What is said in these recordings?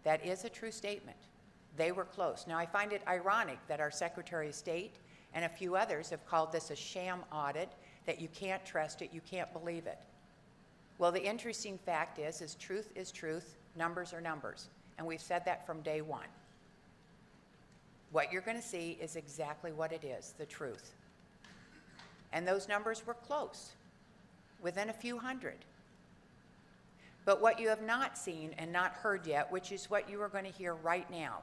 That is a true statement. They were close. Now, I find it ironic that our Secretary of State and a few others have called this a sham audit, that you can't trust it, you can't believe it. Well, the interesting fact is truth, numbers are numbers. And we've said that from day one. What you're going to see is exactly what it is, the truth. And those numbers were close, within a few hundred. But what you have not seen and not heard yet, which is what you are going to hear right now,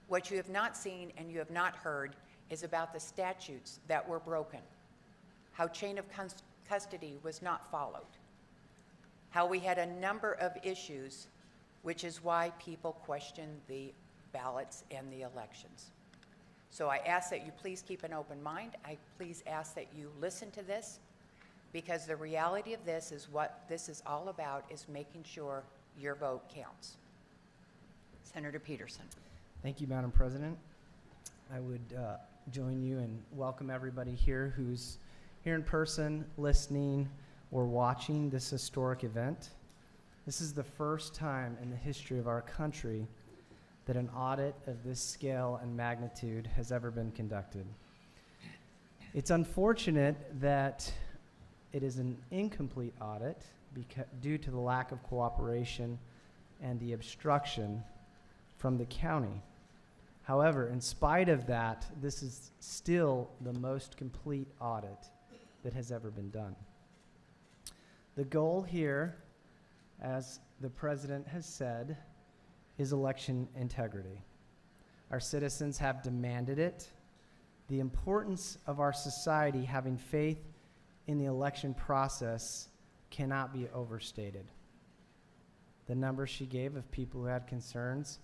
what you have not seen and you have not heard is about the statutes that were broken, how chain of custody was not followed, how we had a number of issues, which is why people question the ballots and the elections. So I ask that you please keep an open mind. I please ask that you listen to this, because the reality of this is what this is all about, is making sure your vote counts. Senator Peterson. Thank you, Madam President. I would join you and welcome everybody here who's here in person, listening, or watching this historic event. This is the first time in the history of our country that an audit of this scale and magnitude has ever been conducted. It's unfortunate that it is an incomplete audit due to the lack of cooperation and the obstruction from the county. However, in spite of that, this is still the most complete audit that has ever been done. The goal here, as the President has said, is election integrity. Our citizens have demanded it. The importance of our society having faith in the election process cannot be overstated. The number she gave of people who had concerns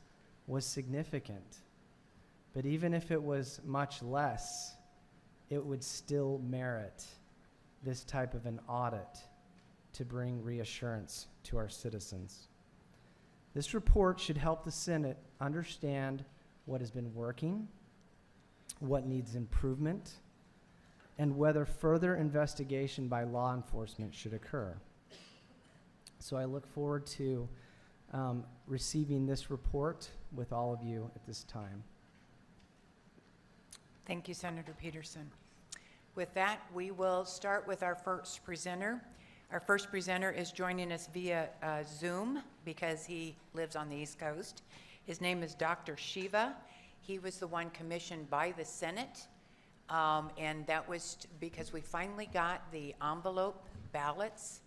was significant. But even if it was much less, it would still merit this type of an audit to bring reassurance to our citizens. This report should help the Senate understand what has been working, what needs improvement, and whether further investigation by law enforcement should occur. So I look forward to receiving this report with all of you at this time. Thank you, Senator Peterson. With that, we will start with our first presenter. Our first presenter is joining us via Zoom because he lives on the East Coast. His name is Dr. Shiva. He was the one commissioned by the Senate, and that was because we finally got the envelope ballots,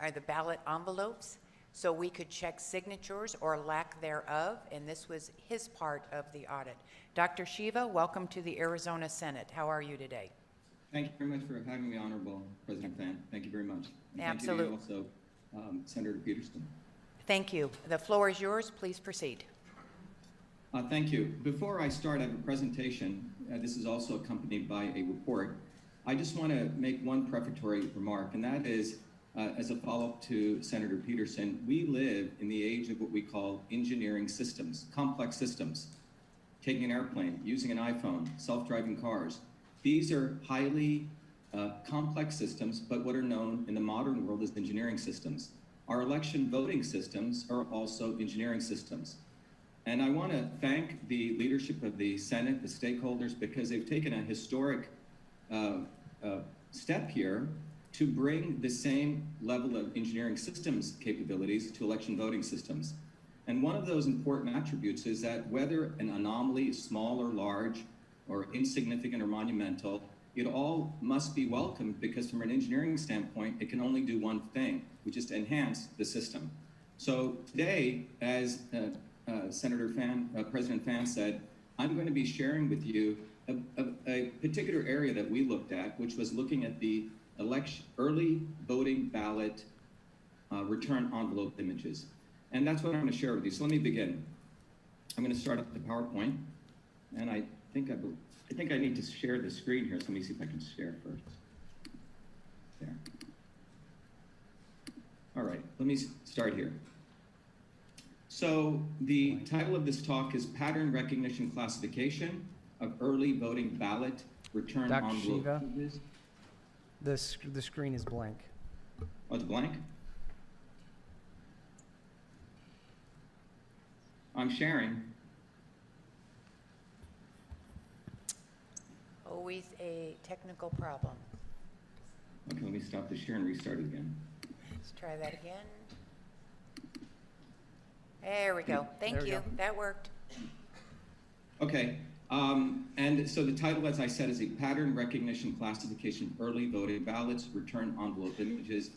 or the ballot envelopes, so we could check signatures or lack thereof, and this was his part of the audit. Dr. Shiva, welcome to the Arizona Senate. How are you today? Thank you very much for having me, Honorable President Fan. Thank you very much. And absolutely. Thank you also, Senator Peterson. Thank you. The floor is yours. Please proceed. Thank you. Before I start, I have a presentation. This is also accompanied by a report. I just want to make one prefatory remark, and that is, as a follow-up to Senator Peterson, we live in the age of what we call engineering systems, complex systems. Taking an airplane, using an iPhone, self-driving cars. These are highly complex systems, but what are known in the modern world as engineering systems. Our election voting systems are also engineering systems. And I want to thank the leadership of the Senate, the stakeholders, because they've taken a historic step here to bring the same level of engineering systems capabilities to election voting systems. And one of those important attributes is that whether an anomaly is small or large, or insignificant or monumental, it all must be welcomed, because from an engineering standpoint, it can only do one thing, which is to enhance the system. So today, as President Fan said, I'm going to be sharing with you a particular area that we looked at, which was looking at the early voting ballot return envelope images. And that's what I'm going to share with you. So let me begin. I'm going to start up the PowerPoint, and I think I need to share the screen here. So let me see if I can share first. There. All right, let me start here. So the title of this talk is Pattern Recognition Classification of Early Voting Ballot Return Envelope Shiva, Images. the screen is blank. Oh, it's blank? I'm sharing. Always a technical problem. Okay, let me stop the share and restart it again. Let's try that again. There we go. There Thank we you. go. That worked. Okay, and so the title, as I said, is a pattern recognition classification early voting ballots return envelope images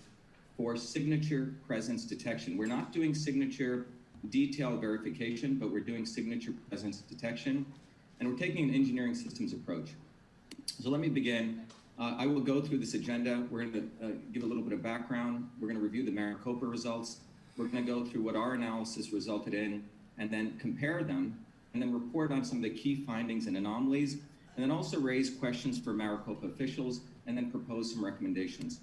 for signature presence detection. We're not doing signature detail verification, but we're doing signature presence detection, and we're taking an engineering systems approach. So let me begin. I will go through this agenda. We're going to give a little bit of background. We're going to review the Maricopa results. We're going to go through what our analysis resulted in, and then compare them, and then report on some of the key findings and anomalies, and then also raise questions for Maricopa officials, and then propose some recommendations.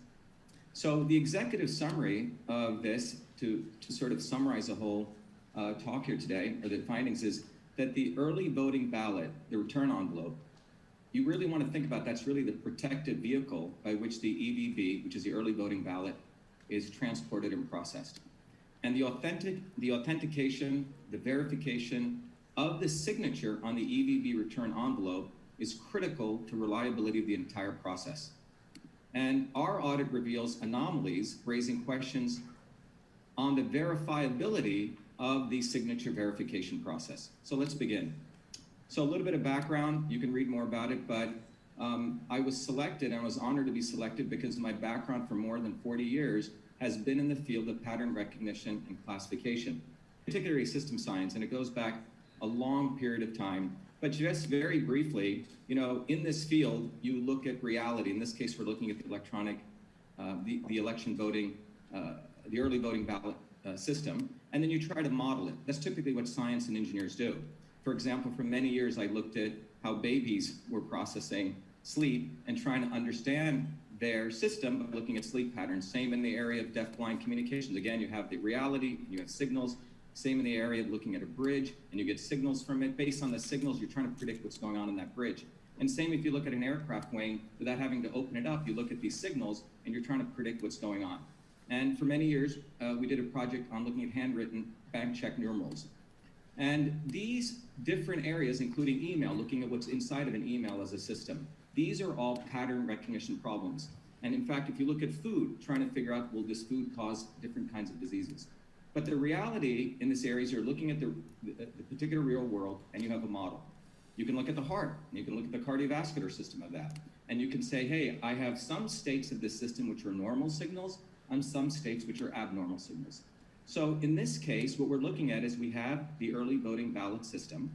So the executive summary of this, to sort of summarize the whole talk here today, or the findings, is that the early voting ballot, the return envelope, you really want to think about that's really the protected vehicle by which the EVB, which is the early voting ballot, is transported and processed. And the authentication, the verification of the signature on the EVB return envelope is critical to reliability of the entire process. And our audit reveals anomalies, raising questions on the verifiability of the signature verification process. So let's begin. So a little bit of background, you can read more about it, but I was selected, and I was honored to be selected because my background for more than 40 years has been in the field of pattern recognition and classification, particularly system science, and it goes back a long period of time. But just very briefly, you know, in this field, you look at reality. In this case, we're looking at the electronic, the election voting, the early voting ballot system, and then you try to model it. That's typically what science and engineers do. For example, for many years, I looked at how babies were processing sleep and trying to understand their system by looking at sleep patterns. Same in the area of deaf-blind communications. Again, you have the reality, you have signals. Same in the area of looking at a bridge, and you get signals from it. Based on the signals, you're trying to predict what's going on in that bridge. And same if you look at an aircraft wing, without having to open it up, you look at these signals, and you're trying to predict what's going on. And for many years, we did a project on looking at handwritten bank check numerals. And these different areas, including email, looking at what's inside of an email as a system, these are all pattern recognition problems. And in fact, if you look at food, trying to figure out, will this food cause different kinds of diseases? But the reality in this area is you're looking at the particular real world, and you have a model. You can look at the heart, and you can look at the cardiovascular system of that. And you can say, hey, I have some states of this system which are normal signals, and some states which are abnormal signals. So in this case, what we're looking at is we have the early voting ballot system,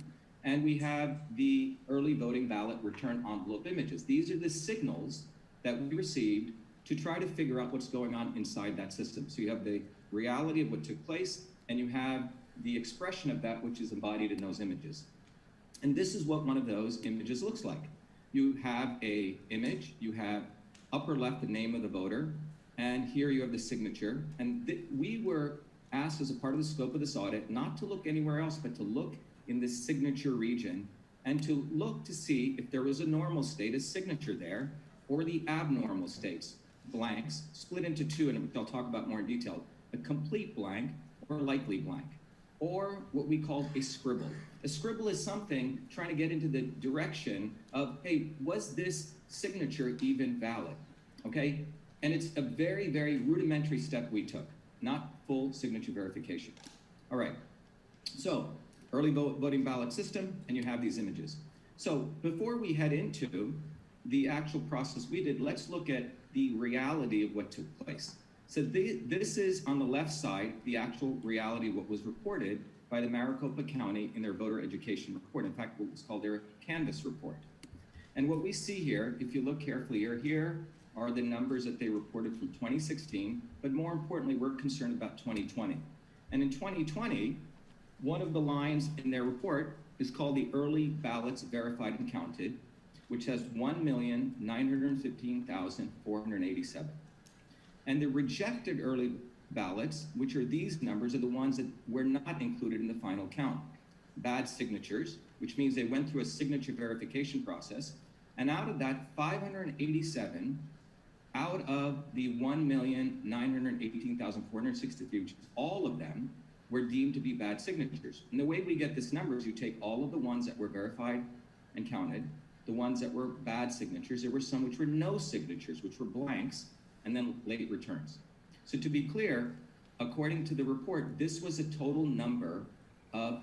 and we have the early voting ballot return envelope images. These are the signals that we received to try to figure out what's going on inside that system. So you have the reality of what took place, and you have the expression of that which is embodied in those images. And this is what one of those images looks like. You have a image, you have upper left the name of the voter, and here you have the signature. And we were asked as a part of the scope of this audit not to look anywhere else, but to look in this signature region and to look to see if there was a normal state, a signature there, or the abnormal states, blanks, split into two, and I'll talk about more in detail, a complete blank or likely blank, or what we call a scribble. A scribble is something trying to get into the direction of, hey, was this signature even valid, okay? And it's a very, very rudimentary step we took, not full signature verification. All right, so early voting ballot system, and you have these images. So before we head into the actual process we did, let's look at the reality of what took place. So this is, on the left side, the actual reality of what was reported by the Maricopa County in their voter education report. In fact, what was called their Canvas report. And what we see here, if you look carefully here are the numbers that they reported from 2016, but more importantly, we're concerned about 2020. And in 2020, one of the lines in their report is called the early ballots verified and counted, which has 1,915,487. And the rejected early ballots, which are these numbers, are the ones that were not included in the final count. Bad signatures, which means they went through a signature verification process. And out of that, 587 out of the 1,918,463, which is all of them, were deemed to be bad signatures. And the way we get this number is you take all of the ones that were verified and counted, the ones that were bad signatures. There were some which were no signatures, which were blanks, and then late returns. So to be clear, according to the report, this was a total number of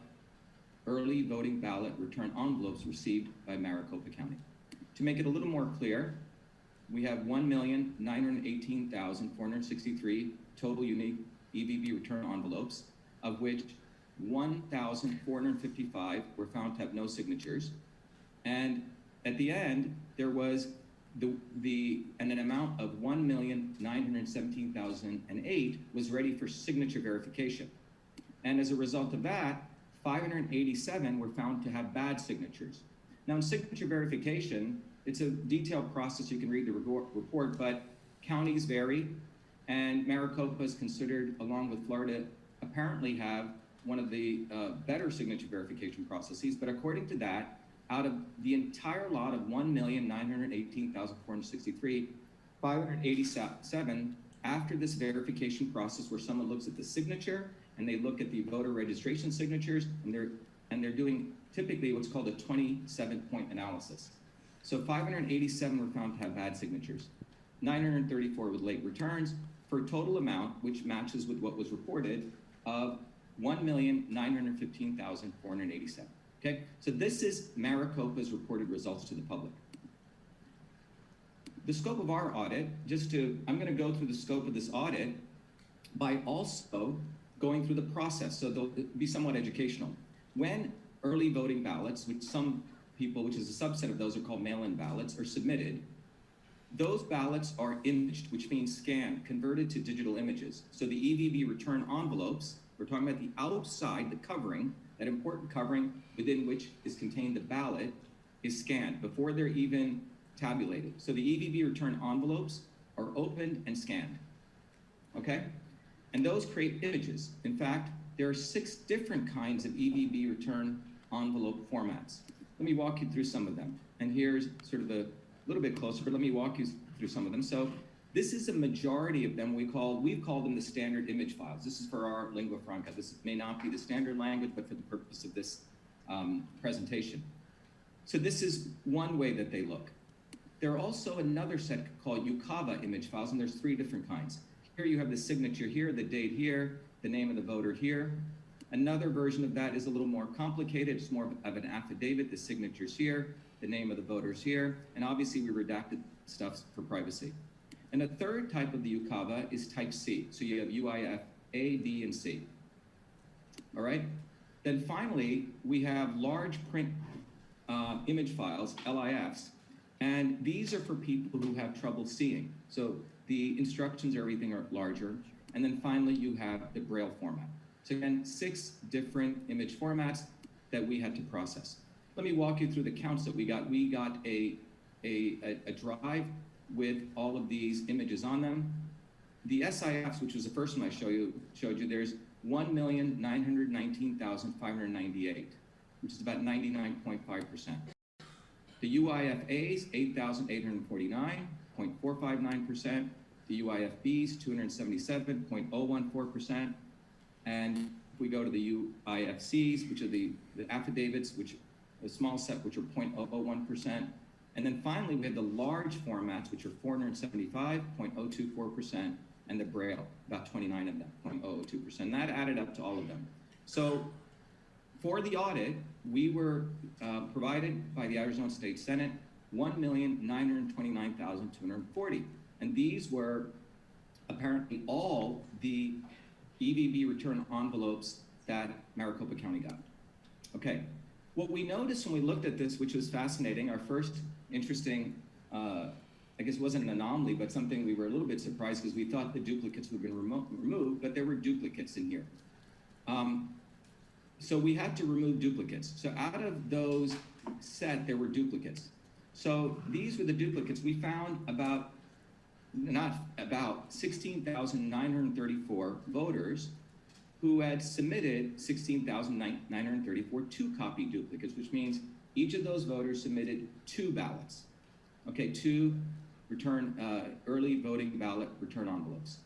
early voting ballot return envelopes received by Maricopa County. To make it a little more clear, we have 1,918,463 total unique EVB return envelopes, of which 1,455 were found to have no signatures. And at the end, there was an amount of 1,917,008 was ready for signature verification. And as a result of that, 587 were found to have bad signatures. Now in signature verification, it's a detailed process. You can read the report, but counties vary, and Maricopa is considered, along with Florida, apparently have one of the better signature verification processes. But according to that, out of the entire lot of 1,918,463, 587, after this verification process where someone looks at the signature and they look at the voter registration signatures, and they're doing typically what's called a 27-point analysis. So 587 were found to have bad signatures, 934 with late returns, for a total amount which matches with what was reported of 1,915,487. Okay, so this is Maricopa's reported results to the public. The scope of our audit, I'm going to go through the scope of this audit by also going through the process, so they'll be somewhat educational. When early voting ballots, which some people, which is a subset of those are called mail-in ballots, are submitted, those ballots are imaged, which means scanned, converted to digital images. So the EVB return envelopes, we're talking about the outside, the covering, that important covering within which is contained the ballot, is scanned before they're even tabulated. So the EVB return envelopes are opened and scanned, okay? And those create images. In fact, there are 6 different kinds of EVB return envelope formats. Let me walk you through some of them. And here's sort of a little bit closer, but let me walk you through some of them. So this is a majority of them. We've called them the standard image files. This is for our lingua franca. This may not be the standard language, but for the purpose of this presentation. So this is one way that they look. There are also another set called Ukava image files, and there's 3 different kinds. Here you have the signature here, the date here, the name of the voter here. Another version of that is a little more complicated. It's more of an affidavit. The signature's here, the name of the voter's here, and obviously we redacted stuff for privacy. And a third type of the Ukava is type C. So you have UIF A, B, and C. All right? Then finally, we have large print image files, LIFs, and these are for people who have trouble seeing. So the instructions, everything are larger. And then finally, you have the Braille format. So again, 6 different image formats that we had to process. Let me walk you through the counts that we got. We got a drive with all of these images on them. The SIFs, which was the first one I showed you, there's 1,919,598, which is about 99.5%. The UIFAs, 8,849.459%. The UIFBs, 277.014%. And if we go to the UIFCs, which are the affidavits, which a small set, which are 0.001%. And then finally, we have the large formats, which are 475.024%, and the Braille, about 29 of them, 0.002%. And that added up to all of them. So for the audit, we were provided by the Arizona State Senate 1,929,240. And these were apparently all the EVB return envelopes that Maricopa County got. Okay, what we noticed when we looked at this, which was fascinating, our first interesting, I guess it wasn't an anomaly, but something we were a little bit surprised because we thought the duplicates would have been removed, but there were duplicates in here. So we had to remove duplicates. So out of those set, there were duplicates. So these were the duplicates. We found 16,934 voters who had submitted 16,934 2-copy duplicates, which means each of those voters submitted 2 ballots, okay, 2 return early voting ballot return envelopes.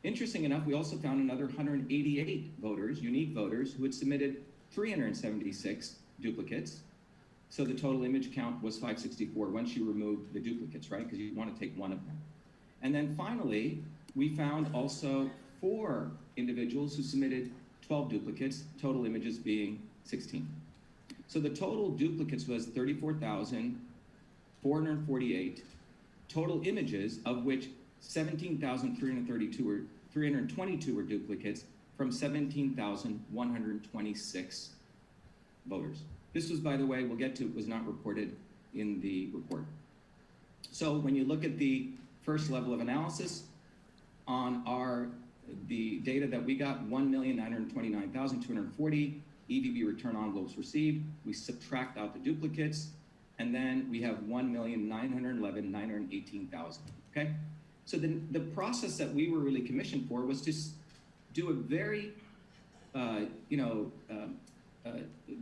Interesting enough, we also found another 188 voters, unique voters, who had submitted 376 duplicates. So the total image count was 564 once you remove the duplicates, right? Because you want to take one of them. And then finally, we found also 4 individuals who submitted 12 duplicates, total images being 16. So the total duplicates was 34,448, total images of which 322 were duplicates from 17,126 voters. This was, by the way, we'll get to, was not reported in the report. So when you look at the first level of analysis on the data that we got, 1,929,240 EVB return envelopes received, we subtract out the duplicates, and then we have 1,911,918,000, okay? So the process that we were really commissioned for was to do a very,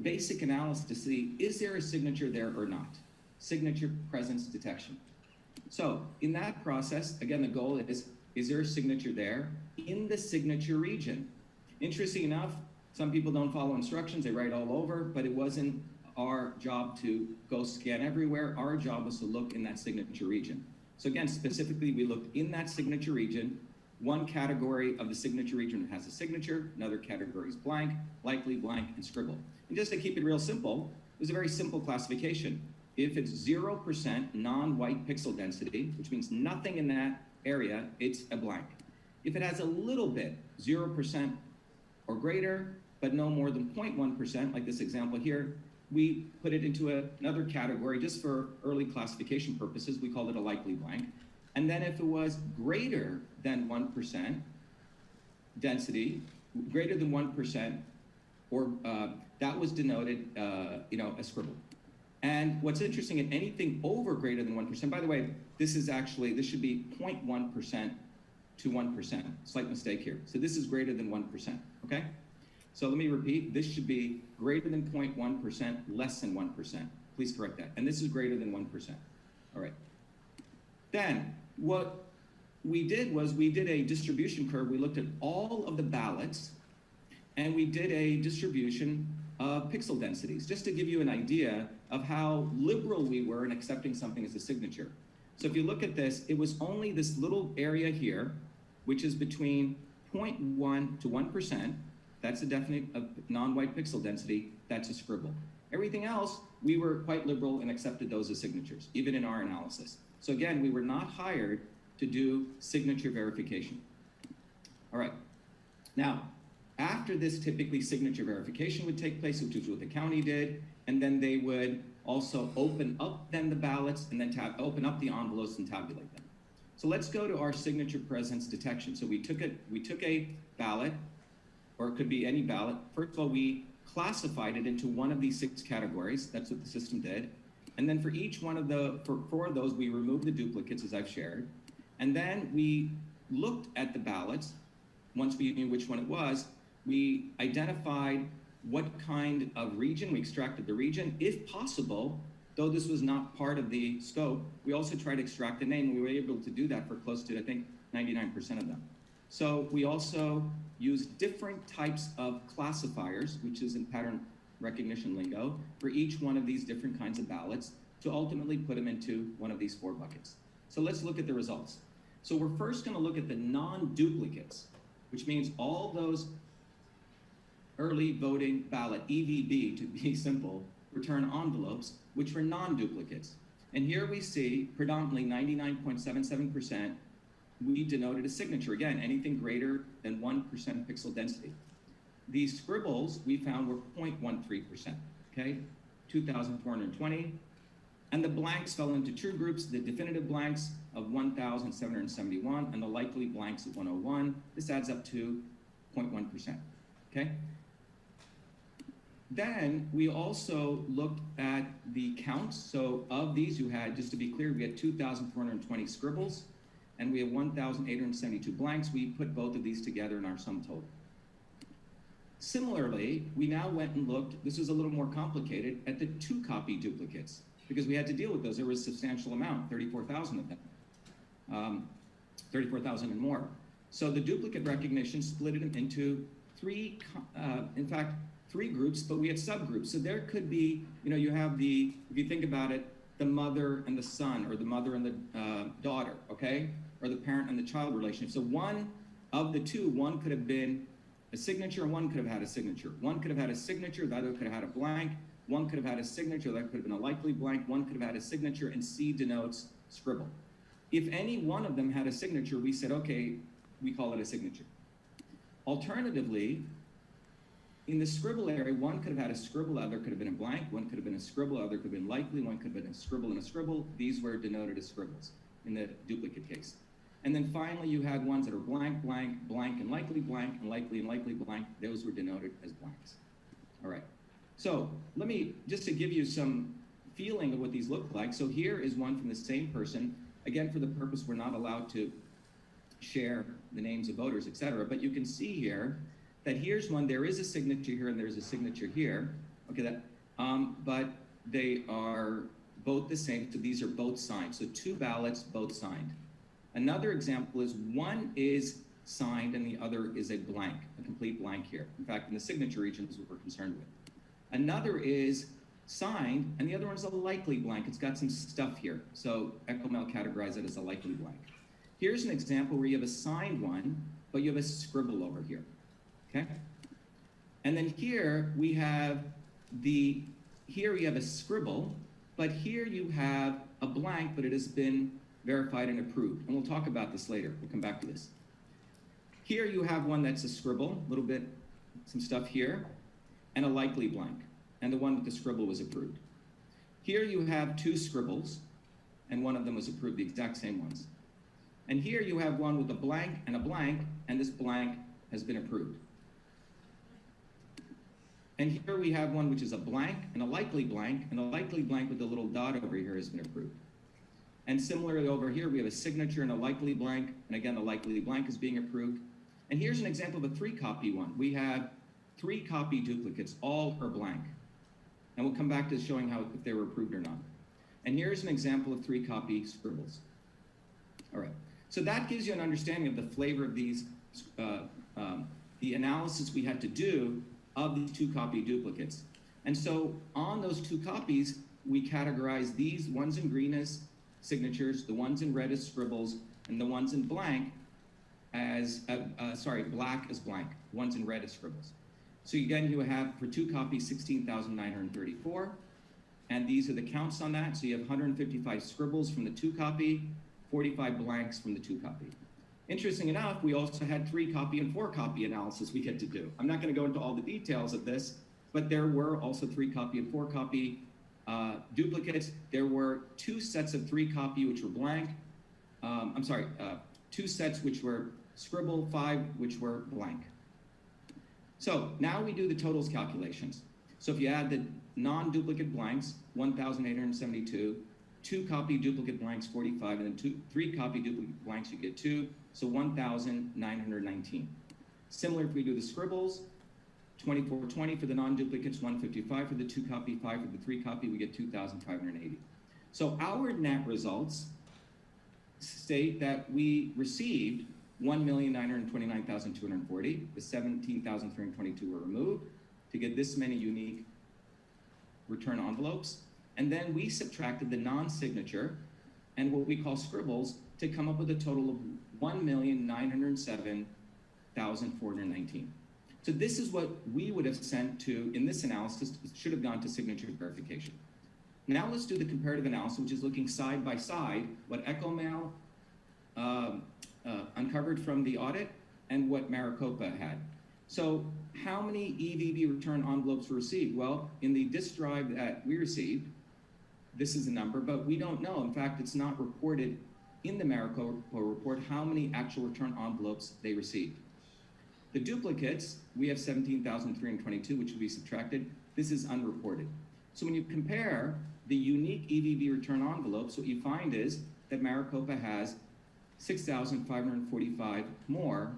basic analysis to see, is there a signature there or not? Signature presence detection. So in that process, again, the goal is there a signature there in the signature region? Interesting enough, some people don't follow instructions, they write all over, but it wasn't our job to go scan everywhere. Our job was to look in that signature region. So again, specifically, we looked in that signature region. One category of the signature region has a signature, another category is blank, likely, blank, and scribble. And just to keep it real simple, it was a very simple classification. If it's 0% non-white pixel density, which means nothing in that area, it's a blank. If it has a little bit, 0% or greater, but no more than 0.1%, like this example here, we put it into another category just for early classification purposes. We called it a likely blank. And then if it was greater than 1% density, greater than 1%, or that was denoted, a scribble. And what's interesting, in anything over greater than 1%, by the way, this should be 0.1% to 1%. Slight mistake here. So this is greater than 1%, okay? So let me repeat, this should be greater than 0.1%, less than 1%. Please correct that. And this is greater than 1%. All right. Then what we did was we did a distribution curve. We looked at all of the ballots and we did a distribution of pixel densities, just to give you an idea of how liberal we were in accepting something as a signature. So if you look at this, it was only this little area here, which is between 0.1 to 1%. That's a definite non-white pixel density. That's a scribble. Everything else, we were quite liberal and accepted those as signatures, even in our analysis. So again, we were not hired to do signature verification. All right. Now, after this, typically signature verification would take place, which is what the county did, and then they would also open up then the ballots and then open up the envelopes and tabulate them. So let's go to our signature presence detection. So we took a ballot, or it could be any ballot. First of all, we classified it into one of these 6 categories. That's what the system did. And then for each one of for 4 of those, we removed the duplicates, as I've shared. And then we looked at the ballots. Once we knew which one it was, we identified what kind of region, we extracted the region. If possible, though this was not part of the scope, we also tried to extract the name. We were able to do that for close to, I think, 99% of them. So we also used different types of classifiers, which is in pattern recognition lingo, for each one of these different kinds of ballots to ultimately put them into one of these 4 buckets. So let's look at the results. So we're first going to look at the non-duplicates, which means all those early voting ballot, EVB to be simple, return envelopes, which were non-duplicates. And here we see predominantly 99.77%, we denoted a signature. Again, anything greater than 1% pixel density. These scribbles we found were 0.13%, okay? 2,420. And the blanks fell into 2 groups, the definitive blanks of 1,771 and the likely blanks of 101. This adds up to 0.1%, okay? Then we also looked at the counts. So of these you had, just to be clear, we had 2,420 scribbles and we have 1,872 blanks. We put both of these together in our sum total. Similarly, we now went and looked, this was a little more complicated, at the 2-copy duplicates because we had to deal with those. There was a substantial amount, 34,000 of them, 34,000 and more. So the duplicate recognition split it into three groups, but we had subgroups. So there could be, you have if you think about it, the mother and the son, or the mother and the daughter, okay? Or the parent and the child relationship. So one of the two, one could have been a signature, and one could have had a signature. One could have had a signature, the other could have had a blank. One could have had a signature, that could have been a likely blank. One could have had a signature, and C denotes scribble. If any one of them had a signature, we said, okay, we call it a signature. Alternatively, in the scribble area, one could have had a scribble, other could have been a blank, one could have been a scribble, other could have been likely, one could have been a scribble and a scribble. These were denoted as scribbles in the duplicate case. And then finally, you had ones that are blank, blank, blank, and likely blank, and likely blank. Those were denoted as blanks. All right. So let me, just to give you some feeling of what these look like. So here is one from the same person. Again, for the purpose, we're not allowed to share the names of voters, et cetera. But you can see here that here's one, there is a signature here and there's a signature here. Okay, but they are both the same, so these are both signed. So two ballots, both signed. Another example is one is signed and the other is a blank, a complete blank here. In fact, in the signature region is what we're concerned with. Another is signed and the other one's a likely blank. It's got some stuff here. So Echomal categorized it as a likely blank. Here's an example where you have a signed one, but you have a scribble over here. Okay? And then here we have a scribble, but here you have a blank, but it has been verified and approved. And we'll talk about this later. We'll come back to this. Here you have one that's a scribble, a little bit, some stuff here, and a likely blank. And the one with the scribble was approved. Here you have two scribbles, and one of them was approved, the exact same ones. And here you have one with a blank, and this blank has been approved. And here we have one which is a blank and a likely blank with a little dot over here has been approved. And similarly over here, we have a signature and a likely blank, and again, the likely blank is being approved. And here's an example of a 3-copy one. We have 3-copy duplicates, all are blank. And we'll come back to showing how if they were approved or not. And here's an example of 3-copy scribbles. All right, so that gives you an understanding of the flavor of these, the analysis we had to do of these 2-copy duplicates. And so on those 2 copies, we categorize these ones in green as signatures, the ones in red as scribbles, and the ones in blank as, black as blank, ones in red as scribbles. So again, you have for 2 copies, 16,934, and these are the counts on that. So you have 155 scribbles from the 2-copy, 45 blanks from the 2-copy. Interesting enough, we also had 3-copy and 4-copy analysis we had to do. I'm not going to go into all the details of this, but there were also 3-copy and 4-copy duplicates. There were 2 sets of 3-copy which were blank. 2 sets which were scribble, 5 which were blank. So now we do the totals calculations. So if you add the non-duplicate blanks, 1,872, 2-copy duplicate blanks, 45, and then 3-copy duplicate blanks, you get 2, so 1,919. Similar if we do the scribbles, 2420 for the non-duplicates, 155 for the 2-copy, 5 for the 3-copy, we get 2,580. So our net results state that we received 1,929,240, the 17,322 were removed to get this many unique return envelopes. And then we subtracted the non-signature and what we call scribbles to come up with a total of 1,907,419. So this is what we would have sent to, in this analysis, should have gone to signature verification. Now let's do the comparative analysis, which is looking side by side what Echomal uncovered from the audit and what Maricopa had. So how many EVB return envelopes were received? Well, in the disk drive that we received, this is a number, but we don't know. In fact, it's not reported in the Maricopa report how many actual return envelopes they received. The duplicates, we have 17,322, which will be subtracted. This is unreported. So when you compare the unique EVB return envelopes, what you find is that Maricopa has 6,545 more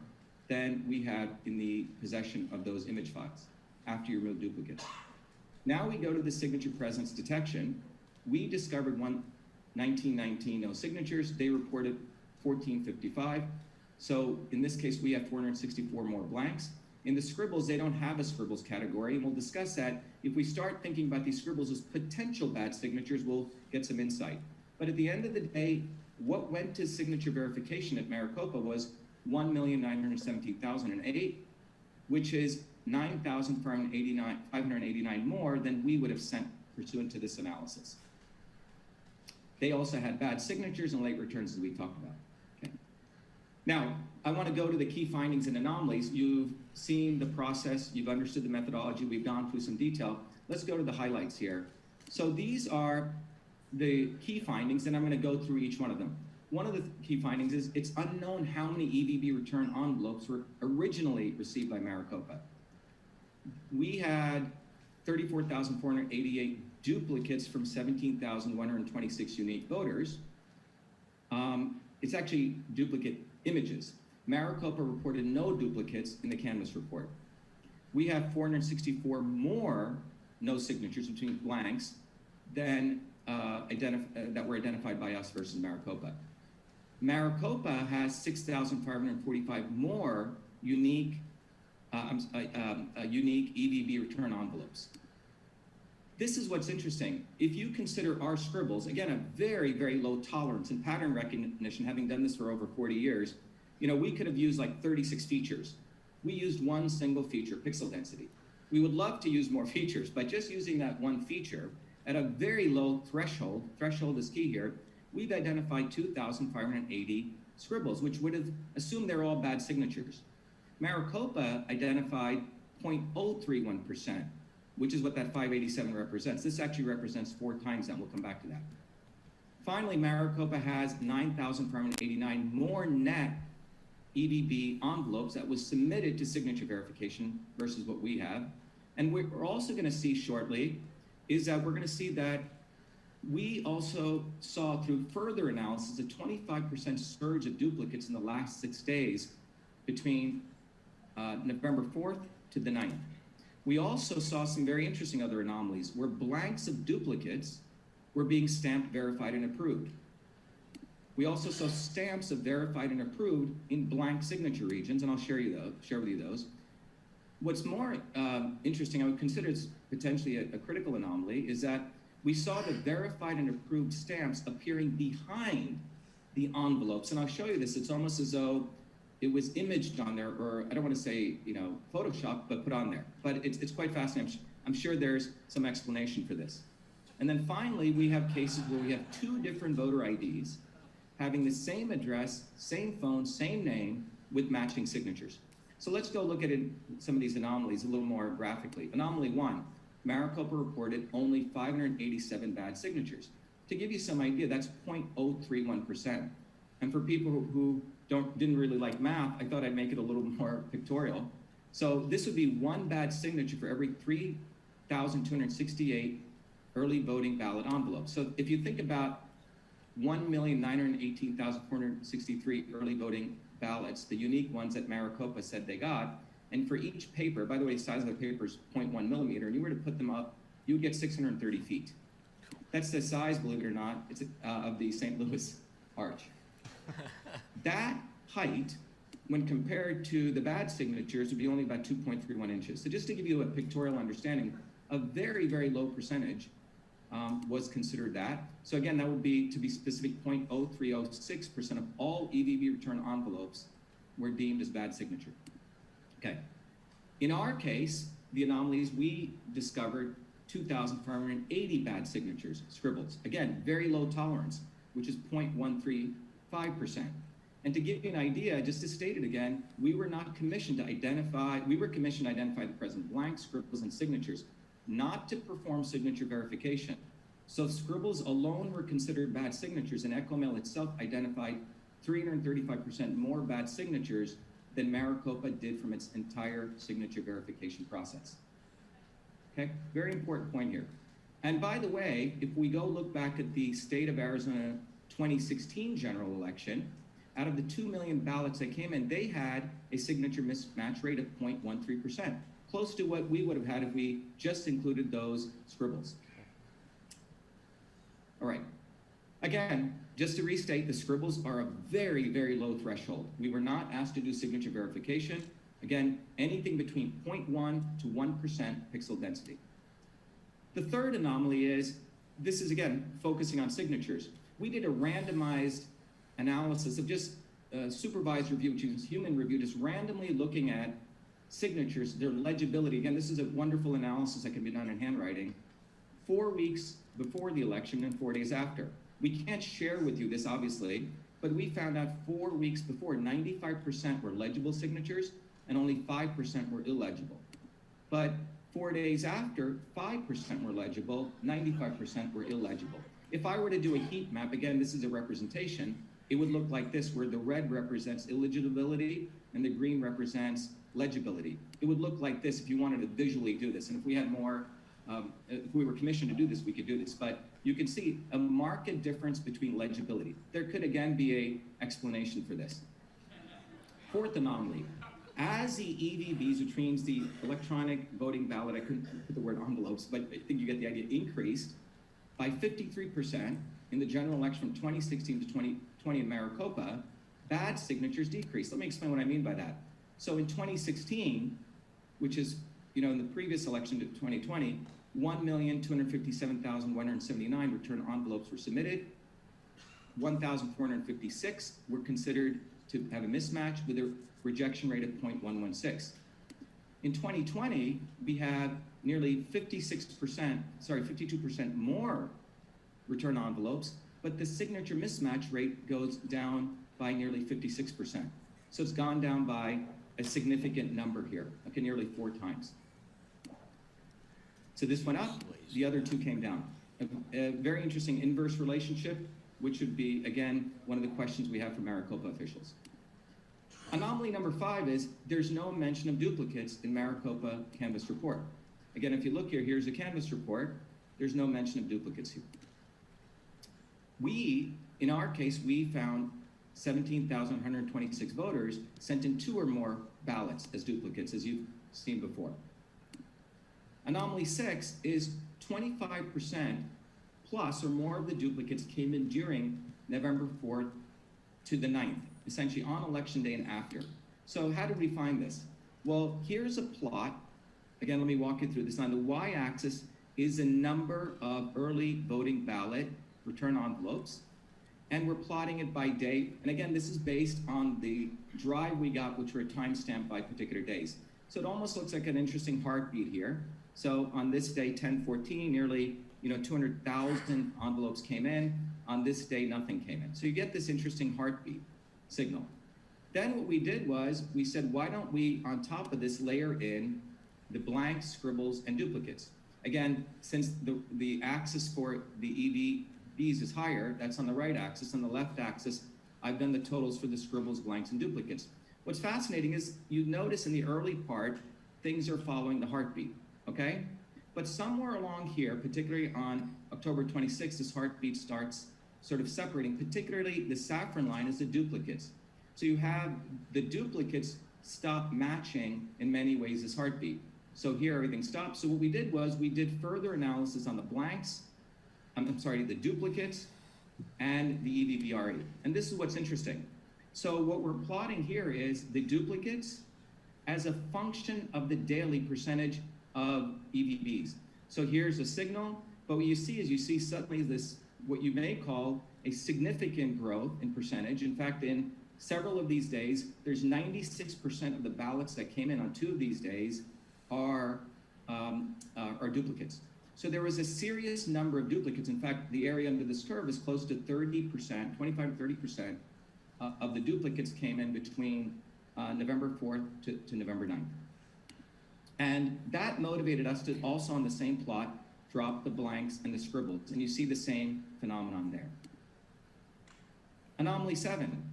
than we have in the possession of those image files after you remove duplicates. Now we go to the signature presence detection. We discovered 1919 no signatures. They reported 1455. So in this case, we have 464 more blanks. In the Scribbles, they don't have a Scribbles category, and we'll discuss that. If we start thinking about these Scribbles as potential bad signatures, we'll get some insight. But at the end of the day, what went to signature verification at Maricopa was 1,917,008, which is 9,589 more than we would have sent pursuant to this analysis. They also had bad signatures and late returns, as we talked about. Okay. Now, I want to go to the key findings and anomalies. You've seen the process, you've understood the methodology, we've gone through some detail. Let's go to the highlights here. So these are the key findings, and I'm going to go through each one of them. One of the key findings is it's unknown how many EVB return envelopes were originally received by Maricopa. We had 34,488 duplicates from 17,126 unique voters. It's actually duplicate images. Maricopa reported no duplicates in the Canvas report. We have 464 more no signatures between blanks than that were identified by us versus Maricopa. Maricopa has 6,545 more unique EVB return envelopes. This is what's interesting. If you consider our Scribbles, again, a very, very low tolerance in pattern recognition, having done this for over 40 years, you know, we could have used like 36 features. We used one single feature, pixel density. We would love to use more features, but just using that one feature at a very low threshold is key here, we've identified 2,580 Scribbles, which would have assumed they're all bad signatures. Maricopa identified 0.031%, which is what that 587 represents. This actually represents 4 times that. We'll come back to that. Finally, Maricopa has 9,589 more net EVB envelopes that was submitted to signature verification versus what we have. And what we're also going to see shortly is that we're going to see that we also saw through further analysis a 25% surge of duplicates in the last 6 days between November 4th to the 9th. We also saw some very interesting other anomalies where blanks of duplicates were being stamped, verified, and approved. We also saw stamps of verified and approved in blank signature regions, and I'll share with you those. What's more interesting, I would consider it's potentially a critical anomaly, is that we saw the verified and approved stamps appearing behind the envelopes. And I'll show you this. It's almost as though it was imaged on there, or I don't want to say, you know, Photoshop, but put on there. But it's quite fascinating. I'm sure there's some explanation for this. And then finally, we have cases where we have 2 different voter IDs having the same address, same phone, same name with matching signatures. So let's go look at some of these anomalies a little more graphically. Anomaly 1, Maricopa reported only 587 bad signatures. To give you some idea, that's 0.031%. And for people who didn't really like math, I thought I'd make it a little more pictorial. So this would be 1 bad signature for every 3,268 early voting ballot envelopes. So if you think about 1,918,463 early voting ballots, the unique ones that Maricopa said they got, and for each paper, by the way, the size of the paper is 0.1 millimeter, and you were to put them up, you would get 630 feet. That's the size, believe it or not, it's of the St. Louis Arch. That height, when compared to the bad signatures, would be only about 2.31 inches. So just to give you a pictorial understanding, a very, very low percentage was considered that. So again, that would be, to be specific, 0.0306% of all EVB return envelopes were deemed as bad signature. Okay. In our case, the anomalies, we discovered 2,580 bad signatures, Scribbles. Again, very low tolerance, which is 0.135%. And to give you an idea, just to state it again, we were commissioned to identify the present blanks, Scribbles, and signatures, not to perform signature verification. So Scribbles alone were considered bad signatures, and Echomal itself identified 335% more bad signatures than Maricopa did from its entire signature verification process. Okay, very important point here. And by the way, if we go look back at the state of Arizona 2016 general election, out of the 2 million ballots that came in, they had a signature mismatch rate of 0.13%, close to what we would have had if we just included those Scribbles. All right. Again, just to restate, the Scribbles are a very, very low threshold. We were not asked to do signature verification. Again, anything between 0.1 to 1% pixel density. The third anomaly is, this is again, focusing on signatures. We did a randomized analysis of just supervised review, which is human review, just randomly looking at signatures, their legibility. Again, this is a wonderful analysis that can be done in handwriting. 4 weeks before the election and 4 days after. We can't share with you this, obviously, but we found out 4 weeks before, 95% were legible signatures and only 5% were illegible. But 4 days after, 5% were legible, 95% were illegible. If I were to do a heat map, again, this is a representation, it would look like this, where the red represents illegibility and the green represents legibility. It would look like this if you wanted to visually do this. And if we had more, if we were commissioned to do this, we could do this. But you can see a marked difference between legibility. There could again be an explanation for this. Fourth anomaly. As the EVBs, which means the electronic voting ballot, I couldn't put the word envelopes, but I think you get the idea, increased by 53% in the general election from 2016 to 2020 in Maricopa, bad signatures decreased. Let me explain what I mean by that. So in 2016, which is, in the previous election to 2020, 1,257,179 return envelopes were submitted. 1,456 were considered to have a mismatch with a rejection rate of 0.116. In 2020, we have nearly 52% more return envelopes, but the signature mismatch rate goes down by nearly 56%. So it's gone down by a significant number here, okay, nearly 4 times. So this went up, the other two came down. A very interesting inverse relationship, which would be, again, one of the questions we have for Maricopa officials. Anomaly number 5 is there's no mention of duplicates in Maricopa Canvas report. Again, if you look here, here's a Canvas report. There's no mention of duplicates here. In our case, we found 17,126 voters sent in 2 or more ballots as duplicates, as you've seen before. Anomaly 6 is 25% plus or more of the duplicates came in during November 4th to the 9th, essentially on election day and after. So how did we find this? Well, here's a plot. Again, let me walk you through this. On the y-axis is the number of early voting ballot return envelopes, and we're plotting it by date. And again, this is based on the drive we got, which were timestamped by particular days. So it almost looks like an interesting heartbeat here. So on this day, 10/14, nearly 200,000 envelopes came in. On this day, nothing came in. So you get this interesting heartbeat signal. Then what we did was we said, why don't we, on top of this, layer in the blanks, scribbles, and duplicates? Again, since the axis for the EVBs is higher, that's on the right axis. On the left axis, I've done the totals for the scribbles, blanks, and duplicates. What's fascinating is you notice in the early part, things are following the heartbeat, okay? But somewhere along here, particularly on October 26th, this heartbeat starts sort of separating, particularly the saffron line is the duplicates. So you have the duplicates stop matching in many ways this heartbeat. So here everything stops. So what we did was we did further analysis on the blanks, the duplicates and the EVBRE. And this is what's interesting. So what we're plotting here is the duplicates as a function of the daily percentage of EVBs. So here's a signal, but what you see is suddenly this, what you may call a significant growth in percentage. In fact, in several of these days, there's 96% of the ballots that came in on 2 of these days are duplicates. So there was a serious number of duplicates. In fact, the area under this curve is close to 30%, 25 to 30% of the duplicates came in between November 4th to November 9th. And that motivated us to also on the same plot, drop the blanks and the scribbles. And you see the same phenomenon there. Anomaly 7.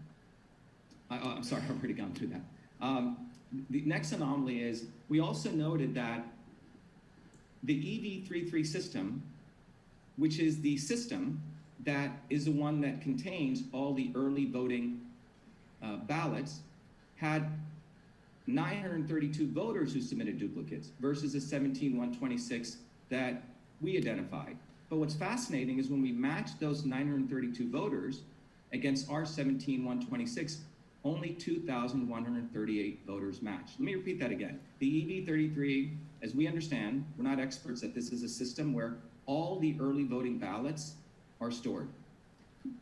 I'm sorry, I've already gone through that. The next anomaly is we also noted that the EV33 system, which is the system that is the one that contains all the early voting ballots, had 932 voters who submitted duplicates versus the 17,126 that we identified. But what's fascinating is when we match those 932 voters against our 17,126, only 2,138 voters matched. Let me repeat that again. The EV33, as we understand, we're not experts that this is a system where all the early voting ballots are stored.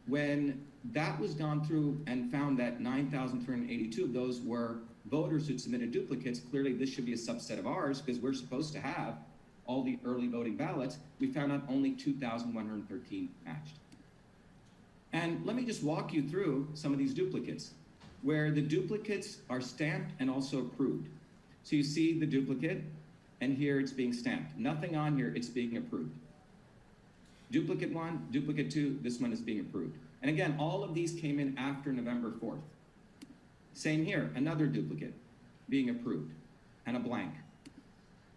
When that was gone through and found that 9,382 of those were voters who submitted duplicates, clearly this should be a subset of ours because we're supposed to have all the early voting ballots. We found out only 2,113 matched. And let me just walk you through some of these duplicates, where the duplicates are stamped and also approved. So you see the duplicate, and here it's being stamped. Nothing on here, it's being approved. Duplicate 1, duplicate 2, this one is being approved. And again, all of these came in after November 4th. Same here, another duplicate being approved, and a blank.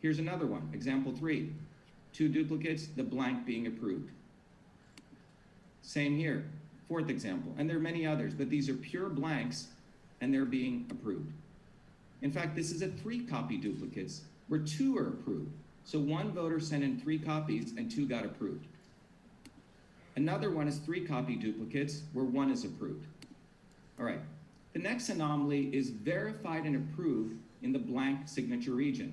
Here's another one, example 3. 2 duplicates, the blank being approved. Same here, 4th example, and there are many others, but these are pure blanks, and they're being approved. In fact, this is a 3-copy duplicates, where 2 are approved. So 1 voter sent in 3 copies, and 2 got approved. Another one is 3-copy duplicates, where 1 is approved. All right, the next anomaly is verified and approved in the blank signature region.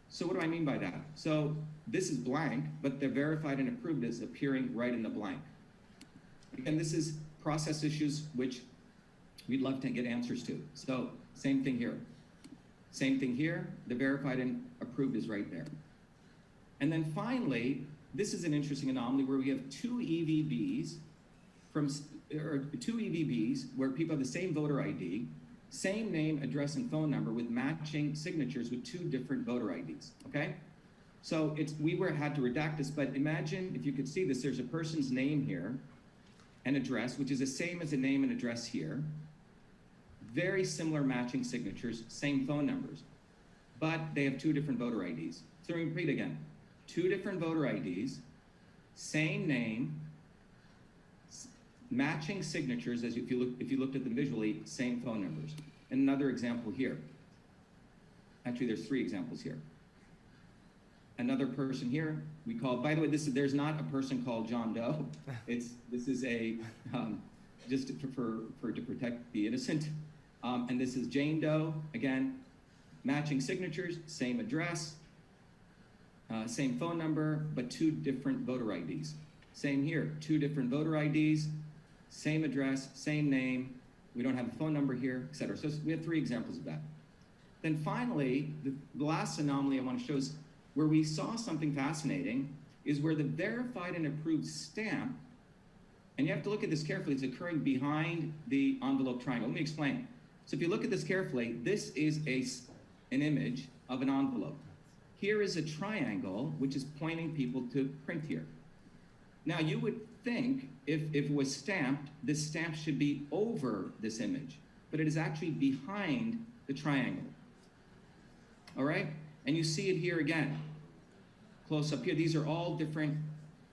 So what do I mean by that? So this is blank, but the verified and approved is appearing right in the blank. Again, this is process issues which we'd love to get answers to. So same thing here. Same thing here, the verified and approved is right there. And then finally, this is an interesting anomaly where we have 2 EVBs where people have the same voter ID, same name, address, and phone number with matching signatures with 2 different voter IDs, okay? So we had to redact this, but imagine if you could see this, there's a person's name here and address, which is the same as the name and address here. Very similar matching signatures, same phone numbers, but they have 2 different voter IDs. So let me repeat again. 2 different voter IDs, same name, matching signatures, as if you looked at them visually, same phone numbers. And another example here. Actually, there's 3 examples here. Another person here, we call, by the way, there's not a person called John Doe. This is a, just to protect the innocent. And this is Jane Doe, again, matching signatures, same address, same phone number, but 2 different voter IDs. Same here, 2 different voter IDs, same address, same name. We don't have a phone number here, et cetera. So we have 3 examples of that. Then finally, the last anomaly I want to show is where we saw something fascinating is where the verified and approved stamp, and you have to look at this carefully, it's occurring behind the envelope triangle. Let me explain. So if you look at this carefully, this is an image of an envelope. Here is a triangle, which is pointing people to print here. Now, you would think if it was stamped, this stamp should be over this image, but it is actually behind the triangle. All right? And you see it here again, close up here. These are all different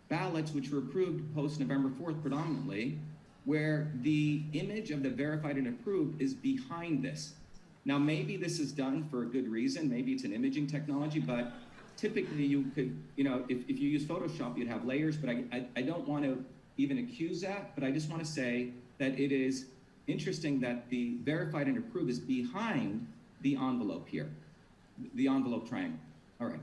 ballots which were approved post November 4th predominantly, where the image of the verified and approved is behind this. Now, maybe this is done for a good reason. Maybe it's an imaging technology, but typically you could, if you use Photoshop, you'd have layers, but I don't want to even accuse that, but I just want to say that it is interesting that the verified and approved is behind the envelope here, the envelope triangle. All right.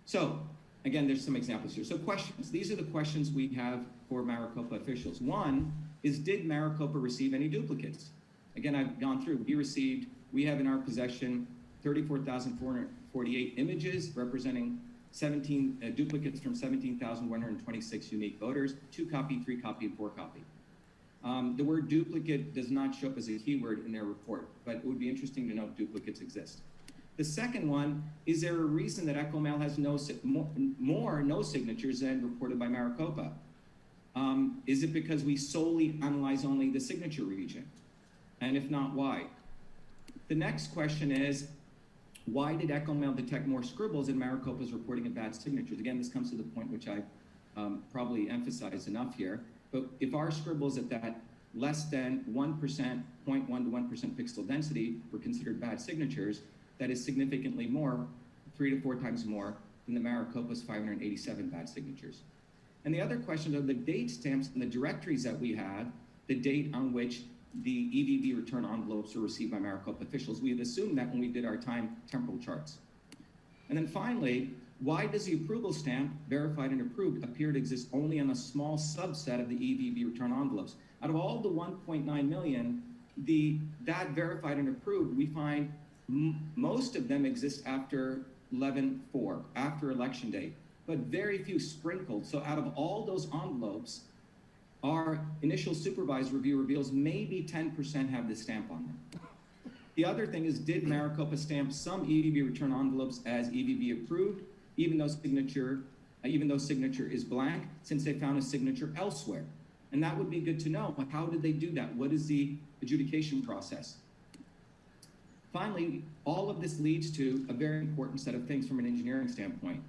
So again, there's some examples here. So questions. These are the questions we have for Maricopa officials. One is, did Maricopa receive any duplicates? Again, I've gone through. We have in our possession 34,448 images representing 17 duplicates from 17,126 unique voters, 2-copy, 3-copy, and 4-copy. The word duplicate does not show up as a keyword in their report, but it would be interesting to know if duplicates exist. The second one, is there a reason that Echomal has no signatures than reported by Maricopa? Is it because we solely analyze only the signature region? And if not, why? The next question is, why did Echomal detect more scribbles in Maricopa's reporting of bad signatures? Again, this comes to the point which I probably emphasized enough here. But if our scribbles at that less than 1%, 0.1 to 1% pixel density were considered bad signatures, that is significantly more, 3 to 4 times more than the Maricopa's 587 bad signatures. And the other question are the date stamps and the directories that we have, the date on which the EVV return envelopes were received by Maricopa officials. We had assumed that when we did our time temporal charts. And then finally, why does the approval stamp, verified and approved, appear to exist only on a small subset of the EVV return envelopes? Out of all the 1.9 million, that verified and approved, we find most of them exist after 11/4, after election day, but very few sprinkled. So out of all those envelopes, our initial supervised review reveals maybe 10% have this stamp on them. The other thing is, did Maricopa stamp some EVV return envelopes as EVV approved, even though signature is blank, since they found a signature elsewhere? And that would be good to know. How did they do that? What is the adjudication process? Finally, all of this leads to a very important set of things from an engineering standpoint.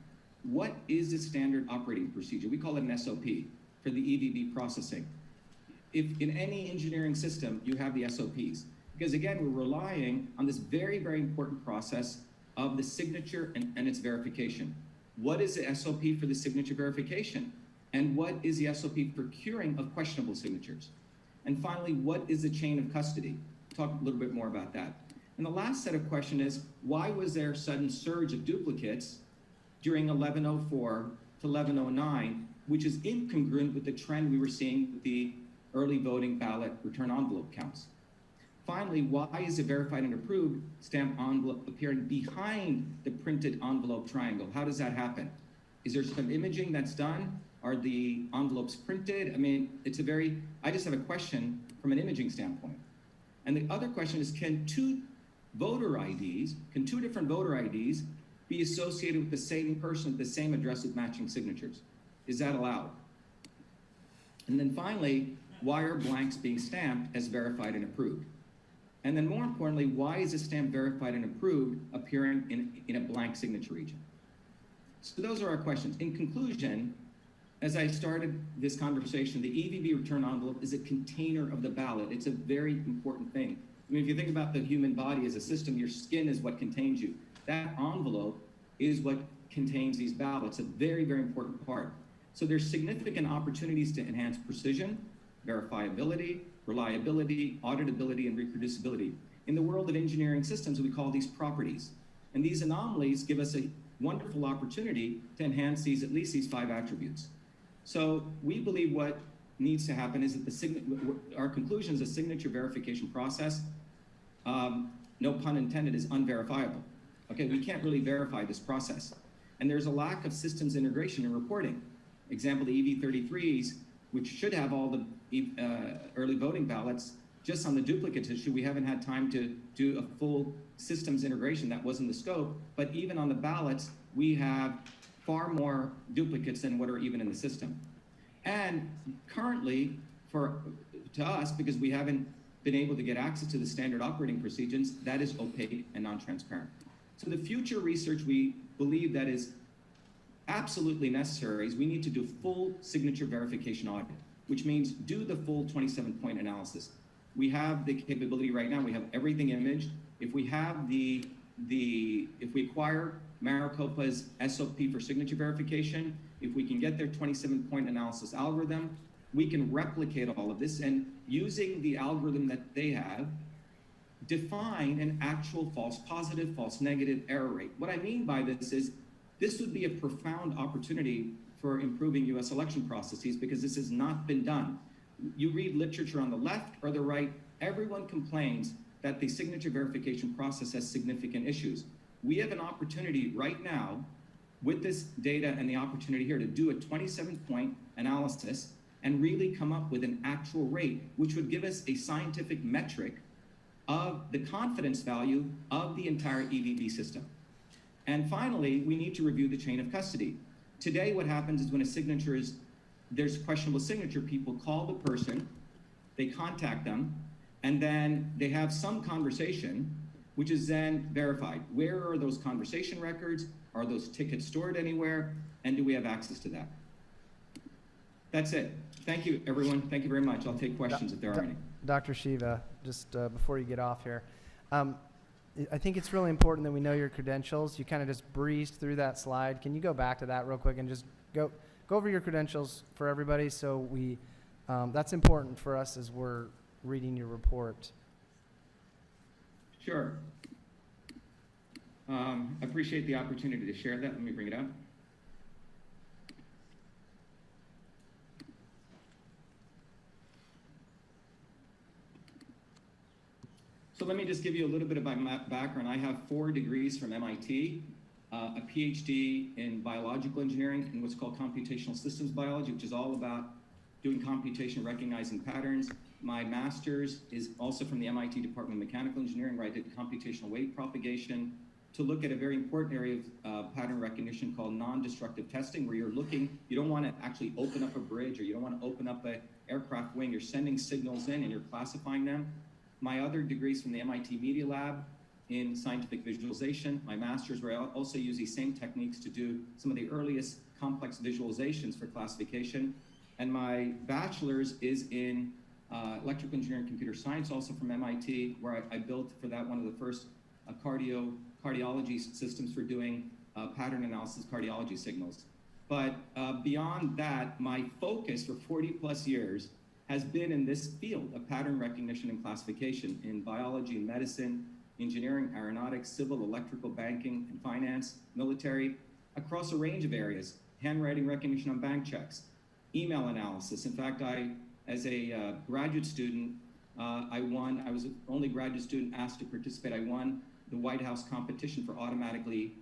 What is the standard operating procedure? We call it an SOP for the EVV processing. If in any engineering system, you have the SOPs, because again, we're relying on this very, very important process of the signature and its verification. What is the SOP for the signature verification? And what is the SOP for curing of questionable signatures? And finally, what is the chain of custody? Talk a little bit more about that. And the last set of questions is, why was there a sudden surge of duplicates during 1104 to 1109, which is incongruent with the trend we were seeing with the early voting ballot return envelope counts? Finally, why is the verified and approved stamp envelope appearing behind the printed envelope triangle? How does that happen? Is there some imaging that's done? Are the envelopes printed? I mean, I just have a question from an imaging standpoint. And the other question is, can two different voter IDs be associated with the same person, the same address with matching signatures? Is that allowed? And then finally, why are blanks being stamped as verified and approved? And then more importantly, why is a stamp verified and approved appearing in a blank signature region? So those are our questions. In conclusion, as I started this conversation, the EVV return envelope is a container of the ballot. It's a very important thing. I mean, if you think about the human body as a system, your skin is what contains you. That envelope is what contains these ballots, a very, very important part. So there's significant opportunities to enhance precision, verifiability, reliability, auditability, and reproducibility. In the world of engineering systems, we call these properties. And these anomalies give us a wonderful opportunity to enhance at least these 5 attributes. So we believe what needs to happen is that our conclusion is a signature verification process, no pun intended, is unverifiable. Okay, we can't really verify this process. And there's a lack of systems integration and reporting. Example, the EV33s, which should have all the early voting ballots, just on the duplicates issue, we haven't had time to do a full systems integration. That wasn't the scope. But even on the ballots, we have far more duplicates than what are even in the system. And currently, to us, because we haven't been able to get access to the standard operating procedures, that is opaque and non-transparent. So the future research we believe that is absolutely necessary is we need to do full signature verification audit, which means do the full 27-point analysis. We have the capability right now. We have everything imaged. If we have if we acquire Maricopa's SOP for signature verification, if we can get their 27-point analysis algorithm, we can replicate all of this, and using the algorithm that they have, define an actual false positive, false negative error rate. What I mean by this is, this would be a profound opportunity for improving US election processes, because this has not been done. You read literature on the left or the right, everyone complains that the signature verification process has significant issues. We have an opportunity right now with this data and the opportunity here to do a 27-point analysis and really come up with an actual rate, which would give us a scientific metric of the confidence value of the entire EVV system. And finally, we need to review the chain of custody. Today, what happens is when there's questionable signature, people call the person, they contact them, and then they have some conversation, which is then verified. Where are those conversation records? Are those tickets stored anywhere? And do we have access to that? That's it. Thank you, everyone. Thank you very much. I'll take questions if there are any. Dr. Shiva, just before you get off here, I think it's really important that we know your credentials. You kind of just breezed through that slide. Can you go back to that real quick and just go over your credentials for everybody? So we, that's important for us as we're reading your report. Sure. I appreciate the opportunity to share that. Let me bring it up. So let me just give you a little bit of my background. I have 4 degrees from MIT, a PhD in biological engineering and what's called computational systems biology, which is all about doing computation, recognizing patterns. My master's is also from the MIT Department of Mechanical Engineering, where I did computational wave propagation to look at a very important area of pattern recognition called non-destructive testing, where you're looking, you don't want to actually open up a bridge or you don't want to open up an aircraft wing. You're sending signals in and you're classifying them. My other degrees from the MIT Media Lab in scientific visualization. My master's, where I also use these same techniques to do some of the earliest complex visualizations for classification. And my bachelor's is in electrical engineering and computer science, also from MIT, where I built for that one of the first cardiology systems for doing pattern analysis cardiology signals. But beyond that, my focus for 40 plus years has been in this field of pattern recognition and classification in biology and medicine, engineering, aeronautics, civil, electrical, banking, and finance, military, across a range of areas, handwriting recognition on bank checks, email analysis. In fact, as a graduate student, I was the only graduate student asked to participate. I won the White House competition for automatically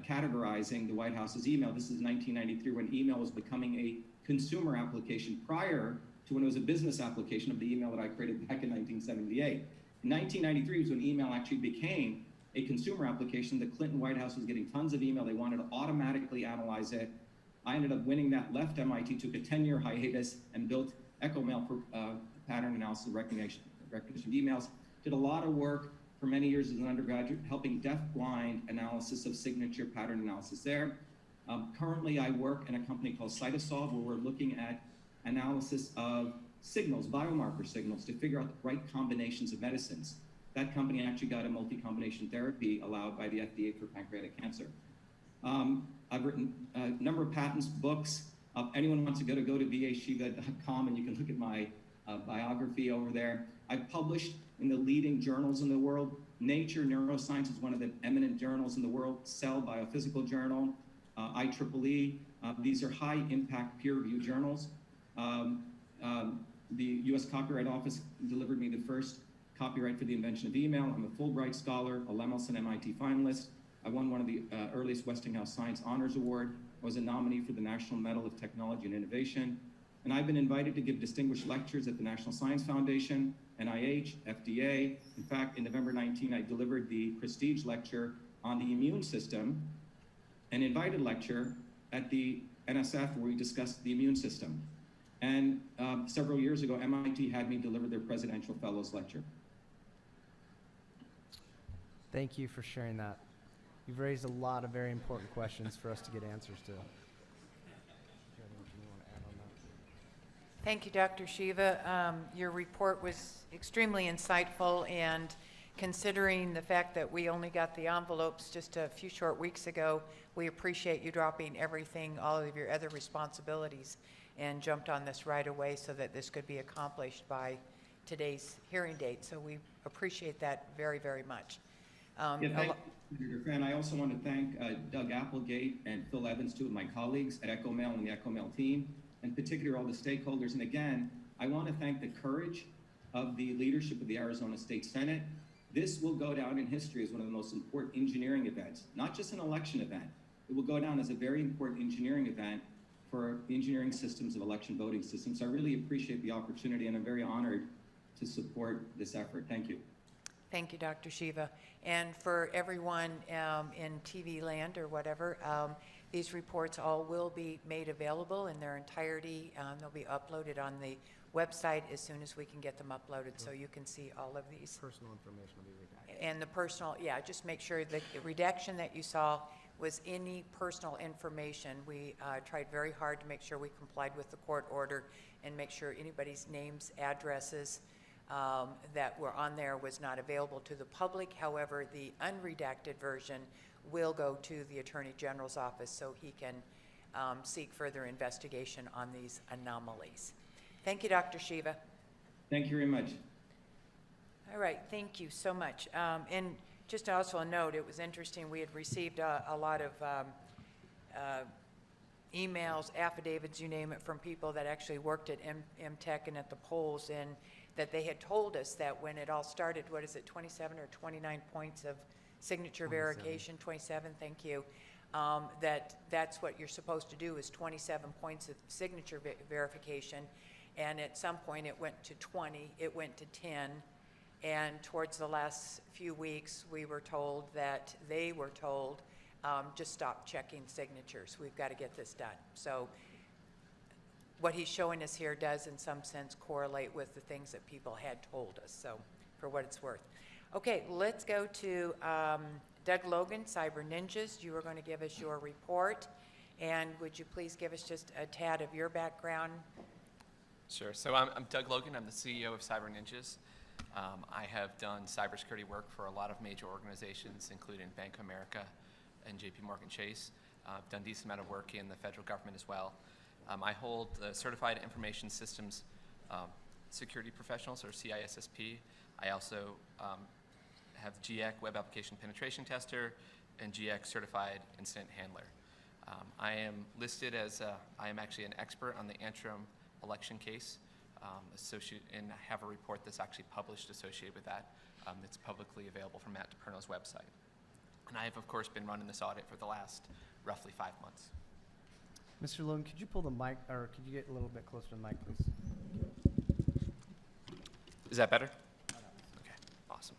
categorizing the White House's email. This is 1993, when email was becoming a consumer application, prior to when it was a business application of the email that I created back in 1978. In 1993 was when email actually became a consumer application. The Clinton White House was getting tons of email. They wanted to automatically analyze it. I ended up winning that, left MIT, took a 10-year hiatus, and built Echomal for pattern analysis recognition of emails. Did a lot of work for many years as an undergraduate, helping deaf-blind analysis of signature pattern analysis there. Currently, I work in a company called Cytosolve, where we're looking at analysis of signals, biomarker signals, to figure out the right combinations of medicines. That company actually got a multi-combination therapy allowed by the FDA for pancreatic cancer. I've written a number of patents, books. Anyone wants to go to vashhiva.com, and you can look at my biography over there. I've published in the leading journals in the world. Nature Neuroscience is one of the eminent journals in the world. Cell Biophysical Journal, IEEE. These are high-impact peer-reviewed journals. The U.S. Copyright Office delivered me the first copyright for the invention of email. I'm a Fulbright scholar, a Lemelson MIT finalist. I won one of the earliest Westinghouse Science Honors Award. I was a nominee for the National Medal of Technology and Innovation. And I've been invited to give distinguished lectures at the National Science Foundation, NIH, FDA. In fact, in November 19, I delivered the prestige lecture on the immune system, an invited lecture at the NSF, where we discussed the immune system. And several years ago, MIT had me deliver their Presidential Fellows Lecture. Thank you for sharing that. You've raised a lot of very important questions for us to get answers to. Thank you, Dr. Shhhhh. Your report was extremely insightful, and considering the fact that we only got the envelopes just a few short weeks ago, we appreciate you dropping everything, all of your other responsibilities, and jumped on this right away so that this could be accomplished by today's hearing date. So we appreciate that very, very much. Thank you, Senator Fan. I also want to thank Doug Applegate and Phil Evans, 2 of my colleagues at Echomal and the Echomal team, and particularly all the stakeholders. And again, I want to thank the courage of the leadership of the Arizona State Senate. This will go down in history as one of the most important engineering events, not just an election event. It will go down as a very important engineering event for engineering systems of election voting systems. So I really appreciate the opportunity, and I'm very honored to support this effort. Thank you. Thank you, Dr. Shhhhh. And for everyone in TV land or whatever, these reports all will be made available in their entirety. They'll be uploaded on the website as soon as we can get them uploaded, so you can see all of these. Personal information will be redacted. And the personal, yeah, just make sure the redaction that you saw was any personal information. We tried very hard to make sure we complied with the court order and make sure anybody's names, addresses, that were on there was not available to the public. However, the unredacted version will go to the Attorney General's office so he can seek further investigation on these anomalies. Thank you, Dr. Shiva. Thank you very much. All right, thank you so much. And just also a note, it was interesting, we had received a lot of emails, affidavits, you name it, from people that actually worked at MTech and at the polls, and that they had told us that when it all started, what is it, 27 or 29 points of signature 27. verification, 27, thank you, that's what you're supposed to do is 27 points of signature verification, and at some point it went to 20, it went to 10, and towards the last few weeks, we were told that they were told, just stop checking signatures. We've got to get this done. So what he's showing us here does, in some sense, correlate with the things that people had told us, so for what it's worth. Okay, let's go to Doug Logan, Cyber Ninjas. You are going to give us your report, and would you please give us just a tad of your background? Sure. So I'm Doug Logan. I'm the CEO of Cyber Ninjas. I have done cybersecurity work for a lot of major organizations, including Bank of America and JP Chase. I've done a decent amount of work in the federal government as well. I hold the Certified Information Systems Security Professionals, or CISSP. I also have GX Web Application Penetration Tester and GX Certified Incident Handler. I am listed as, I am actually an expert on the Antrim election case, and I have a report that's actually published associated with that that's publicly available from Matt DePerno's website. And I have, of course, been running this audit for the last roughly 5 months. Mr. Logan, could you pull the mic, or could you get a little bit closer to the mic, please? Is that better? Okay, awesome.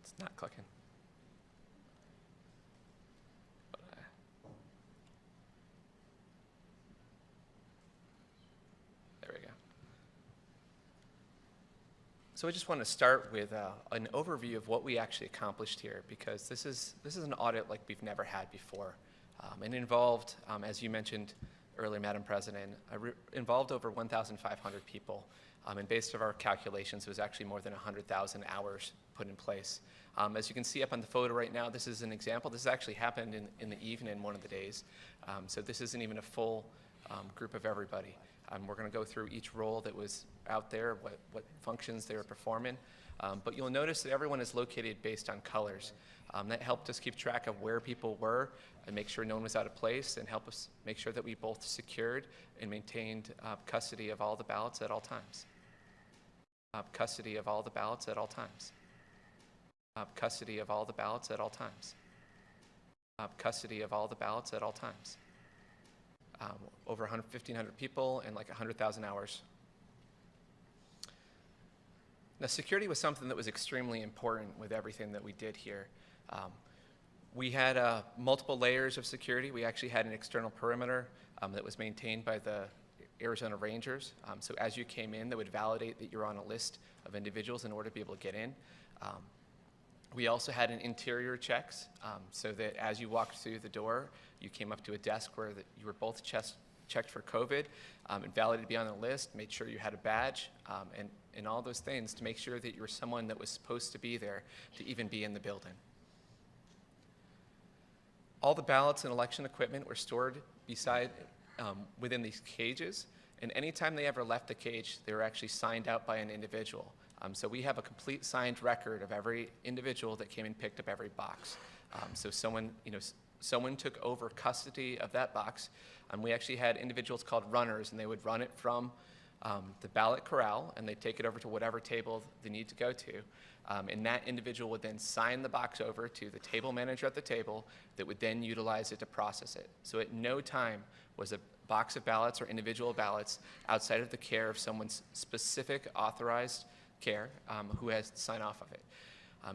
It's not clicking. There we go. So I just want to start with an overview of what we actually accomplished here, because this is an audit like we've never had before. And involved, as you mentioned earlier, Madam President, involved over 1,500 people. And based on our calculations, it was actually more than 100,000 hours put in place. As you can see up on the photo right now, this is an example. This actually happened in the evening one of the days. So this isn't even a full group of everybody. We're going to go through each role that was out there, what functions they were performing. But you'll notice that everyone is located based on colors. That helped us keep track of where people were and make sure no one was out of place, and help us make sure that we both secured and maintained custody of all the ballots at all times. Custody of all the ballots at all times. Custody of all the ballots at all times. Custody of all the ballots at all times. Over 1,500 people and like 100,000 hours. Now, security was something that was extremely important with everything that we did here. We had multiple layers of security. We actually had an external perimeter that was maintained by the Arizona Rangers. So as you came in, they would validate that you're on a list of individuals in order to be able to get in. We also had an interior checks, so that as you walked through the door, you came up to a desk where you were both checked for COVID, and validated to be on the list, made sure you had a badge, and all those things to make sure that you were someone that was supposed to be there to even be in the building. All the ballots and election equipment were stored within these cages, and anytime they ever left the cage, they were actually signed out by an individual. So we have a complete signed record of every individual that came and picked up every box. So someone took over custody of that box. We actually had individuals called runners, and they would run it from the ballot corral, and they'd take it over to whatever table they need to go to. And that individual would then sign the box over to the table manager at the table that would then utilize it to process it. So at no time was a box of ballots or individual ballots outside of the care of someone's specific authorized care who has to sign off of it.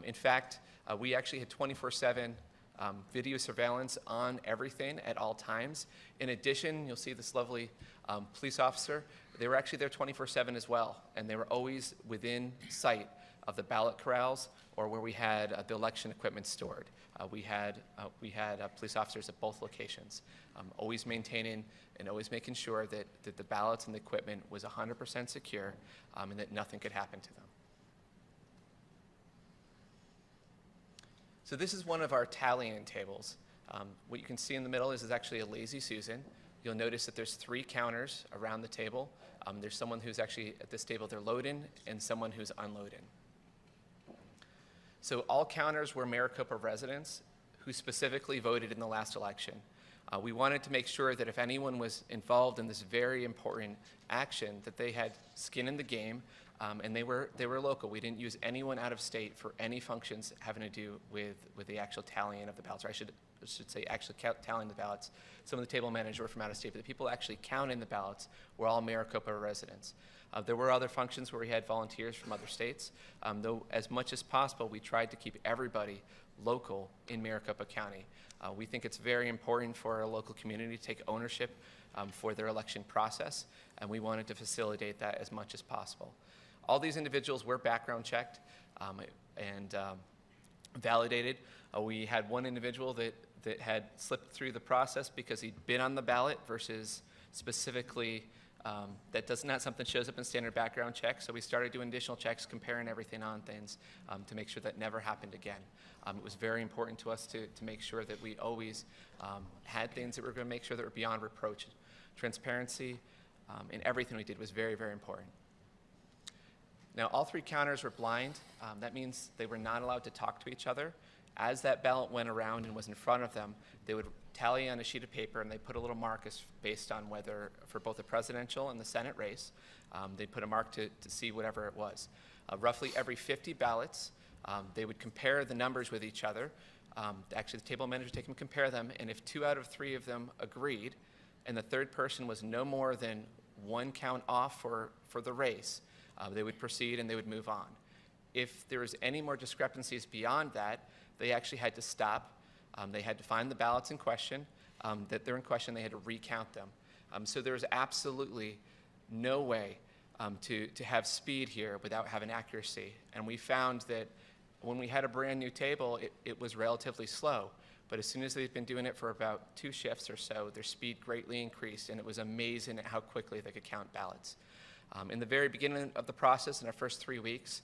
In fact, we actually had 24/7 video surveillance on everything at all times. In addition, you'll see this lovely police officer. They were actually there 24/7 as well, and they were always within sight of the ballot corrals or where we had the election equipment stored. We had police officers at both locations, always maintaining and always making sure that the ballots and the equipment was 100% secure and that nothing could happen to them. So this is one of our tally-in tables. What you can see in the middle is actually a lazy Susan. You'll notice that there's 3 counters around the table. There's someone who's actually at this table, they're loading, and someone who's unloading. So all counters were Maricopa residents who specifically voted in the last election. We wanted to make sure that if anyone was involved in this very important action, that they had skin in the game, and they were local. We didn't use anyone out of state for any functions having to do with the actual tallying of the ballots, or I should say actually tallying the ballots. Some of the table managers were from out of state, but the people actually counting the ballots were all Maricopa residents. There were other functions where we had volunteers from other states, though as much as possible we tried to keep everybody local in Maricopa County. We think it's very important for our local community to take ownership for their election process, and we wanted to facilitate that as much as possible. All these individuals were background checked and validated. We had one individual that had slipped through the process because he'd been on the ballot versus specifically that does not something shows up in standard background checks. So we started doing additional checks, comparing everything on things to make sure that never happened again. It was very important to us to make sure that we always had things that were going to make sure that were beyond reproach. Transparency in everything we did was very, very important. Now, all 3 counters were blind. That means they were not allowed to talk to each other. As that ballot went around and was in front of them, they would tally on a sheet of paper and they put a little mark based on whether, for both the presidential and the Senate race, they put a mark to see whatever it was. Roughly every 50 ballots, they would compare the numbers with each other. Actually, the table manager would take them and compare them, and if 2 out of 3 of them agreed, and the third person was no more than 1 count off for the race, they would proceed and they would move on. If there was any more discrepancies beyond that, they actually had to stop. They had to find the ballots in question, that they're in question, they had to recount them. So there was absolutely no way to have speed here without having accuracy. And we found that when we had a brand new table, it was relatively slow. But as soon as they'd been doing it for about 2 shifts or so, their speed greatly increased, and it was amazing at how quickly they could count ballots. In the very beginning of the process, in our first 3 weeks,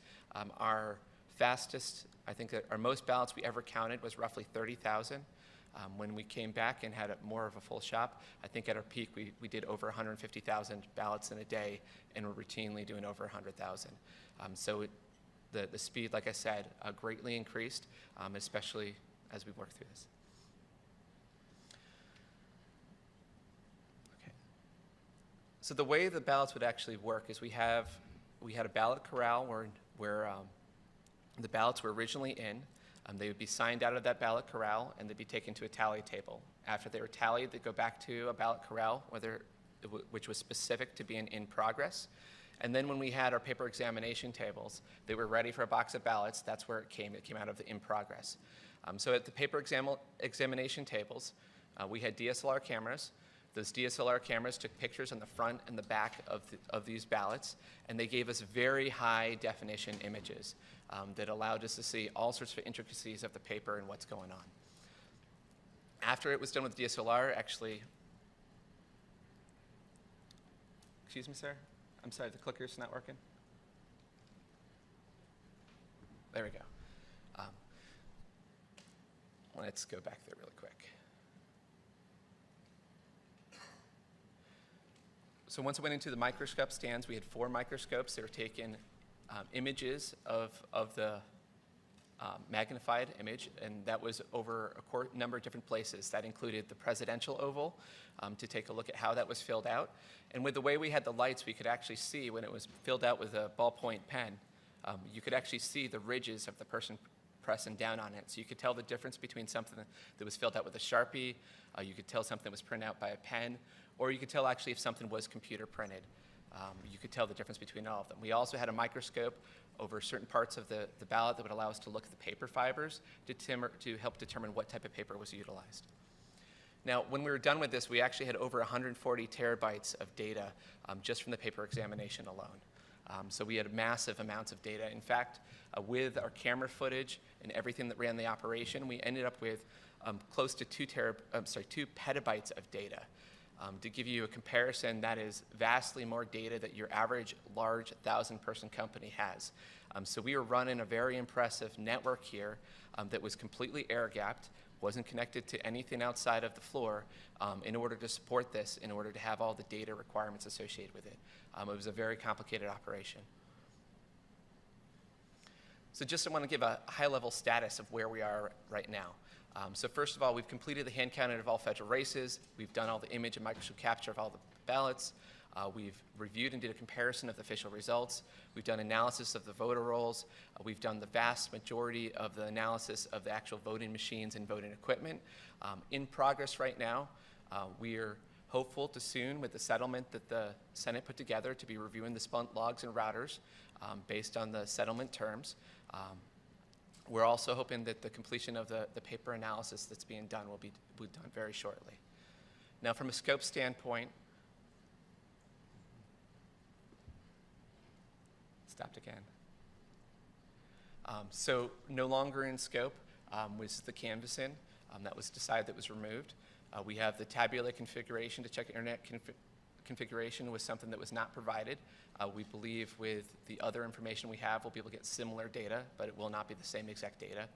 our fastest, I think that our most ballots we ever counted was roughly 30,000. When we came back and had more of a full shop, I think at our peak we did over 150,000 ballots in a day, and we're routinely doing over 100,000. So the speed, like I said, greatly increased, especially as we work through this. Okay. So the way the ballots would actually work is we had a ballot corral where the ballots were originally in. They would be signed out of that ballot corral, and they'd be taken to a tally table. After they were tallied, they'd go back to a ballot corral, which was specific to being in progress. And then when we had our paper examination tables, they were ready for a box of ballots. That's where it came. It came out of the in progress. So at the paper examination tables, we had DSLR cameras. Those DSLR cameras took pictures on the front and the back of these ballots, and they gave us very high definition images that allowed us to see all sorts of intricacies of the paper and what's going on. After it was done with DSLR, actually, excuse me, sir? I'm sorry, the clicker's not working? There we go. Let's go back there really quick. So once I went into the microscope stands, we had 4 microscopes. They were taking images of the magnified image, and that was over a number of different places. That included the presidential oval to take a look at how that was filled out. And with the way we had the lights, we could actually see when it was filled out with a ballpoint pen, you could actually see the ridges of the person pressing down on it. So you could tell the difference between something that was filled out with a Sharpie, you could tell something was printed out by a pen, or you could tell actually if something was computer printed. You could tell the difference between all of them. We also had a microscope over certain parts of the ballot that would allow us to look at the paper fibers to help determine what type of paper was utilized. Now, when we were done with this, we actually had over 140 terabytes of data just from the paper examination alone. So we had massive amounts of data. In fact, With our camera footage and everything that ran the operation, we ended up with close to 2 petabytes of data. To give you a comparison, that is vastly more data that your average large 1,000-person company has. So we were running a very impressive network here that was completely air-gapped, wasn't connected to anything outside of the floor in order to support this, in order to have all the data requirements associated with it. It was a very complicated operation. So just I want to give a high-level status of where we are right now. So first of all, we've completed the hand count of all federal races. We've done all the image and microscope capture of all the ballots. We've reviewed and did a comparison of the official results. We've done analysis of the voter rolls. We've done the vast majority of the analysis of the actual voting machines and voting equipment. In progress right now, we're hopeful to soon, with the settlement that the Senate put together, to be reviewing the spunt logs and routers based on the settlement terms. We're also hoping that the completion of the paper analysis that's being done will be done very shortly. Now, from a scope standpoint, stopped again. So no longer in scope was the canvassing. That was decided, that was removed. We have the tabular configuration to check internet configuration was something that was not provided. We believe with the other information we have, we'll be able to get similar data, but it will not be the same exact data.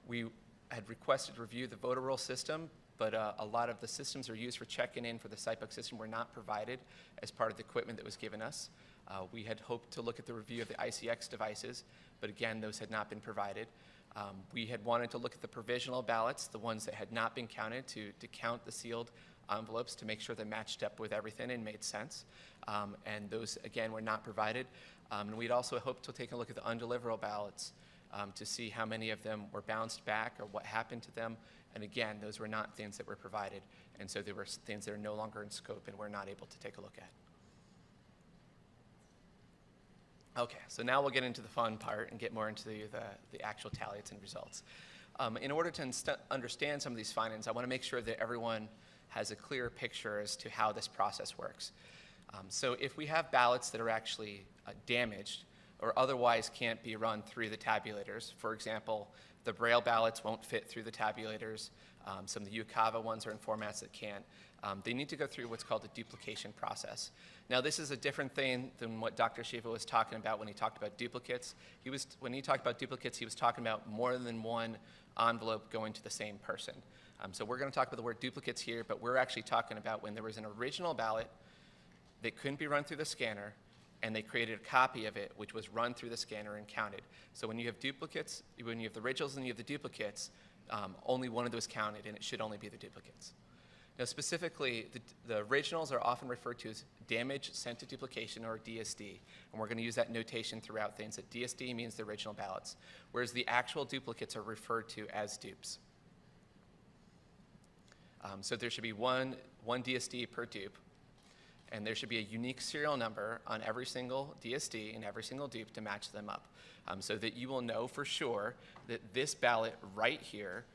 We had requested review the voter roll system, but a lot of the systems are used for checking in for the SIPUC system were not provided as part of the equipment that was given us. We had hoped to look at the review of the ICX devices, but again, those had not been provided. We had wanted to look at the provisional ballots, the ones that had not been counted, to count the sealed envelopes to make sure they matched up with everything and made sense. And those, again, were not provided. And we'd also hoped to take a look at the undeliverable ballots to see how many of them were bounced back or what happened to them. And again, those were not things that were provided. And so there were things that are no longer in scope and we're not able to take a look at. Okay, so now we'll get into the fun part and get more into the actual tallies and results. In order to understand some of these findings, I want to make sure that everyone has a clear picture as to how this process works. So if we have ballots that are actually damaged or otherwise can't be run through the tabulators, for example, the Braille ballots won't fit through the tabulators, some of the Ukava ones are in formats that can't, they need to go through what's called the duplication process. Now, this is a different thing than what Dr. Shhhhh was talking about when he talked about duplicates. When he talked about duplicates, he was talking about more than one envelope going to the same person. So we're going to talk about the word duplicates here, but we're actually talking about when there was an original ballot that couldn't be run through the scanner, and they created a copy of it, which was run through the scanner and counted. So when you have duplicates, when you have the originals and you have the duplicates, only one of those counted, and it should only be the duplicates. Now, specifically, the originals are often referred to as damage sent to duplication, or DSD, and we're going to use that notation throughout things, that DSD means the original ballots, whereas the actual duplicates are referred to as dupes. So there should be one DSD per dupe, and there should be a unique serial number on every single DSD and every single dupe to match them up, so that you will know for sure that this ballot right here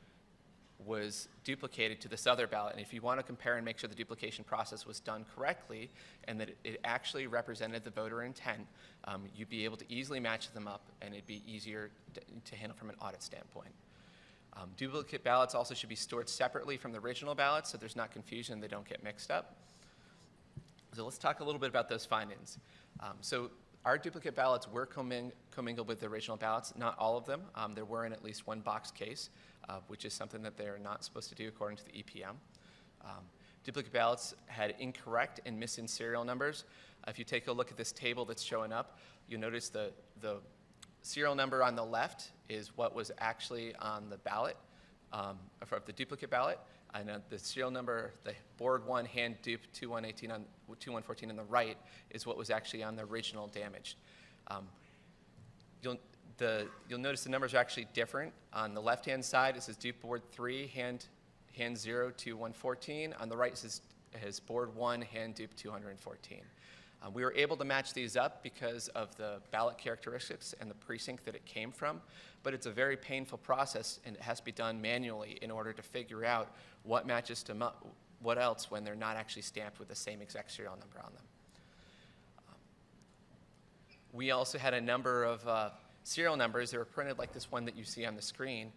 was duplicated to this other ballot. And if you want to compare and make sure the duplication process was done correctly and that it actually represented the voter intent, you'd be able to easily match them up, and it'd be easier to handle from an audit standpoint. Duplicate ballots also should be stored separately from the original ballots so there's not confusion, they don't get mixed up. So let's talk a little bit about those findings. So our duplicate ballots were commingled with the original ballots, not all of them. There were in at least one box case, which is something that they're not supposed to do according to the EPM. Duplicate ballots had incorrect and missing serial numbers. If you take a look at this table that's showing up, you'll notice the serial number on the left is what was actually on the ballot, of the duplicate ballot. And the serial number, the board 1 hand dupe 2114 on the right is what was actually on the original damaged. You'll notice the numbers are actually different. On the left-hand side, it says dupe board 3, hand 0 to 114. On the right, it says board 1, hand dupe 214. We were able to match these up because of the ballot characteristics and the precinct that it came from, but it's a very painful process, and it has to be done manually in order to figure out what matches to what else when they're not actually stamped with the same exact serial number on them. We also had a number of serial numbers, they were printed like this one that you see on the screen,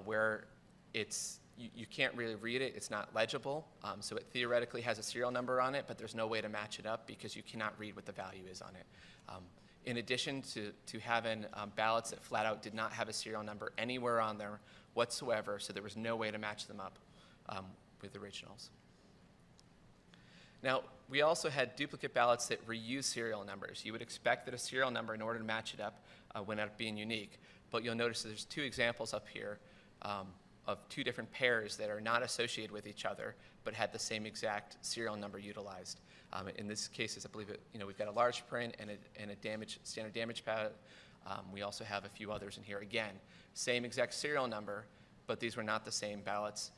where you can't really read it. It's not legible. So it theoretically has a serial number on it, but there's no way to match it up because you cannot read what the value is on it. In addition to having ballots that flat out did not have a serial number anywhere on there whatsoever, so there was no way to match them up with originals. Now, we also had duplicate ballots that reuse serial numbers. You would expect that a serial number, in order to match it up, would end up being unique. But you'll notice that there's two examples up here of two different pairs that are not associated with each other, but had the same exact serial number utilized. In this case, I believe we've got a large print and a standard damage ballot. We also have a few others in here. Again, same exact serial number, but these were not the same ballots.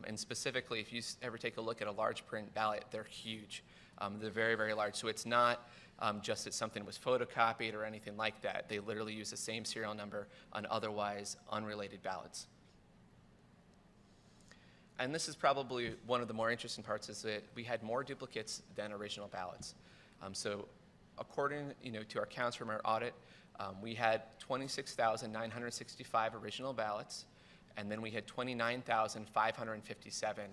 And specifically, if you ever take a look at a large print ballot, they're huge. They're very, very large. So it's not just that something was photocopied or anything like that. They literally use the same serial number on otherwise unrelated ballots. And this is probably one of the more interesting parts, is that we had more duplicates than original ballots. So according to our counts from our audit, we had 26,965 original ballots, and then we had 29,557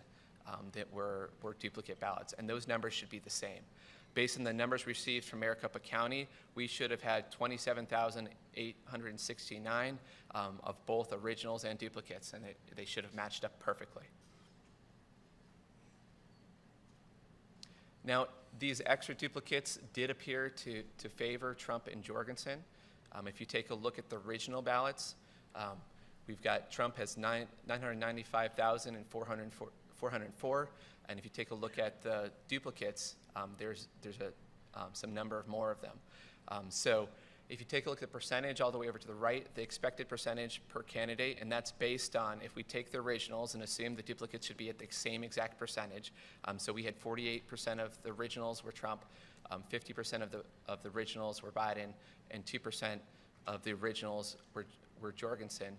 that were duplicate ballots, and those numbers should be the same. Based on the numbers received from Maricopa County, we should have had 27,869 of both originals and duplicates, and they should have matched up perfectly. Now, these extra duplicates did appear to favor Trump and Jorgensen. If you take a look at the original ballots, we've got Trump has 995,404, and if you take a look at the duplicates, there's some number of more of them. So if you take a look at the percentage all the way over to the right, the expected percentage per candidate, and that's based on if we take the originals and assume the duplicates should be at the same exact percentage. So we had 48% of the originals were Trump, 50% of the originals were Biden, and 2% of the originals were Jorgensen.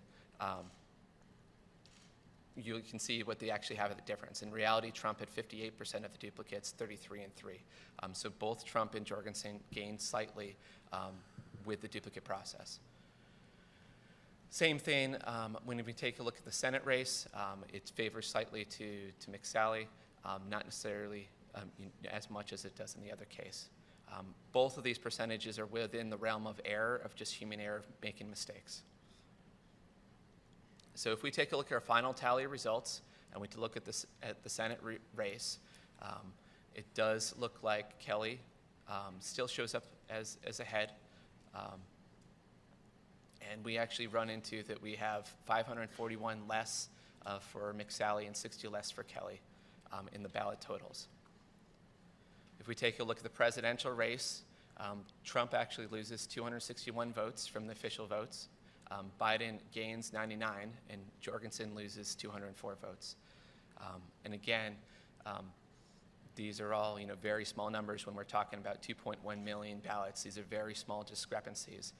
You can see what they actually have at the difference. In reality, Trump had 58% of the duplicates, 33 and 3. So both Trump and Jorgensen gained slightly with the duplicate process. Same thing when we take a look at the Senate race. It favors slightly to McSally, not necessarily as much as it does in the other case. Both of these percentages are within the realm of error, of just human error, of making mistakes. So if we take a look at our final tally results, and we look at the Senate race, it does look like Kelly still shows up as ahead. And we actually run into that we have 541 less for McSally and 60 less for Kelly in the ballot totals. If we take a look at the presidential race, Trump actually loses 261 votes from the official votes. Biden gains 99, and Jorgensen loses 204 votes. And again, these are all very small numbers when we're talking about 2.1 million ballots. These are very small discrepancies.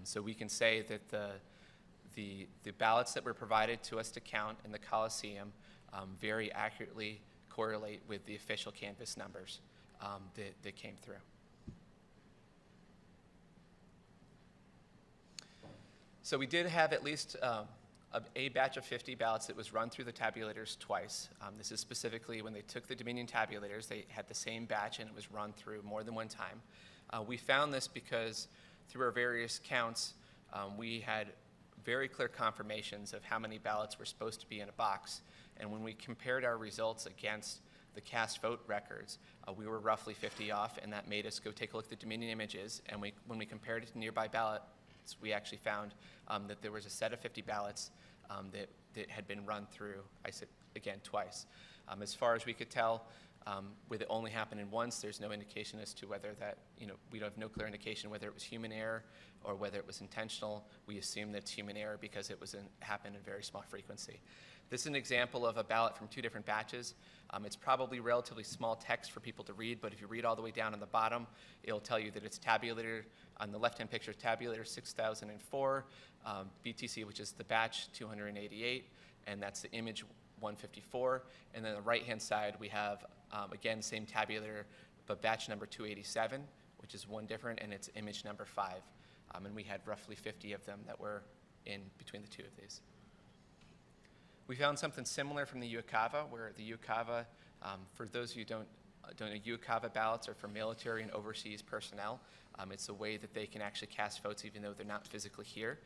So we can say that the ballots that were provided to us to count in the Coliseum very accurately correlate with the official canvass numbers that came through. So we did have at least a batch of 50 ballots that was run through the tabulators twice. This is specifically when they took the Dominion tabulators, they had the same batch and it was run through more than one time. We found this because through our various counts, we had very clear confirmations of how many ballots were supposed to be in a box. And when we compared our results against the cast vote records, we were roughly 50 off, and that made us go take a look at the Dominion images. And when we compared it to nearby ballots, we actually found that there was a set of 50 ballots that had been run through, I said, again, twice. As far as we could tell, with it only happening once, there's no indication as to whether that, we have no clear indication whether it was human error or whether it was intentional. We assume that it's human error because it happened in very small frequency. This is an example of a ballot from two different batches. It's probably relatively small text for people to read, but if you read all the way down on the bottom, it'll tell you that it's tabulator, on the left-hand picture, tabulator 6004, BTC, which is the batch 288, and that's the image 154. And then on the right-hand side, we have, again, same tabulator, but batch number 287, which is one different, and it's image number 5. and we had roughly 50 of them that were in between the two of these. We found something similar from the Ukava, where the Ukava, for those of you who don't know, Ukava ballots are for military and overseas personnel. It's a way that they can actually cast votes even though they're not physically here.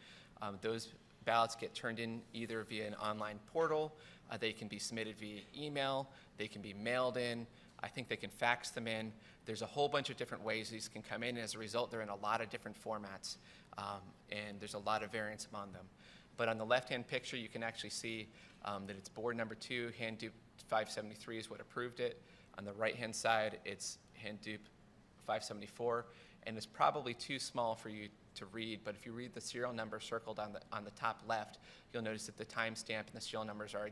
Those ballots get turned in either via an online portal, they can be submitted via email, they can be mailed in, I think they can fax them in. There's a whole bunch of different ways these can come in, and as a result, they're in a lot of different formats, and there's a lot of variance among them. But on the left-hand picture, you can actually see that it's board number 2, hand dupe 573 is what approved it. On the right-hand side, it's hand dupe 574, and it's probably too small for you to read, but if you read the serial number circled on the top left, you'll notice that the timestamp and the serial numbers are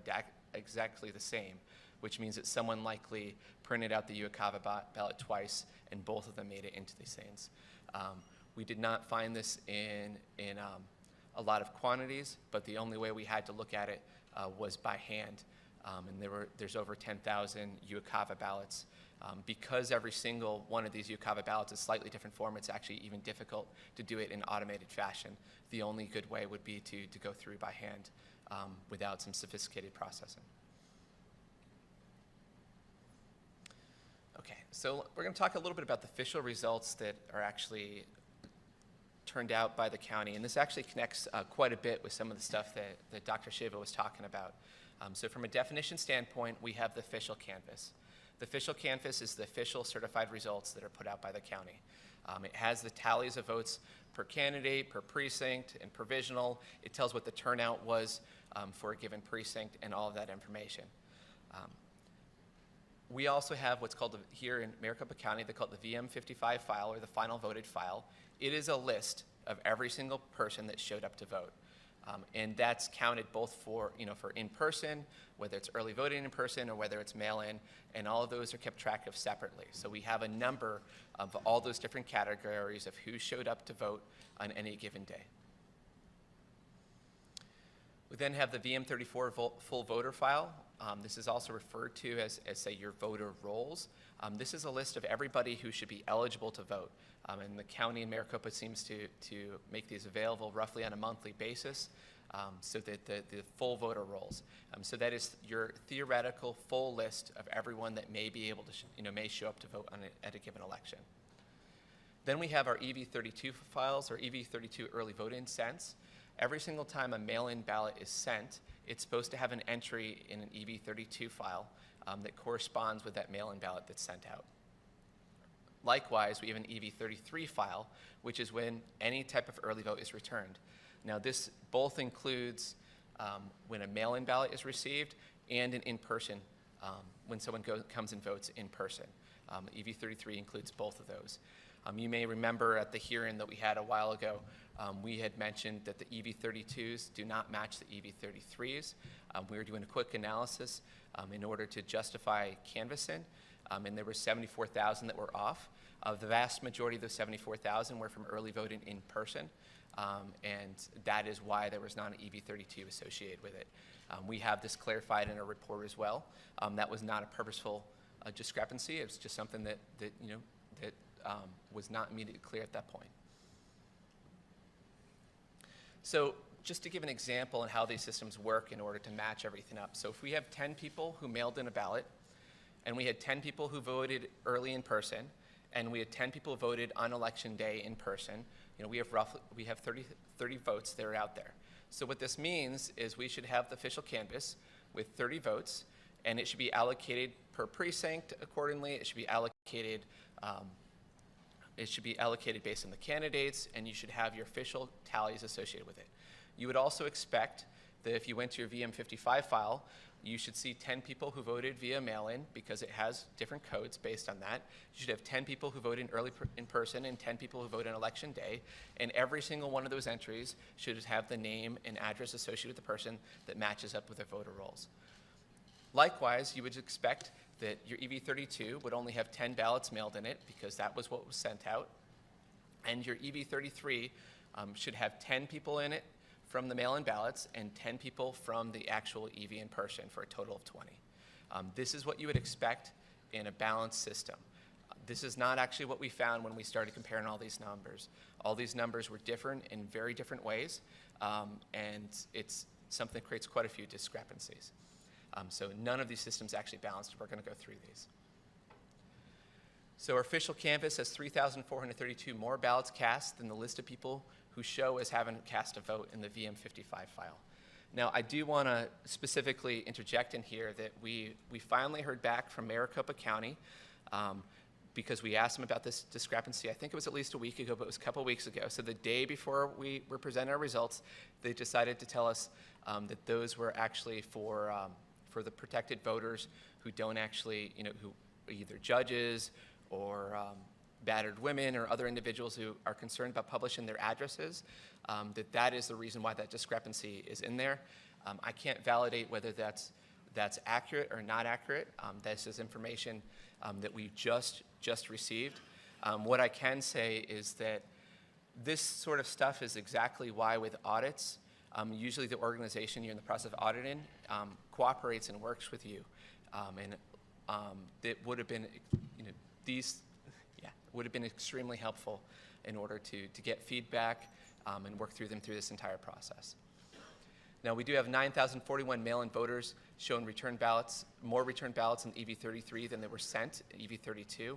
exactly the same, which means that someone likely printed out the Ukava ballot twice, and both of them made it into these things. We did not find this in a lot of quantities, but the only way we had to look at it was by hand, and there's over 10,000 Ukava ballots. Because every single one of these Ukava ballots is slightly different form, it's actually even difficult to do it in automated fashion. The only good way would be to go through by hand without some sophisticated processing. Okay, so we're going to talk a little bit about the official results that are actually turned out by the county, and this actually connects quite a bit with some of the stuff that Dr. Shiva was talking about. So from a definition standpoint, we have the official canvas. The official canvas is the official certified results that are put out by the county. It has the tallies of votes per candidate, per precinct, and provisional. It tells what the turnout was for a given precinct and all of that information. We also have what's called, here in Maricopa County, they call it the VM55 file, or the final voted file. It is a list of every single person that showed up to vote. And that's counted both for in-person, whether it's early voting in person or whether it's mail-in, and all of those are kept track of separately. So we have a number of all those different categories of who showed up to vote on any given day. We then have the VM34 full voter file. This is also referred to as say, your voter rolls. This is a list of everybody who should be eligible to vote. And the county in Maricopa seems to make these available roughly on a monthly basis, so that the full voter rolls. So that is your theoretical full list of everyone that may be able to, may show up to vote at a given election. Then we have our EV32 files, or EV32 early vote-in sents. Every single time a mail-in ballot is sent, it's supposed to have an entry in an EV32 file that corresponds with that mail-in ballot that's sent out. Likewise, we have an EV33 file, which is when any type of early vote is returned. Now, this both includes when a mail-in ballot is received and an in-person, when someone comes and votes in person. EV33 includes both of those. You may remember at the hearing that we had a while ago, we had mentioned that the EV32s do not match the EV33s. We were doing a quick analysis in order to justify canvassing, and there were 74,000 that were off. The vast majority of those 74,000 were from early voting in person, and that is why there was not an EV32 associated with it. We have this clarified in our report as well. That was not a purposeful discrepancy. It was just something that was not immediately clear at that point. So just to give an example on how these systems work in order to match everything up. So if we have 10 people who mailed in a ballot, and we had 10 people who voted early in person, and we had 10 people who voted on election day in person, we have 30 votes that are out there. So what this means is we should have the official canvass with 30 votes, and it should be allocated per precinct accordingly. It should be allocated based on the candidates, and you should have your official tallies associated with it. You would also expect that if you went to your VM55 file, you should see 10 people who voted via mail-in because it has different codes based on that. You should have 10 people who voted in person and 10 people who voted on election day, and every single one of those entries should have the name and address associated with the person that matches up with their voter rolls. Likewise, you would expect that your EV32 would only have 10 ballots mailed in it because that was what was sent out, and your EV33 should have 10 people in it from the mail-in ballots and 10 people from the actual EV in person for a total of 20. This is what you would expect in a balanced system. This is not actually what we found when we started comparing all these numbers. All these numbers were different in very different ways, and it's something that creates quite a few discrepancies. So none of these systems actually balanced. We're going to go through these. So our official canvas has 3,432 more ballots cast than the list of people who show as having cast a vote in the VM55 file. Now, I do want to specifically interject in here that we finally heard back from Maricopa County because we asked them about this discrepancy. I think it was at least a week ago, but it was a couple weeks ago. So the day before we were presenting our results, they decided to tell us that those were actually for the protected voters who don't actually, who are either judges or battered women or other individuals who are concerned about publishing their addresses, that is the reason why that discrepancy is in there. I can't validate whether that's accurate or not accurate. This is information that we just received. What I can say is that this sort of stuff is exactly why with audits, usually the organization you're in the process of auditing cooperates and works with you. It would have been, would have been extremely helpful in order to get feedback and work through them through this entire process. Now, we do have 9,041 mail-in voters shown return ballots, more return ballots in EV33 than they were sent in EV32.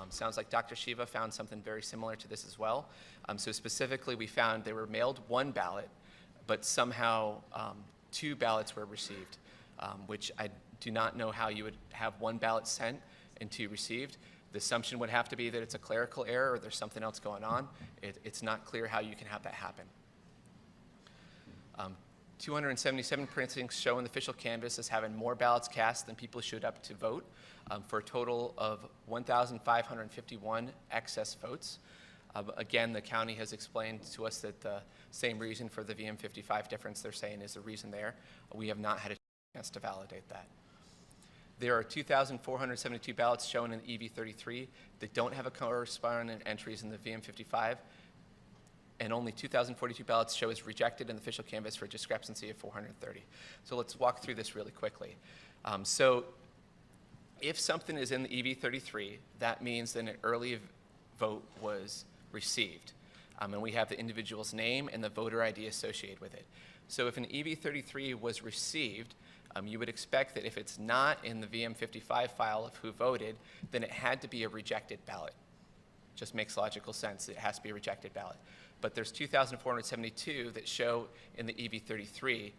Sounds like Dr. Shiva found something very similar to this as well. So specifically, we found they were mailed one ballot, but somehow 2 ballots were received, which I do not know how you would have 1 ballot sent and 2 received. The assumption would have to be that it's a clerical error or there's something else going on. It's not clear how you can have that happen. 277 printings show in the official canvas as having more ballots cast than people showed up to vote, for a total of 1,551 excess votes. Again, the county has explained to us that the same reason for the VM55 difference they're saying is the reason there. We have not had a chance to validate that. There are 2,472 ballots shown in EV33 that don't have a corresponding entries in the VM55, and only 2,042 ballots show as rejected in the official canvas for a discrepancy of 430. So let's walk through this really quickly. So if something is in the EV33, that means that an early vote was received. And we have the individual's name and the voter ID associated with it. So if an EV33 was received, you would expect that if it's not in the VM55 file of who voted, then it had to be a rejected ballot. Just makes logical sense. It has to be a rejected ballot. But there's 2,472 that show in the EV33,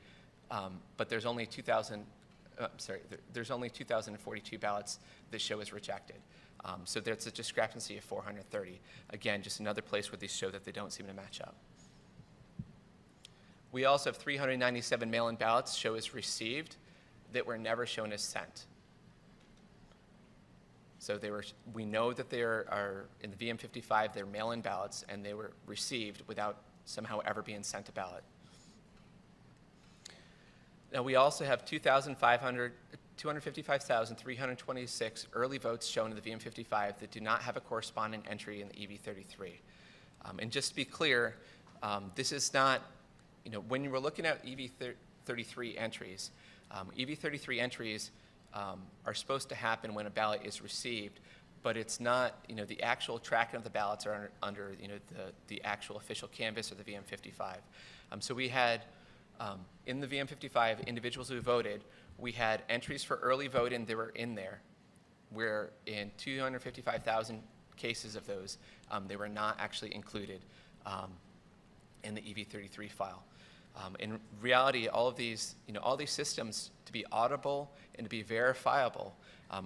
but there's only 2,042 ballots that show as rejected. So there's a discrepancy of 430. Again, just another place where these show that they don't seem to match up. We also have 397 mail-in ballots show as received that were never shown as sent. So we know that they are in the VM55, they're mail-in ballots, and they were received without somehow ever being sent a ballot. Now, we also have 255,326 early votes shown in the VM55 that do not have a corresponding entry in the EV33. And just to be clear, this is not, when you were looking at EV33 entries, EV33 entries are supposed to happen when a ballot is received, but it's not, the actual tracking of the ballots are under the actual official canvas or the VM55. So we had, in the VM55, individuals who voted, we had entries for early voting that were in there, where in 255,000 cases of those, they were not actually included in the EV33 file. In reality, all of these, all these systems, to be audible and to be verifiable,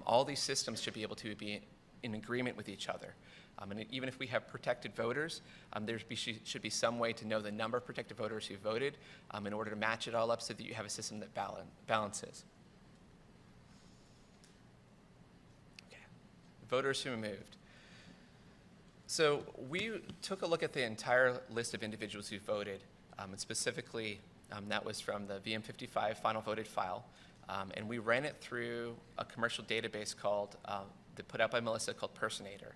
all these systems should be able to be in agreement with each other. And even if we have protected voters, there should be some way to know the number of protected voters who voted in order to match it all up so that you have a system that balances. Okay. Voters who moved. So we took a look at the entire list of individuals who voted, and specifically that was from the VM55 final voted file, and we ran it through a commercial database called, that put out by Melissa, called Personator.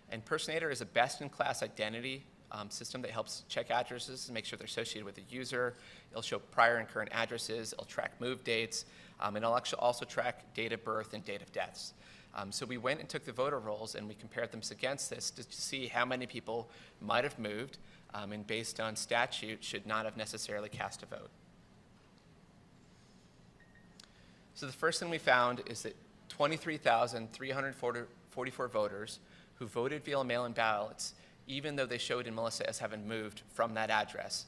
And Personator is a best-in-class identity system that helps check addresses and make sure they're associated with the user. It'll show prior and current addresses. It'll track move dates. And it'll actually also track date of birth and date of deaths. So we went and took the voter rolls and we compared them against this to see how many people might have moved and based on statute should not have necessarily cast a vote. So the first thing we found is that 23,344 voters who voted via mail-in ballots, even though they showed in Melissa as having moved from that address.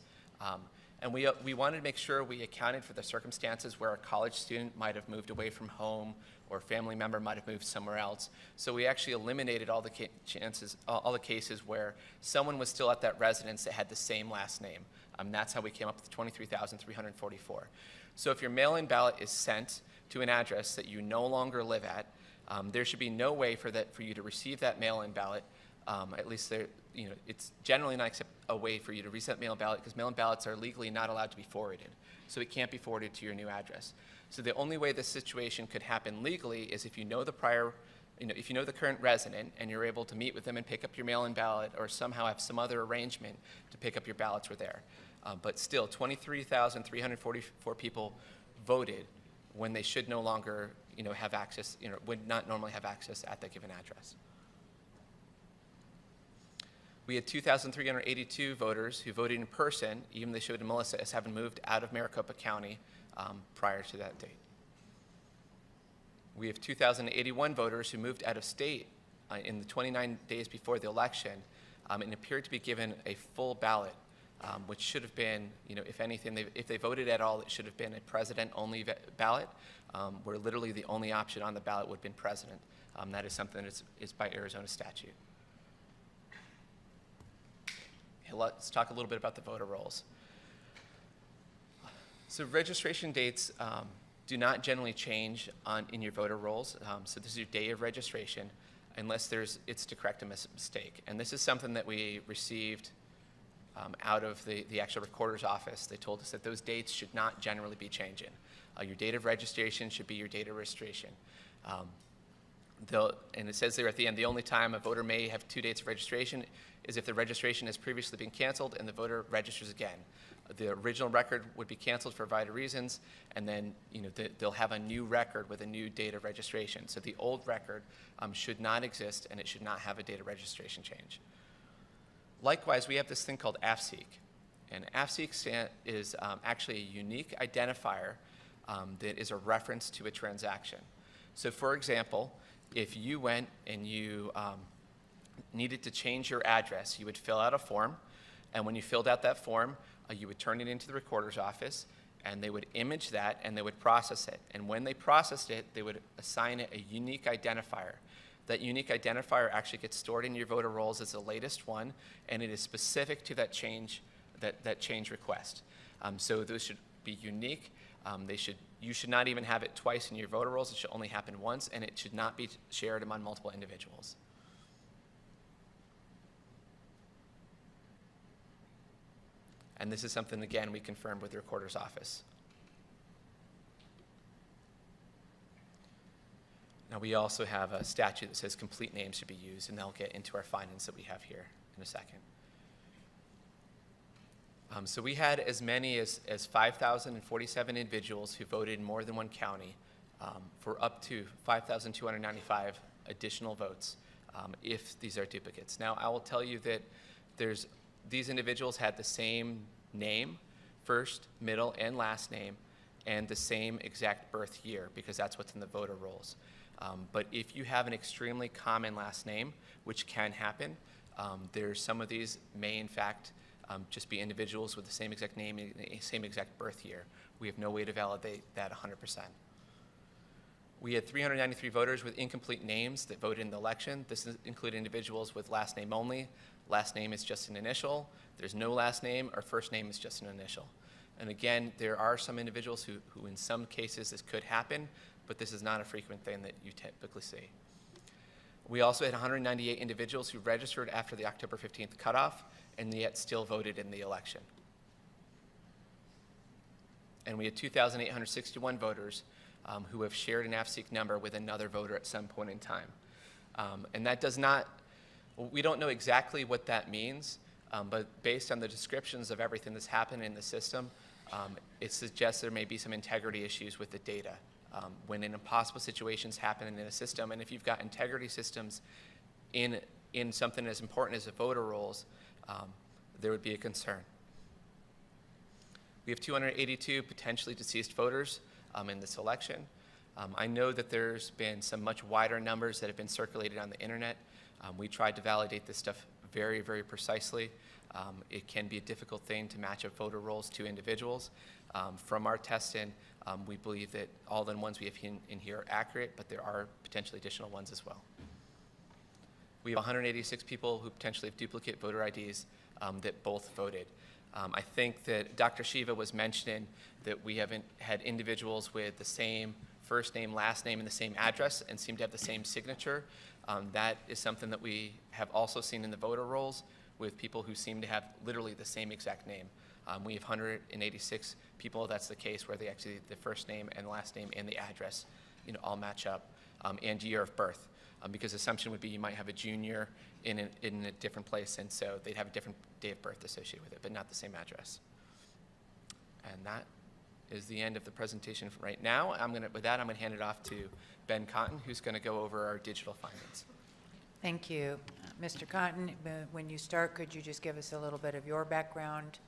And we wanted to make sure we accounted for the circumstances where a college student might have moved away from home or a family member might have moved somewhere else. So we actually eliminated all the all the cases where someone was still at that residence that had the same last name. That's how we came up with 23,344. So if your mail-in ballot is sent to an address that you no longer live at, there should be no way for you to receive that mail-in ballot. At least it's generally not a way for you to reset mail-in ballot because mail-in ballots are legally not allowed to be forwarded. So it can't be forwarded to your new address. So the only way this situation could happen legally is if you know the if you know the current resident and you're able to meet with them and pick up your mail-in ballot or somehow have some other arrangement to pick up your ballots were there. But still, 23,344 people voted when they should no longer have access, would not normally have access at that given address. We had 2,382 voters who voted in person, even though they showed in Melissa as having moved out of Maricopa County prior to that date. We have 2,081 voters who moved out of state in the 29 days before the election and appeared to be given a full ballot, which should have been, if anything, if they voted at all, it should have been a president-only ballot, where literally the only option on the ballot would have been president. That is something that is by Arizona statute. Let's talk a little bit about the voter rolls. So registration dates do not generally change in your voter rolls. So this is your day of registration, unless it's to correct a mistake. And this is something that we received out of the actual recorder's office. They told us that those dates should not generally be changing. Your date of registration should be your date of registration. And it says there at the end, the only time a voter may have two dates of registration is if the registration has previously been canceled and the voter registers again. The original record would be canceled for a variety of reasons, and then they'll have a new record with a new date of registration. So the old record should not exist, and it should not have a date of registration change. Likewise, we have this thing called AFSEEK. And AFSEEK is actually a unique identifier that is a reference to a transaction. So for example, if you went and you needed to change your address, you would fill out a form, and when you filled out that form, you would turn it into the recorder's office, and they would image that, and they would process it. And when they processed it, they would assign it a unique identifier. That unique identifier actually gets stored in your voter rolls as the latest one, and it is specific to that change, that change request. So those should be unique. You should not even have it twice in your voter rolls. It should only happen once, and it should not be shared among multiple individuals. And this is something, again, we confirmed with the recorder's office. Now, we also have a statute that says complete names should be used, and I'll get into our findings that we have here in a second. So we had as many as 5,047 individuals who voted in more than one county for up to 5,295 additional votes if these are duplicates. Now, I will tell you that these individuals had the same name, first, middle, and last name, and the same exact birth year, because that's what's in the voter rolls. But if you have an extremely common last name, which can happen, some of these may, in fact, just be individuals with the same exact name and the same exact birth year. We have no way to validate that 100%. We had 393 voters with incomplete names that voted in the election. This included individuals with last name only. Last name is just an initial. There's no last name, or first name is just an initial. And again, there are some individuals who in some cases this could happen, but this is not a frequent thing that you typically see. We also had 198 individuals who registered after the October 15th cutoff and yet still voted in the election. And we had 2,861 voters who have shared an AFSEEK number with another voter at some point in time. And that does not, we don't know exactly what that means, but based on the descriptions of everything that's happened in the system, it suggests there may be some integrity issues with the data when impossible situations happen in a system, and if you've got integrity systems in something as important as the voter rolls, there would be a concern. We have 282 potentially deceased voters in this election. I know that there's been some much wider numbers that have been circulated on the internet. We tried to validate this stuff very, very precisely. It can be a difficult thing to match up voter rolls to individuals. From our testing, we believe that all the ones we have in here are accurate, but there are potentially additional ones as well. We have 186 people who potentially have duplicate voter IDs that both voted. I think that Dr. Shiva was mentioning that we haven't had individuals with the same first name, last name, and the same address and seem to have the same signature. That is something that we have also seen in the voter rolls with people who seem to have literally the same exact name. We have 186 people, that's the case, where they actually, the first name and last name and the address, all match up, and year of birth. Because the assumption would be you might have a junior in a different place, and so they'd have a different day of birth associated with it, but not the same address. And that is the end of the presentation for right now. With that, I'm going to hand it off to Ben Cotton, who's going to go over our digital findings. Thank you. Mr. Cotton, when you start, could you just give us a little bit of your background?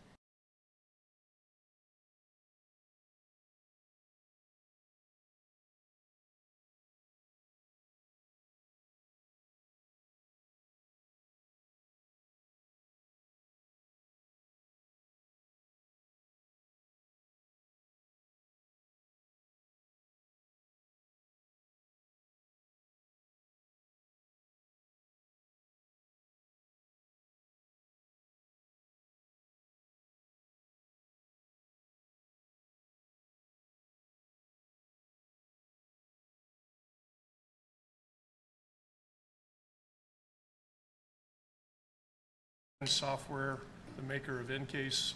Software, the maker of Encase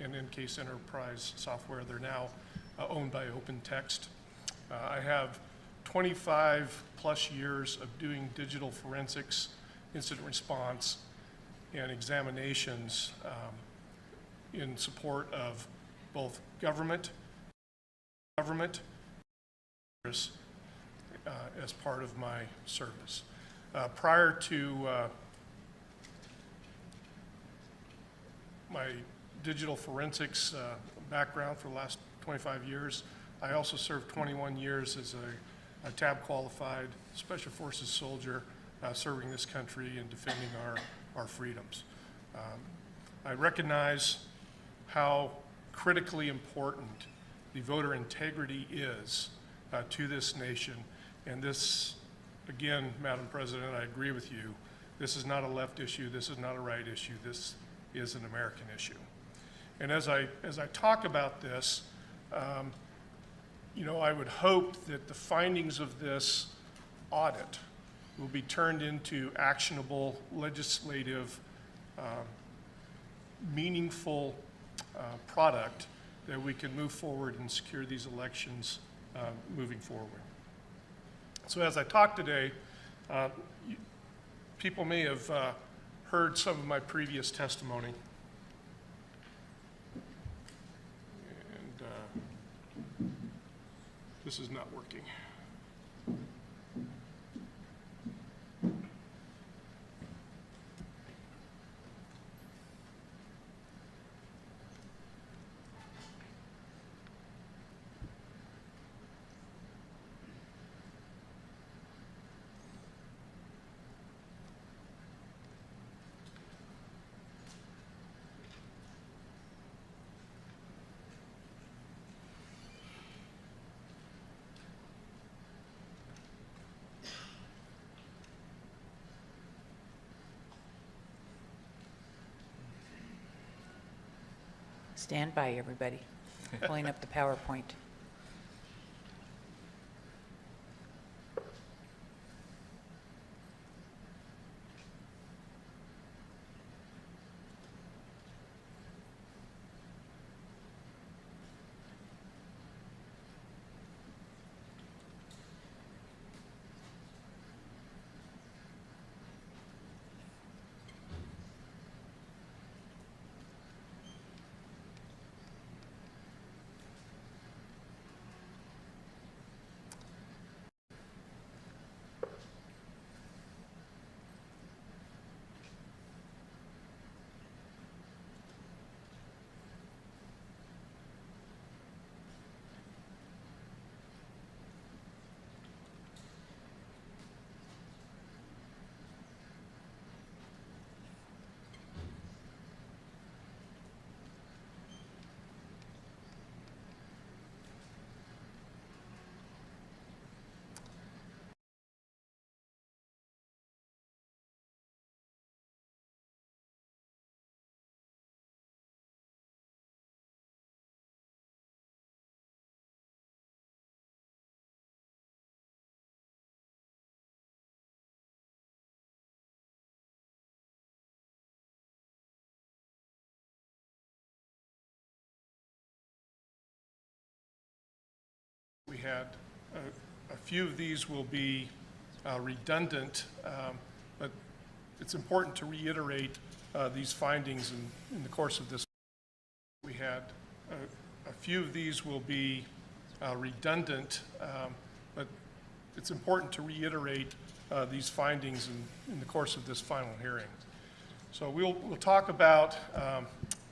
and Encase Enterprise software. They're now owned by OpenText. I have 25 plus years of doing digital forensics, incident response, and examinations in support of both government as part of my service. Prior to my digital forensics background for the last 25 years, I also served 21 years as a tab qualified Special Forces soldier serving this country and defending our freedoms. I recognize how critically important the voter integrity is to this nation. And this, again, Madam President, I agree with you. This is not a left issue. This is not a right issue. This is an American issue. And as I talk about this, I would hope that the findings of this audit will be turned into actionable, legislative, meaningful product that we can move forward and secure these elections moving forward. So as I talk today, people may have heard some of my previous testimony. And this is not working. Stand by, everybody. Pulling up the PowerPoint. We had a few of these will be redundant, but it's important to reiterate these findings in the course of this. We had a few of these will be redundant, but it's important to reiterate these findings in the course of this final hearing. So we'll talk about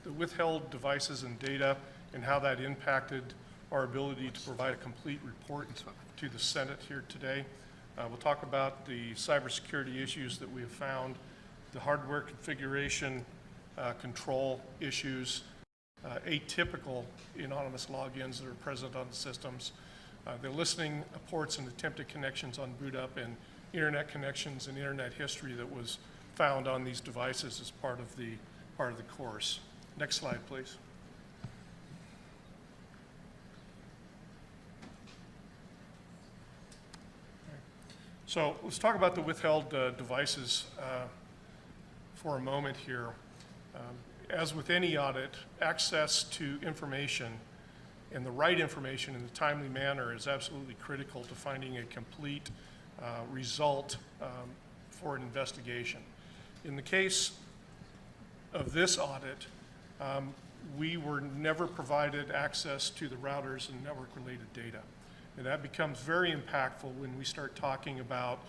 the withheld devices and data and how that impacted our ability to provide a complete report to the Senate here today. We'll talk about the cybersecurity issues that we have found, the hardware configuration control issues, atypical anonymous logins that are present on the systems, the listening ports and attempted connections on boot up, and internet connections and internet history that was found on these devices as part of the course. Next slide, please. So let's talk about the withheld devices for a moment here. As with any audit, access to information and the right information in a timely manner is absolutely critical to finding a complete result for an investigation. In the case of this audit, we were never provided access to the routers and network-related data. And that becomes very impactful when we start talking about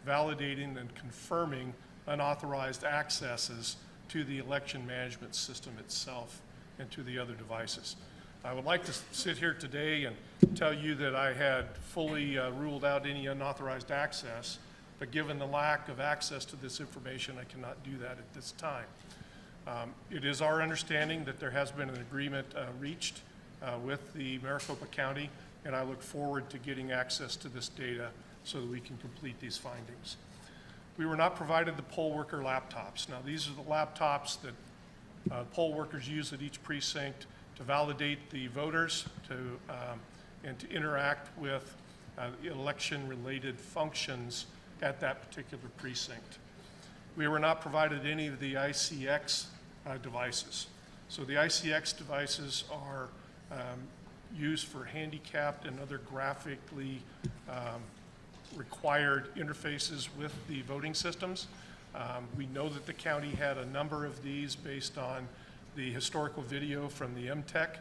validating and confirming unauthorized accesses to the election management system itself and to the other devices. I would like to sit here today and tell you that I had fully ruled out any unauthorized access, but given the lack of access to this information, I cannot do that at this time. It is our understanding that there has been an agreement reached with the Maricopa County, and I look forward to getting access to this data so that we can complete these findings. We were not provided the poll worker laptops. Now, these are the laptops that poll workers use at each precinct to validate the voters and to interact with election-related functions at that particular precinct. We were not provided any of the ICX devices. So the ICX devices are used for handicapped and other graphically required interfaces with the voting systems. We know that the county had a number of these based on the historical video from the MTech,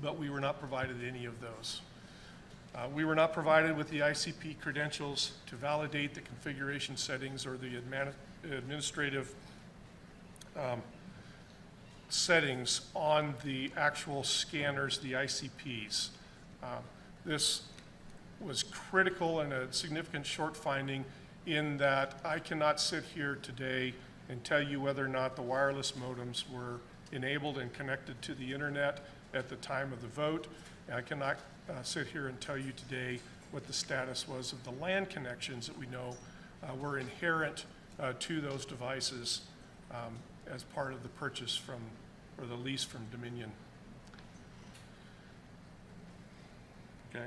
but we were not provided any of those. We were not provided with the ICP credentials to validate the configuration settings or the administrative settings on the actual scanners, the ICPs. This was critical and a significant short finding in that I cannot sit here today and tell you whether or not the wireless modems were enabled and connected to the internet at the time of the vote. And I cannot sit here and tell you today what the status was of the LAN connections that we know were inherent to those devices as part of the purchase from, or the lease from Dominion. Okay.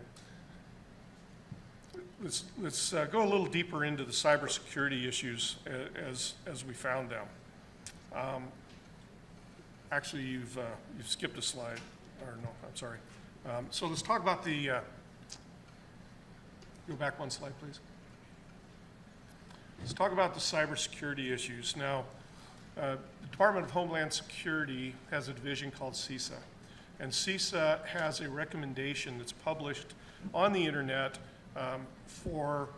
Let's go a little deeper into the cybersecurity issues as we found them. Actually, you've skipped a slide, or no, I'm sorry. So let's talk about the, go back one slide, please. Let's talk about the cybersecurity issues. Now, the Department of Homeland Security has a division called CISA, and CISA has a recommendation that's published on the internet for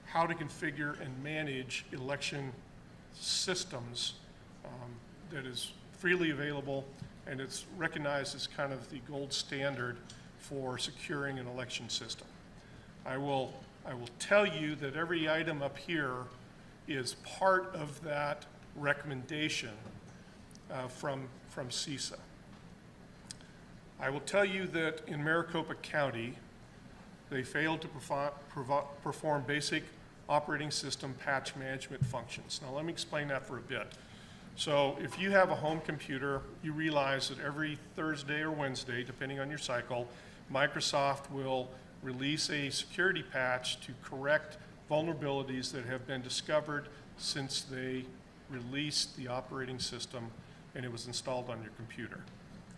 how to configure and manage election systems that is freely available, and it's recognized as kind of the gold standard for securing an election system. I will tell you that every item up here is part of that recommendation from CISA. I will tell you that in Maricopa County, they failed to perform basic operating system patch management functions. Now let me explain that for a bit. So if you have a home computer, you realize that every Thursday or Wednesday, depending on your cycle, Microsoft will release a security patch to correct vulnerabilities that have been discovered since they released the operating system and it was installed on your computer.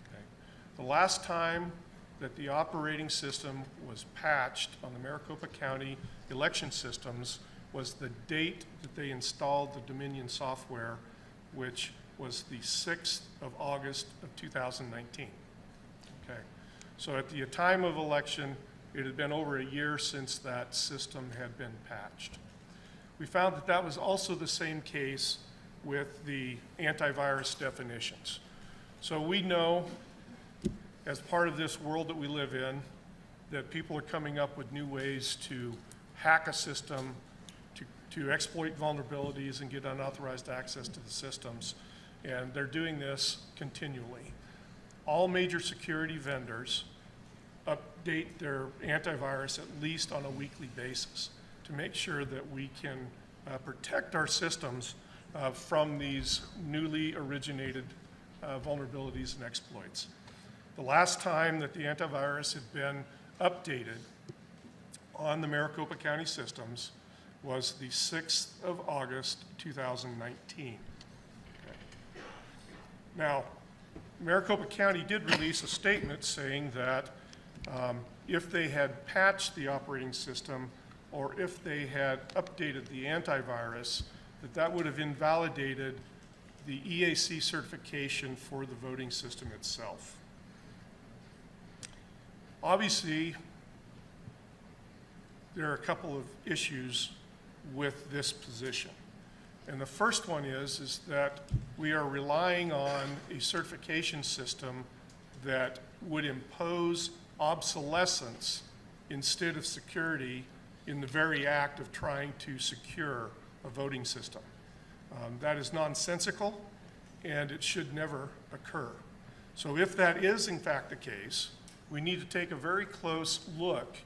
Okay. The last time that the operating system was patched on the Maricopa County election systems was the date that they installed the Dominion software, which was the 6th of August of 2019. Okay, so at the time of election, it had been over a year since that system had been patched. We found that that was also the same case with the antivirus definitions. So we know, as part of this world that we live in, that people are coming up with new ways to hack a system, to exploit vulnerabilities and get unauthorized access to the systems, and they're doing this continually. All major security vendors update their antivirus at least on a weekly basis to make sure that we can protect our systems from these newly originated vulnerabilities and exploits. The last time that the antivirus had been updated on the Maricopa County systems was the 6th of August, 2019. Okay. Now, Maricopa County did release a statement saying that if they had patched the operating system or if they had updated the antivirus, that would have invalidated the EAC certification for the voting system itself. Obviously, there are a couple of issues with this position. And the first one is that we are relying on a certification system that would impose obsolescence instead of security in the very act of trying to secure a voting system. That is nonsensical, and it should never occur. So if that is in fact the case, we need to take a very close look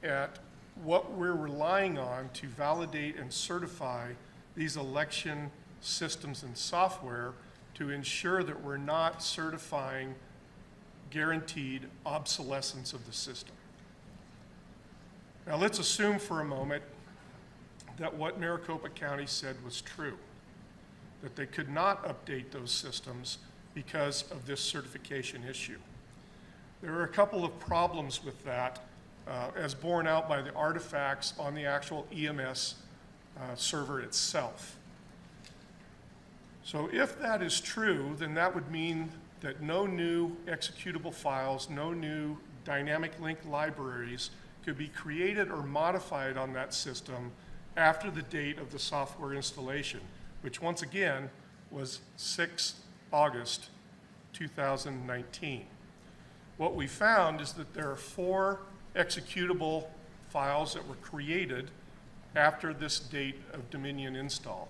at what we're relying on to validate and certify these election systems and software to ensure that we're not certifying guaranteed obsolescence of the system. Now let's assume for a moment that what Maricopa County said was true, that they could not update those systems because of this certification issue. There are a couple of problems with that as borne out by the artifacts on the actual EMS server itself. So if that is true, then that would mean that no new executable files, no new dynamic link libraries could be created or modified on that system after the date of the software installation, which once again was 6 August 2019. What we found is that there are 4 executable files that were created after this date of Dominion install.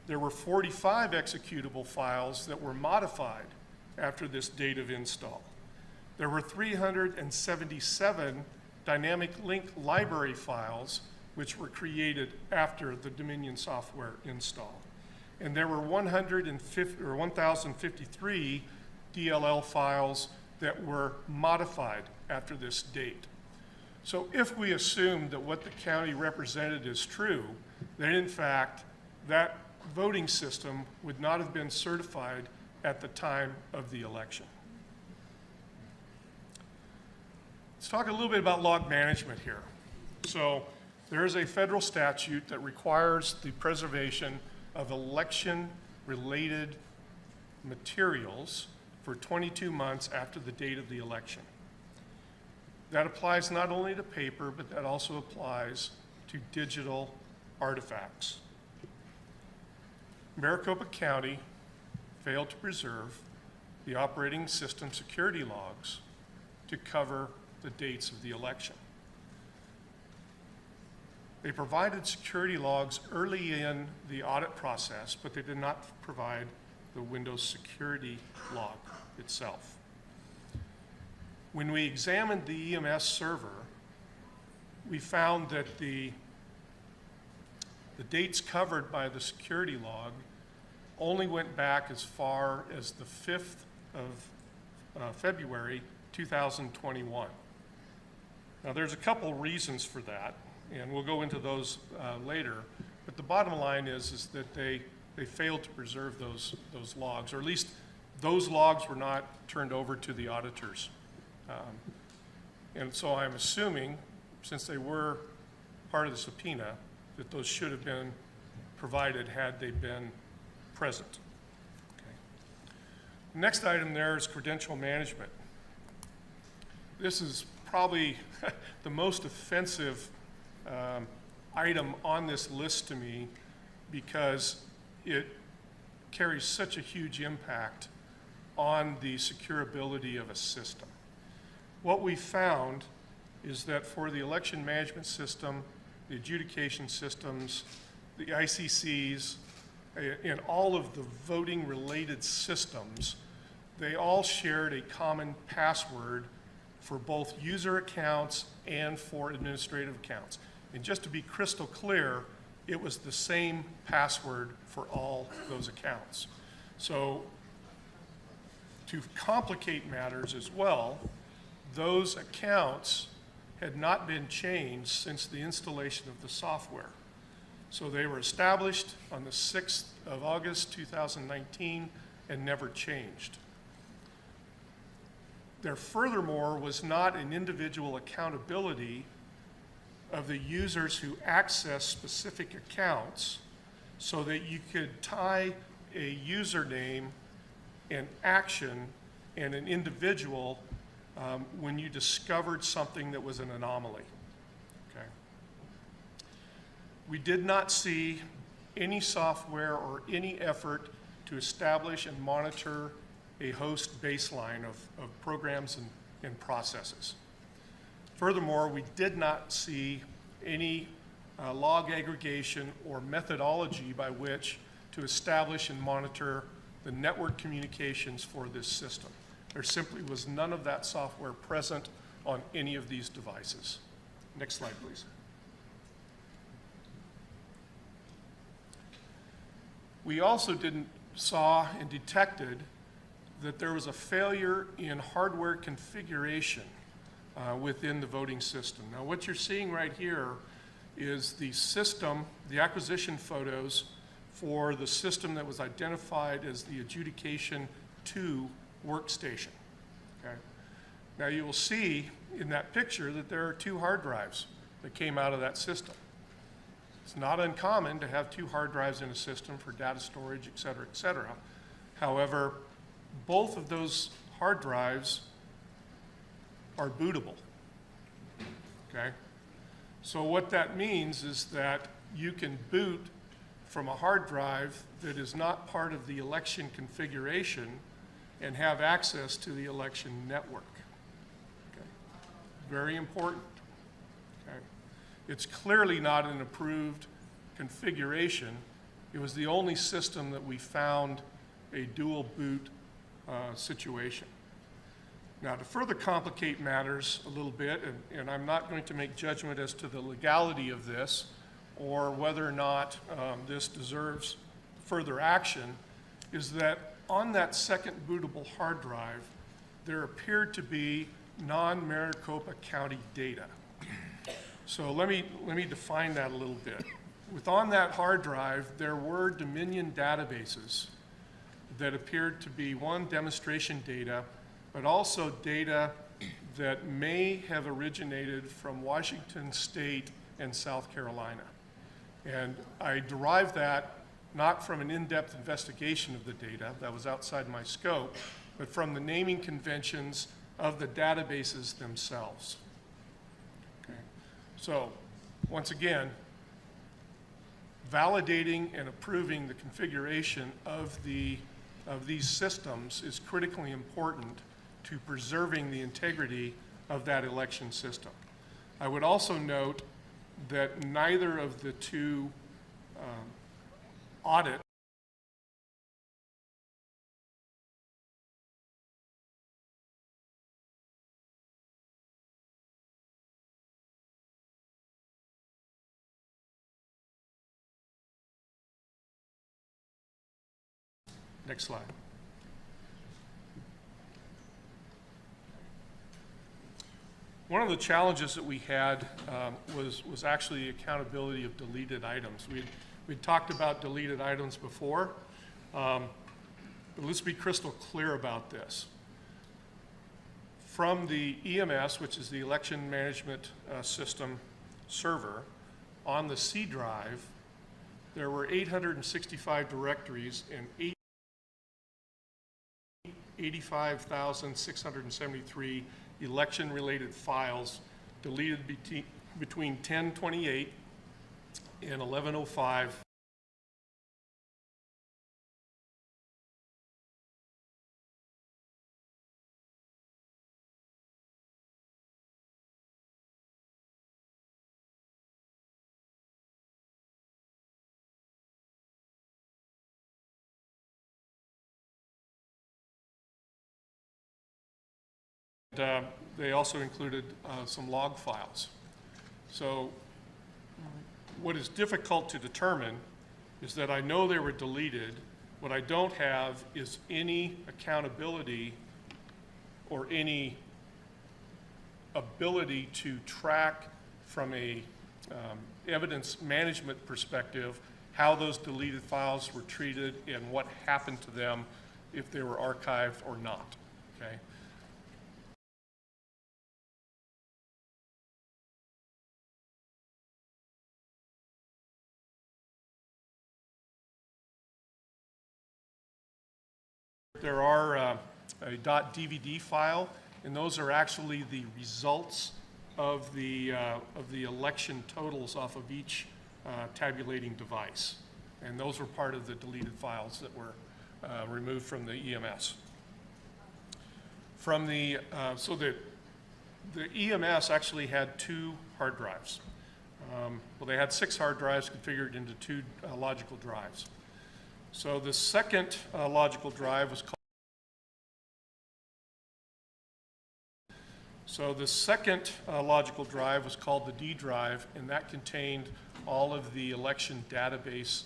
There were 45 executable files that were modified after this date of install. There were 377 dynamic link library files which were created after the Dominion software install. And there were 1,053 DLL files that were modified after this date. So if we assume that what the county represented is true, then in fact, that voting system would not have been certified at the time of the election. Let's talk a little bit about log management here. So there is a federal statute that requires the preservation of election-related materials for 22 months after the date of the election. That applies not only to paper, but that also applies to digital artifacts. Maricopa County failed to preserve the operating system security logs to cover the dates of the election. They provided security logs early in the audit process, but they did not provide the Windows security log itself. When we examined the EMS server, we found that the dates covered by the security log only went back as far as the 5th of February 2021. Now there's a couple reasons for that, and we'll go into those later, but the bottom line is that they failed to preserve those logs, or at least those logs were not turned over to the auditors And so I'm assuming, since they were part of the subpoena, that those should have been provided had they been present. Okay. Next item there is credential management. This is probably the most offensive item on this list to me because it carries such a huge impact on the securability of a system. What we found is that for the election management system, the adjudication systems, the ICCs, and all of the voting-related systems, they all shared a common password for both user accounts and for administrative accounts. And just to be crystal clear, it was the same password for all those accounts. So to complicate matters as well, those accounts had not been changed since the installation of the software. So they were established on the 6th of August, 2019, and never changed. There furthermore was not an individual accountability of the users who access specific accounts so that you could tie a username, an action, and an individual when you discovered something that was an anomaly. Okay. We did not see any software or any effort to establish and monitor a host baseline of programs and processes. Furthermore, we did not see any log aggregation or methodology by which to establish and monitor the network communications for this system. There simply was none of that software present on any of these devices. Next slide, please. We also saw and detected that there was a failure in hardware configuration within the voting system. Now, what you're seeing right here is the system, the acquisition photos for the system that was identified as the Adjudication 2 workstation. Okay. Now, you will see in that picture that there are 2 hard drives that came out of that system. It's not uncommon to have 2 hard drives in a system for data storage, et cetera, et cetera. However, both of those hard drives are bootable. Okay? So what that means is that you can boot from a hard drive that is not part of the election configuration and have access to the election network. Okay? Very important. Okay? It's clearly not an approved configuration. It was the only system that we found a dual boot situation. Now, to further complicate matters a little bit, and I'm not going to make judgment as to the legality of this or whether or not this deserves further action, is that on that second bootable hard drive, there appeared to be non-Maricopa County data. So let me define that a little bit. On that hard drive, there were Dominion databases that appeared to be, one, demonstration data, but also data that may have originated from Washington State and South Carolina. And I derived that not from an in-depth investigation of the data, that was outside my scope, but from the naming conventions of the databases themselves. Okay. So, once again, validating and approving the configuration of these systems is critically important to preserving the integrity of that election system. I would also note that neither of the 2 audits Next slide. One of the challenges that we had was actually the accountability of deleted items. We'd talked about deleted items before, but let's be crystal clear about this. from the EMS, which is the Election Management System server, on the C drive, there were 865 directories and 85,673 election-related files deleted between 10/28 and 11/05. They also included some log files. So what is difficult to determine is that I know they were deleted. What I don't have is any accountability or any ability to track from a evidence management perspective how those deleted files were treated and what happened to them if they were archived or not, okay? There are a .dvd file, and those are actually the results of the election totals off of each tabulating device. And those were part of the deleted files that were removed from the EMS. From the, so the EMS actually had 2 hard drives. Well, they had 6 hard drives configured into 2 logical drives. So the second logical drive was called the D drive, and that contained all of the election database,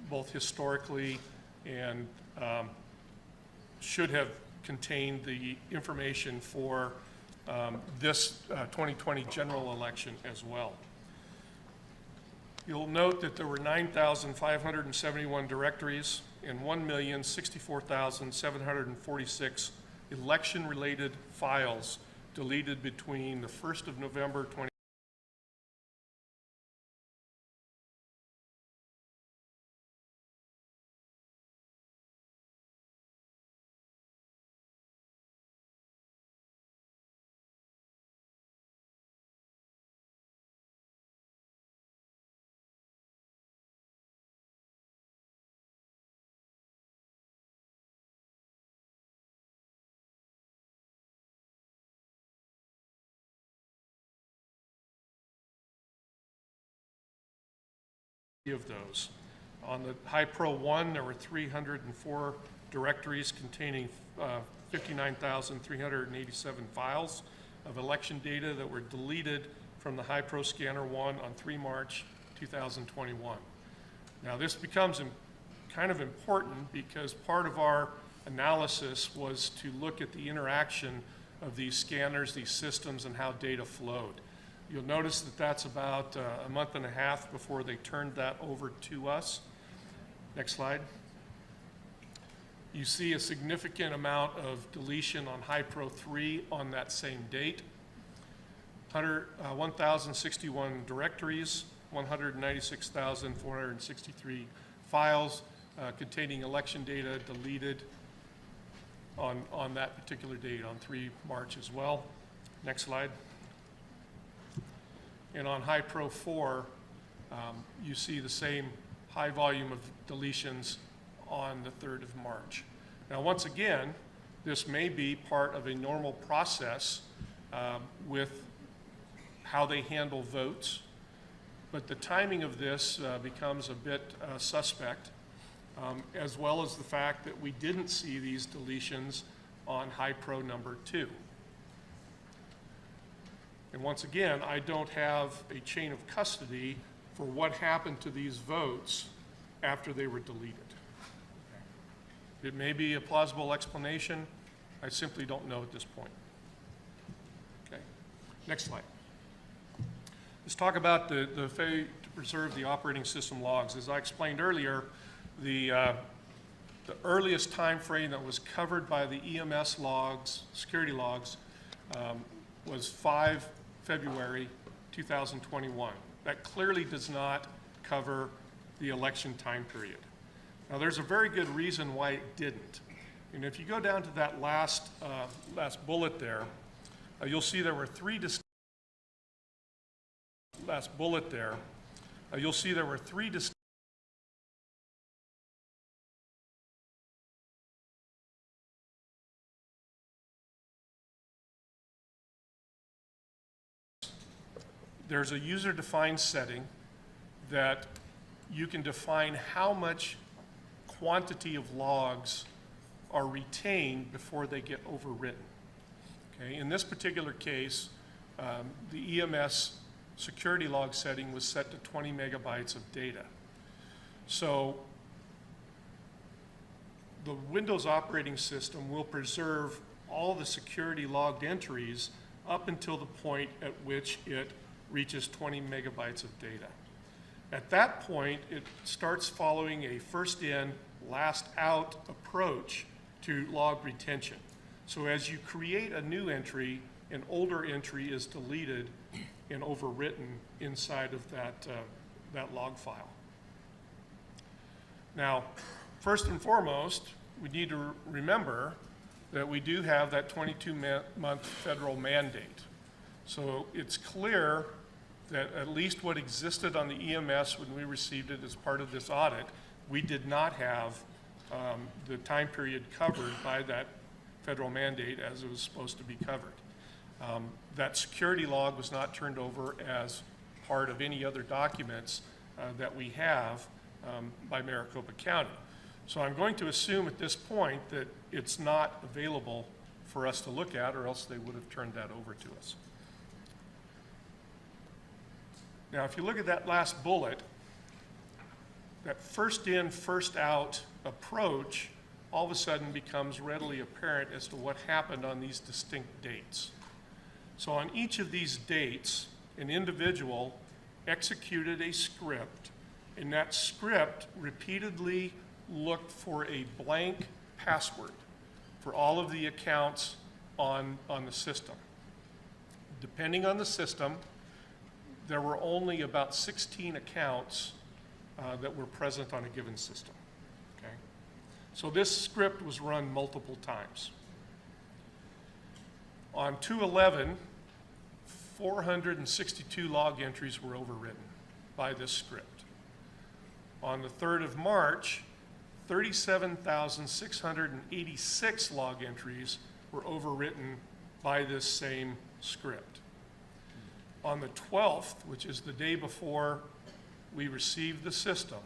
both historically and should have contained the information for this 2020 general election as well. You'll note that there were 9,571 directories and 1,064,746 election-related files deleted between the 1st of November 2020 of those. On the Hi-Pro 1, there were 304 directories containing 59,387 files of election data that were deleted from the Hi-Pro Scanner 1 on 3 March 2021. Now this becomes kind of important because part of our analysis was to look at the interaction of these scanners, these systems, and how data flowed. You'll notice that that's about a month and a half before they turned that over to us. Next slide. You see a significant amount of deletion on Hi-Pro 3 on that same date. 1,061 directories, 196,463 files containing election data deleted on that particular date, on 3 March as well. Next slide. And on Hi-Pro 4, you see the same high volume of deletions on the 3rd of March. Now, once again, this may be part of a normal process with how they handle votes, but the timing of this becomes a bit suspect, as well as the fact that we didn't see these deletions on Hi-Pro number 2. And once again, I don't have a chain of custody for what happened to these votes after they were deleted. It may be a plausible explanation. I simply don't know at this point. Okay, next slide. Let's talk about the failure to preserve the operating system logs. As I explained earlier, the the earliest time frame that was covered by the EMS logs, security logs, was 5 February 2021. That clearly does not cover the election time period. Now, there's a very good reason why it didn't. And if you go down to that last bullet there, you'll see there were three distinct there's a user-defined setting that you can define how much quantity of logs are retained before they get overwritten. Okay? In this particular case, the EMS security log setting was set to 20 megabytes of data. So the Windows operating system will preserve all the security logged entries up until the point at which it reaches 20 megabytes of data. At that point, it starts following a first in, last out approach to log retention. So as you create a new entry, an older entry is deleted and overwritten inside of that log file. Now, first and foremost, we need to remember that we do have that 22-month federal mandate. So it's clear that at least what existed on the EMS when we received it as part of this audit, we did not have the time period covered by that federal mandate as it was supposed to be covered. That security log was not turned over as part of any other documents that we have by Maricopa County. So I'm going to assume at this point that it's not available for us to look at, or else they would have turned that over to us. Now, if you look at that last bullet, that first in, first out approach all of a sudden becomes readily apparent as to what happened on these distinct dates. So on each of these dates, an individual executed a script, and that script repeatedly looked for a blank password for all of the accounts on the system. Depending on the system, there were only about 16 accounts that were present on a given system. Okay? So this script was run multiple times. On 2/11, 462 log entries were overwritten by this script. On the 3rd of March, 37,686 log entries were overwritten by this same script. On the 12th, which is the day before we received the system,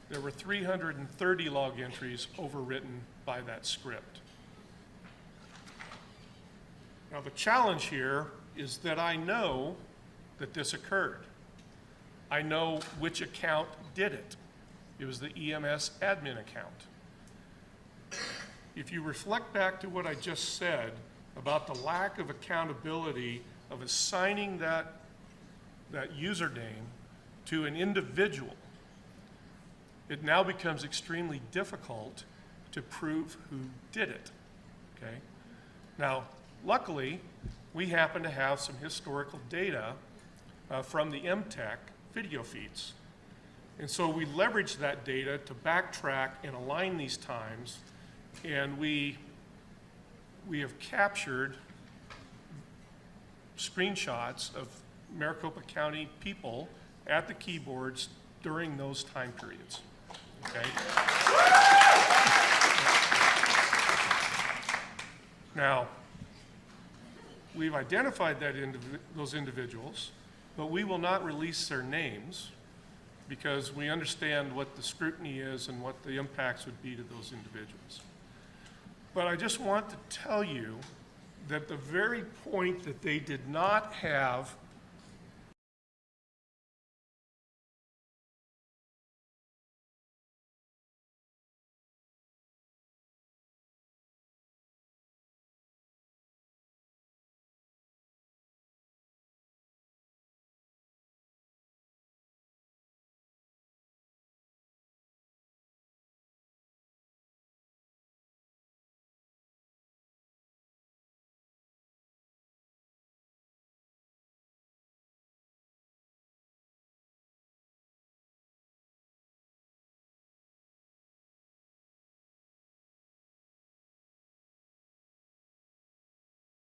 there were 330 log entries overwritten by that script. Now, the challenge here is that I know that this occurred. I know which account did it. It was the EMS admin account. If you reflect back to what I just said about the lack of accountability of assigning that username to an individual, it now becomes extremely difficult to prove who did it, okay? Now, luckily, we happen to have some historical data from the MTech video feeds. And so we leveraged that data to backtrack and align these times, and we have captured screenshots of Maricopa County people at the keyboards during those time periods. Okay? Now, we've identified those individuals, but we will not release their names because we understand what the scrutiny is and what the impacts would be to those individuals. But I just want to tell you that the very point that they did not have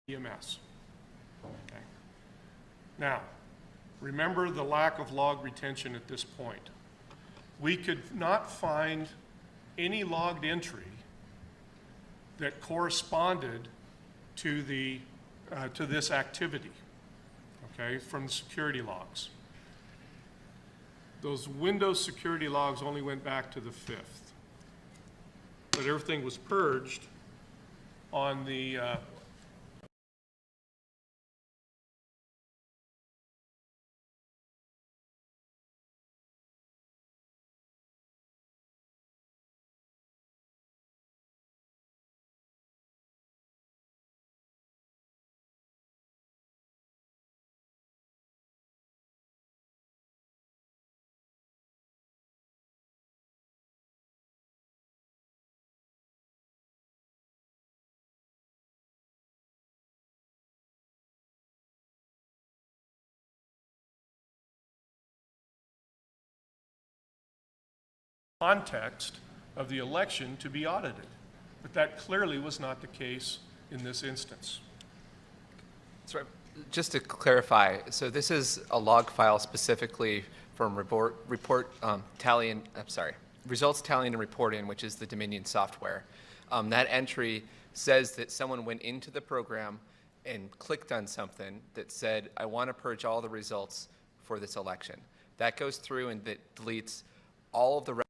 EMS. Okay. Now, remember the lack of log retention at this point. We could not find any logged entry that corresponded to this activity, okay, from the security logs. Those Windows security logs only went back to the 5th, but everything was purged on the context of the election to be audited. But that clearly was not the case in this instance. So just to clarify, so this is a log file specifically from results tallying and reporting, which is the Dominion software. That entry says that someone went into the program and clicked on something that said, I want to purge all the results for this election. That goes through and that deletes all of the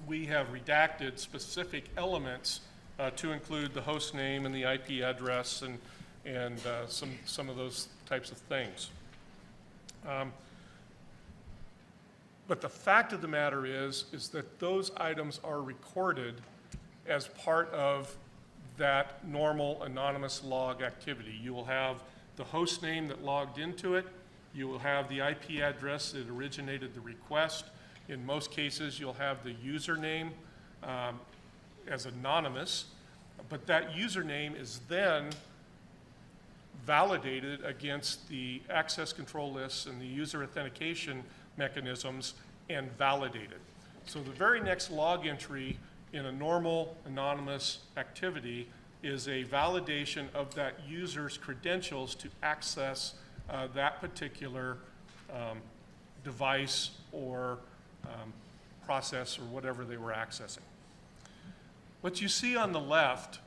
we have redacted specific elements to include the host name and the IP address and some of those types of things. But the fact of the matter is that those items are recorded as part of that normal anonymous log activity. You will have the host name that logged into it. You will have the IP address that originated the request. In most cases, you'll have the username as anonymous, but that username is then validated against the access control lists and the user authentication mechanisms and validated. So the very next log entry in a normal anonymous activity is a validation of that user's credentials to access that particular device or process or whatever they were accessing. What you see on the left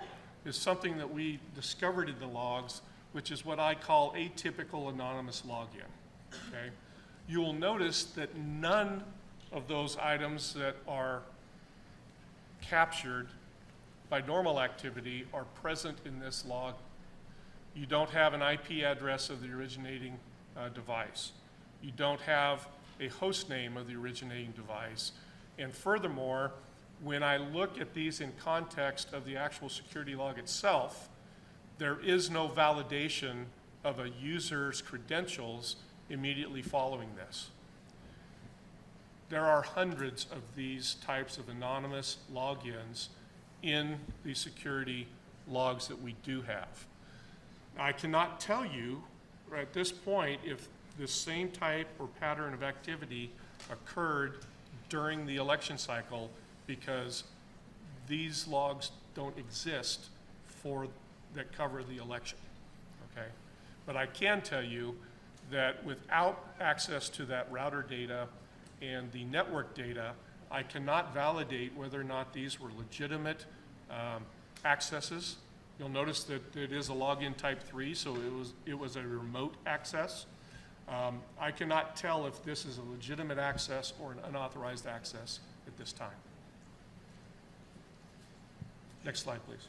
is something that we discovered in the logs, which is what I call atypical anonymous login. Okay? You will notice that none of those items that are captured by normal activity are present in this log. You don't have an IP address of the originating device. You don't have a host name of the originating device. And furthermore, when I look at these in context of the actual security log itself, there is no validation of a user's credentials immediately following this. There are hundreds of these types of anonymous logins in the security logs that we do have. I cannot tell you at this point if this same type or pattern of activity occurred during the election cycle because these logs don't exist for that cover the election, okay? But I can tell you that without access to that router data and the network data, I cannot validate whether or not these were legitimate accesses. You'll notice that it is a login type 3, so it was a remote access. I cannot tell if this is a legitimate access or an unauthorized access at this time. Next slide, please.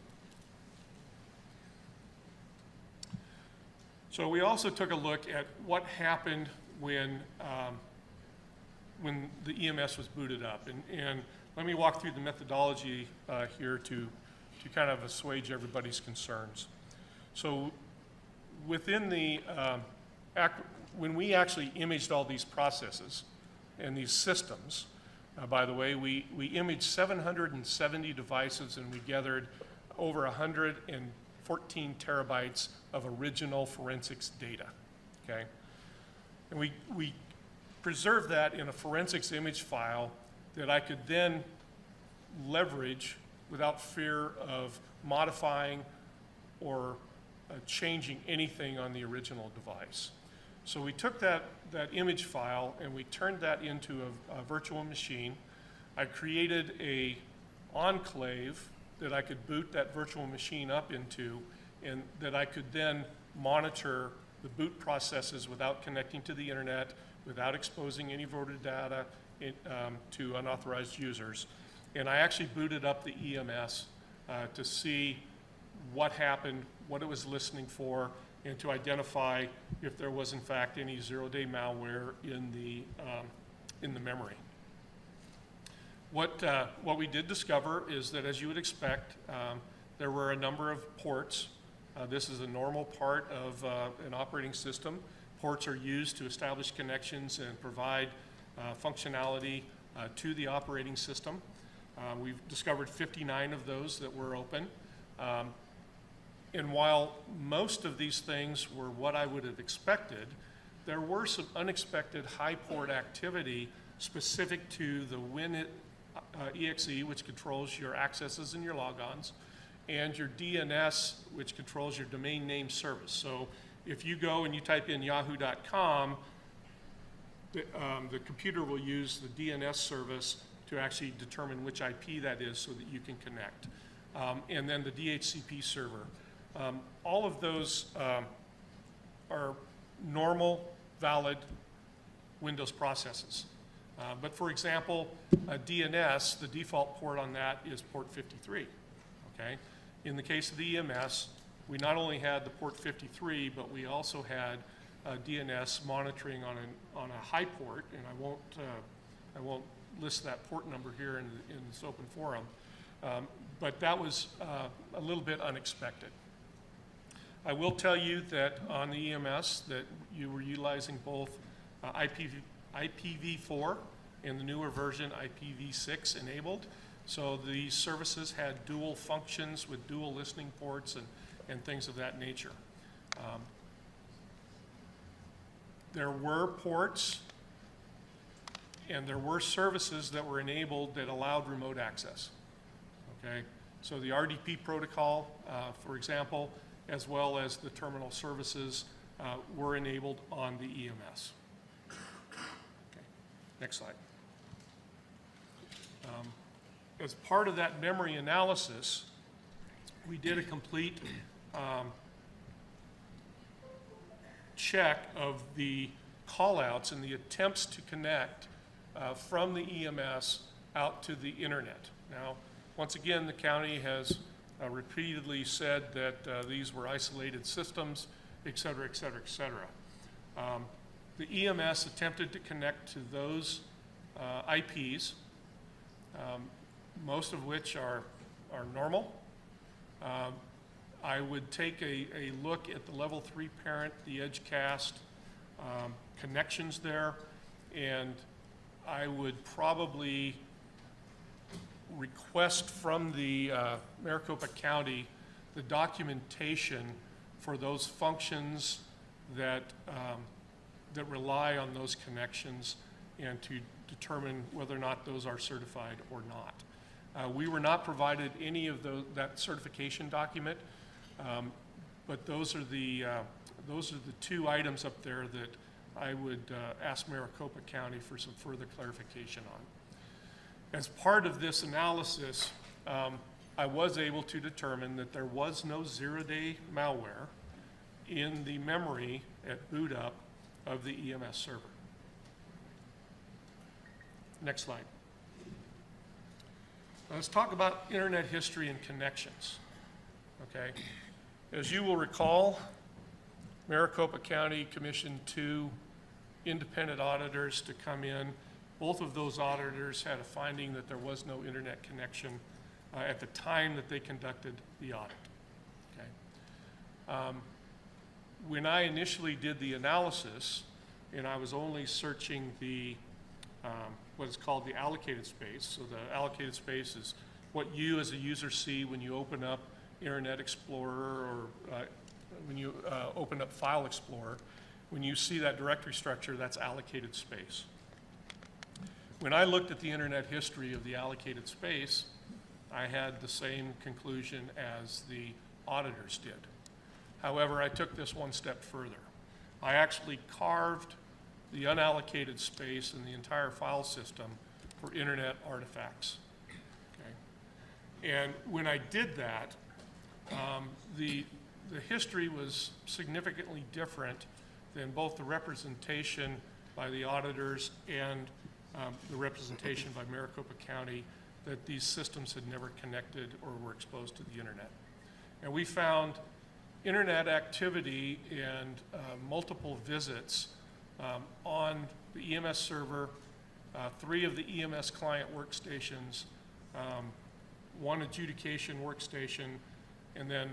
So we also took a look at what happened when the EMS was booted up. And let me walk through the methodology here to kind of assuage everybody's concerns. So within the, when we actually imaged all these processes and these systems, by the way, we imaged 770 devices and we gathered over 114 terabytes of original forensics data, okay? And we preserved that in a forensics image file that I could then leverage without fear of modifying or changing anything on the original device. So we took that image file and we turned that into a virtual machine. I created a enclave that I could boot that virtual machine up into, and that I could then monitor the boot processes without connecting to the internet, without exposing any voter data to unauthorized users. And I actually booted up the EMS to see what happened, what it was listening for, and to identify if there was in fact any zero-day malware in the memory. What we did discover is that, as you would expect, there were a number of ports. This is a normal part of an operating system. Ports are used to establish connections and provide functionality to the operating system. We've discovered 59 of those that were open. And while most of these things were what I would have expected, there were some unexpected high port activity specific to the WinExe, which controls your accesses and your logons, and your DNS, which controls your domain name service. So if you go and you type in yahoo.com, the computer will use the DNS service to actually determine which IP that is so that you can connect. And then the DHCP server. All of those are normal, valid Windows processes. But for example, DNS, the default port on that is port 53, okay? In the case of the EMS, we not only had the port 53, but we also had DNS monitoring on a high port, and I won't list that port number here in this open forum, but that was a little bit unexpected. I will tell you that on the EMS that you were utilizing both IPv4 and the newer version IPv6 enabled. So these services had dual functions with dual listening ports and things of that nature. There were ports and there were services that were enabled that allowed remote access, okay? So the RDP protocol, for example, as well as the terminal services were enabled on the EMS. Okay. Next slide. As part of that memory analysis, we did a complete check of the callouts and the attempts to connect from the EMS out to the internet. Now, once again, the county has repeatedly said that these were isolated systems, et cetera, et cetera, et cetera. The EMS attempted to connect to those IPs, most of which are normal. I would take a look at the level 3 parent, the Edgecast connections there, and I would probably request from the Maricopa County the documentation for those functions that rely on those connections, and to determine whether or not those are certified or not. We were not provided any of that certification document. But those are the two items up there that I would ask Maricopa County for some further clarification on. As part of this analysis, I was able to determine that there was no zero-day malware in the memory at boot up of the EMS server. Next slide. Let's talk about internet history and connections. Okay. As you will recall, Maricopa County commissioned 2 independent auditors to come in. Both of those auditors had a finding that there was no internet connection at the time that they conducted the audit. Okay. When I initially did the analysis, and I was only searching the what is called the allocated space. So the allocated space is what you as a user see when you open up Internet Explorer or when you open up File Explorer. When you see that directory structure, that's allocated space. When I looked at the internet history of the allocated space, I had the same conclusion as the auditors did. However, I took this one step further. I actually carved the unallocated space in the entire file system for internet artifacts. Okay? And when I did that, the history was significantly different than both the representation by the auditors and the representation by Maricopa County that these systems had never connected or were exposed to the internet. And we found internet activity and multiple visits on the EMS server, 3 of the EMS client workstations, 1 adjudication workstation, and then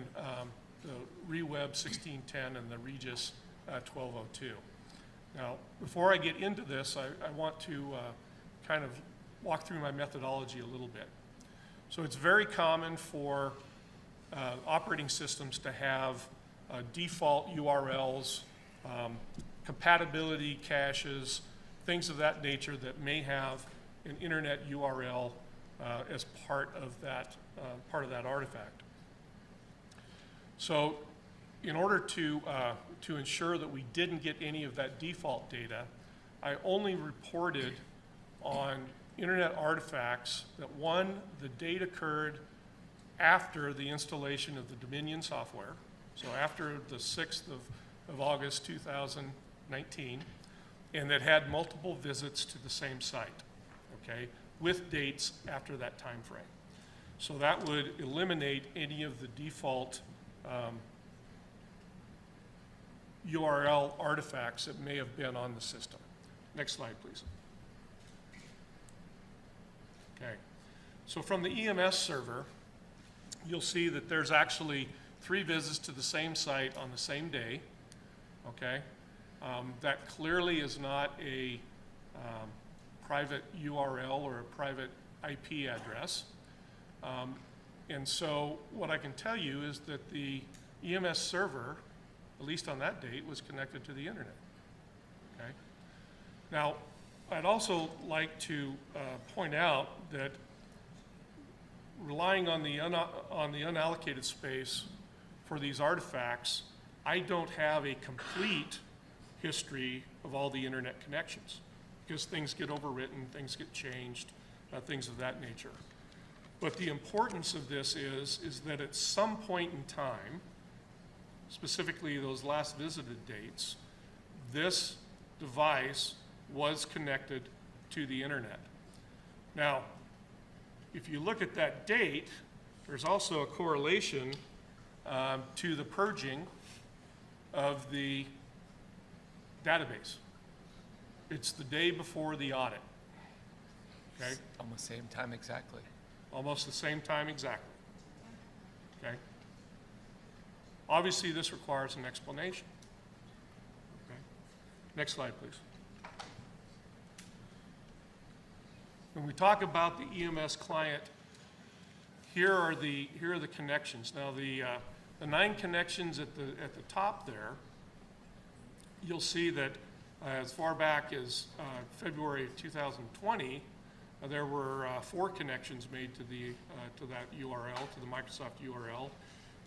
the ReWeb 1610 and the Regis 1202. Now, before I get into this, I want to kind of walk through my methodology a little bit. So it's very common for operating systems to have default URLs, compatibility caches, things of that nature that may have an internet URL as part of that artifact. So in order to ensure that we didn't get any of that default data, I only reported on internet artifacts that, 1, the date occurred after the installation of the Dominion software, so after the 6th of August 2019, and that had multiple visits to the same site, okay, with dates after that time frame. So that would eliminate any of the default URL artifacts that may have been on the system. Next slide, please. Okay, so from the EMS server, you'll see that there's actually 3 visits to the same site on the same day, okay? That clearly is not a private URL or a private IP address. And so what I can tell you is that the EMS server, at least on that date, was connected to the internet, okay? Now, I'd also like to point out that relying on the unallocated space for these artifacts, I don't have a complete history of all the internet connections because things get overwritten, things get changed, things of that nature. But the importance of this is that at some point in time, specifically those last visited dates, this device was connected to the internet. Now, if you look at that date, there's also a correlation to the purging of the database. It's the day before the audit, okay? Almost same time exactly. Almost the same time exactly, okay? Obviously, this requires an explanation, okay? Next slide, please. When we talk about the EMS client, here are the connections. Now, the 9 connections at the top there, you'll see that as far back as February of 2020, there were 4 connections made to that URL, to the Microsoft URL.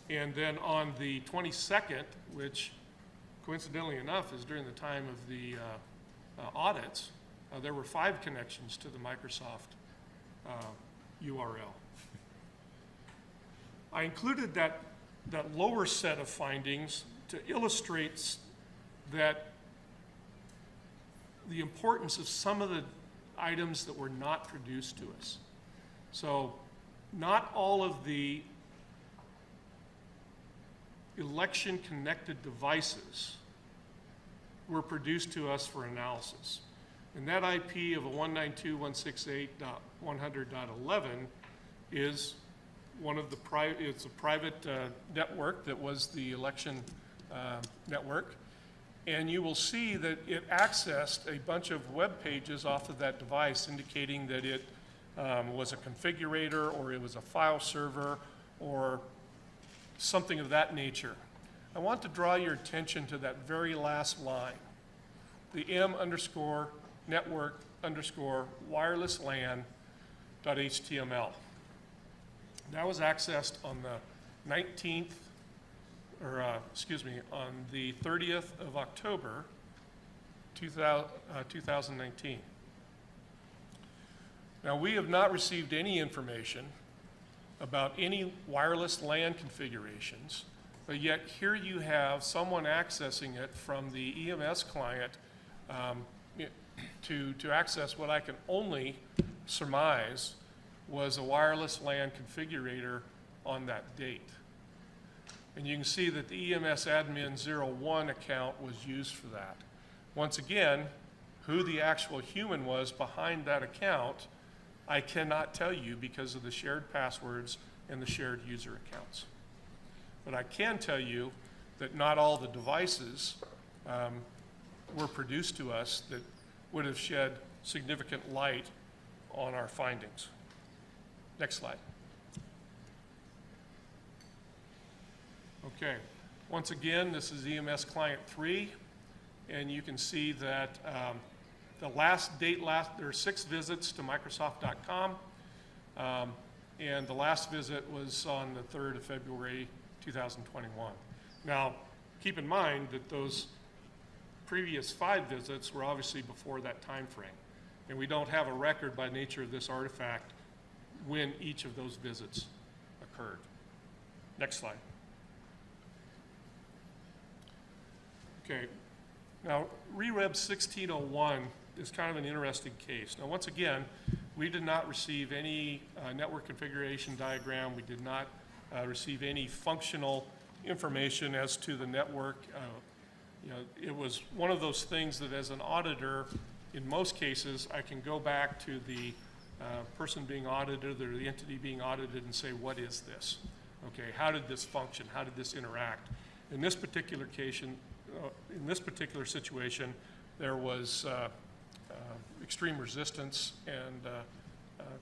And then on the 22nd, which coincidentally enough is during the time of the audits, there were 5 connections to the Microsoft URL. I included that lower set of findings to illustrate that the importance of some of the items that were not produced to us. So not all of the election-connected devices were produced to us for analysis. And that IP of a 192.168.100.11 is one of the it's a private network that was the election network. And you will see that it accessed a bunch of web pages off of that device indicating that it was a configurator or it was a file server or something of that nature. I want to draw your attention to that very last line, the m_network_wireless_LAN.html. That was accessed on the 19th, on the 30th of October, 2019. Now, we have not received any information about any wireless LAN configurations, but yet here you have someone accessing it from the EMS client to access what I can only surmise was a wireless LAN configurator on that date. And you can see that the EMS admin 01 account was used for that. Once again, who the actual human was behind that account, I cannot tell you because of the shared passwords and the shared user accounts. But I can tell you that not all the devices were produced to us that would have shed significant light on our findings. Next slide. Okay, once again, this is EMS Client 3, and you can see that the last date, there are 6 visits to Microsoft.com, and the last visit was on the 3rd of February, 2021. Now, keep in mind that those previous 5 visits were obviously before that time frame, and we don't have a record by nature of this artifact when each of those visits occurred. Next slide. Okay, now REREB 1601 is kind of an interesting case. Now, once again, we did not receive any network configuration diagram. We did not receive any functional information as to the network. It was one of those things that as an auditor, in most cases, I can go back to the person being audited or the entity being audited and say, what is this? Okay, how did this function? How did this interact? In this particular case, in this particular situation, there was extreme resistance and,